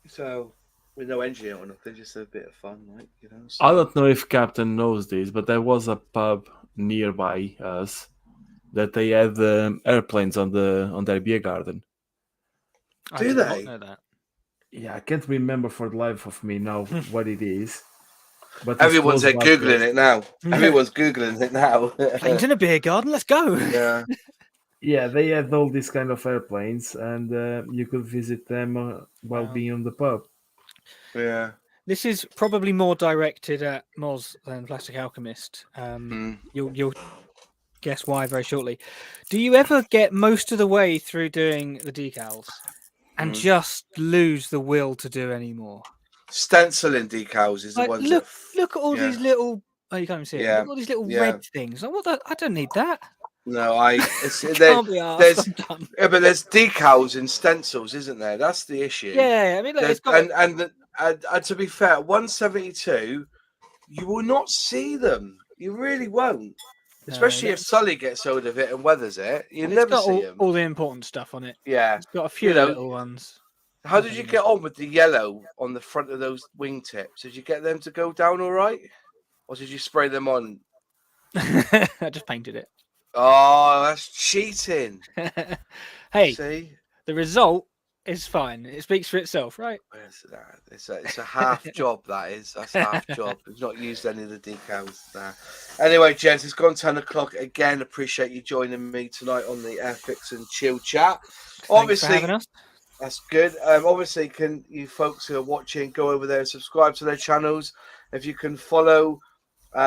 S1: So. With no engine or nothing, just a bit of fun, So.
S4: I don't know if Captain knows this, but there was a pub nearby us that they had airplanes on their beer garden.
S2: I
S1: Do
S2: did
S1: they?
S2: not know that.
S4: Yeah, I can't remember for the life of me now what it is. But it's
S1: Everyone's
S4: close by to
S1: Googling
S4: us.
S1: it now. Everyone's Googling it now.
S2: Planes in a beer garden. Let's go.
S1: Yeah.
S4: Yeah, they had all these kind of airplanes, and you could visit them while
S2: Wow.
S4: being on the pub.
S1: Yeah.
S2: This is probably more directed at Moz than Plastic Alchemist. You'll guess why very shortly. Do you ever get most of the way through doing the decals and just lose the will to do any more?
S1: Stenciling decals is the
S2: Like,
S1: ones
S2: look
S1: that.
S2: at all these little. Oh, you can't even see it. Look at all these little red things. Like, I don't need that.
S1: No,
S2: Can't be asked. I'm done.
S1: Yeah, but there's decals and stencils, isn't there? That's the issue.
S2: Yeah, I mean, look, it's got.
S1: And to be fair, 172, you will not see them. You really won't. Especially if Sully gets hold of it and weathers it, you never see them.
S2: All the important stuff on it.
S1: Yeah,
S2: it's got a few little ones.
S1: How did you get on with the yellow on the front of those wingtips? Did you get them to go down all right, or did you spray them on?
S2: I just painted it.
S1: Oh, that's cheating.
S2: Hey,
S1: see,
S2: the result is fine. It speaks for itself, right?
S1: It's a half job. That's half job. We've not used any of the decals there. Anyway, gents, it's gone 10 o'clock again. Appreciate you joining me tonight on the Airfix and Chill chat.
S2: Thanks for having us.
S1: That's good. Obviously, can you folks who are watching go over there and subscribe to their channels? If you can follow,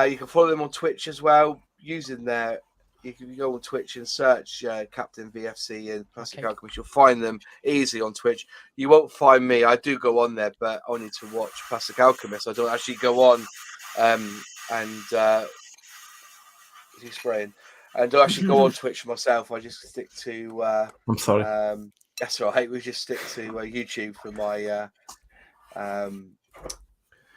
S1: you can follow them on Twitch as well. Using their, you can go on Twitch and search Captain VFC and Plastic Alchemist. You'll find them easily on Twitch. You won't find me. I do go on there, but only to watch Plastic Alchemist. I don't actually go on and he's spraying. And don't actually go on Twitch myself. I just stick to.
S4: I'm sorry.
S1: That's right. We just stick to YouTube for my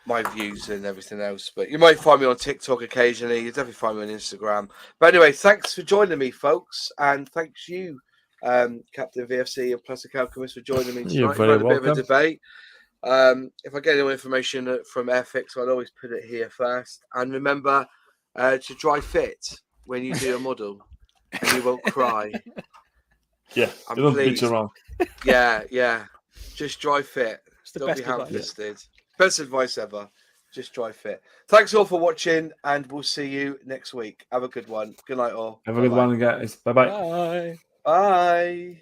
S1: my views and everything else. But you might find me on TikTok occasionally. You definitely find me on Instagram. But anyway, thanks for joining me, folks, and thanks you, Captain VFC and Plastic Alchemist, for joining me tonight.
S4: You're very welcome.
S1: A bit of a debate. If I get any more information from Airfix, I'll always put it here first. And remember to dry fit when you do a model, and you won't cry.
S4: Yeah, don't bitch around.
S1: Yeah. Just dry fit.
S2: Don't
S1: be ham-fisted. Best advice ever. Just dry fit. Thanks all for watching, and we'll see you next week. Have a good one. Good night, all.
S4: Have a good one, guys. Bye-bye.
S2: Bye.
S1: Bye.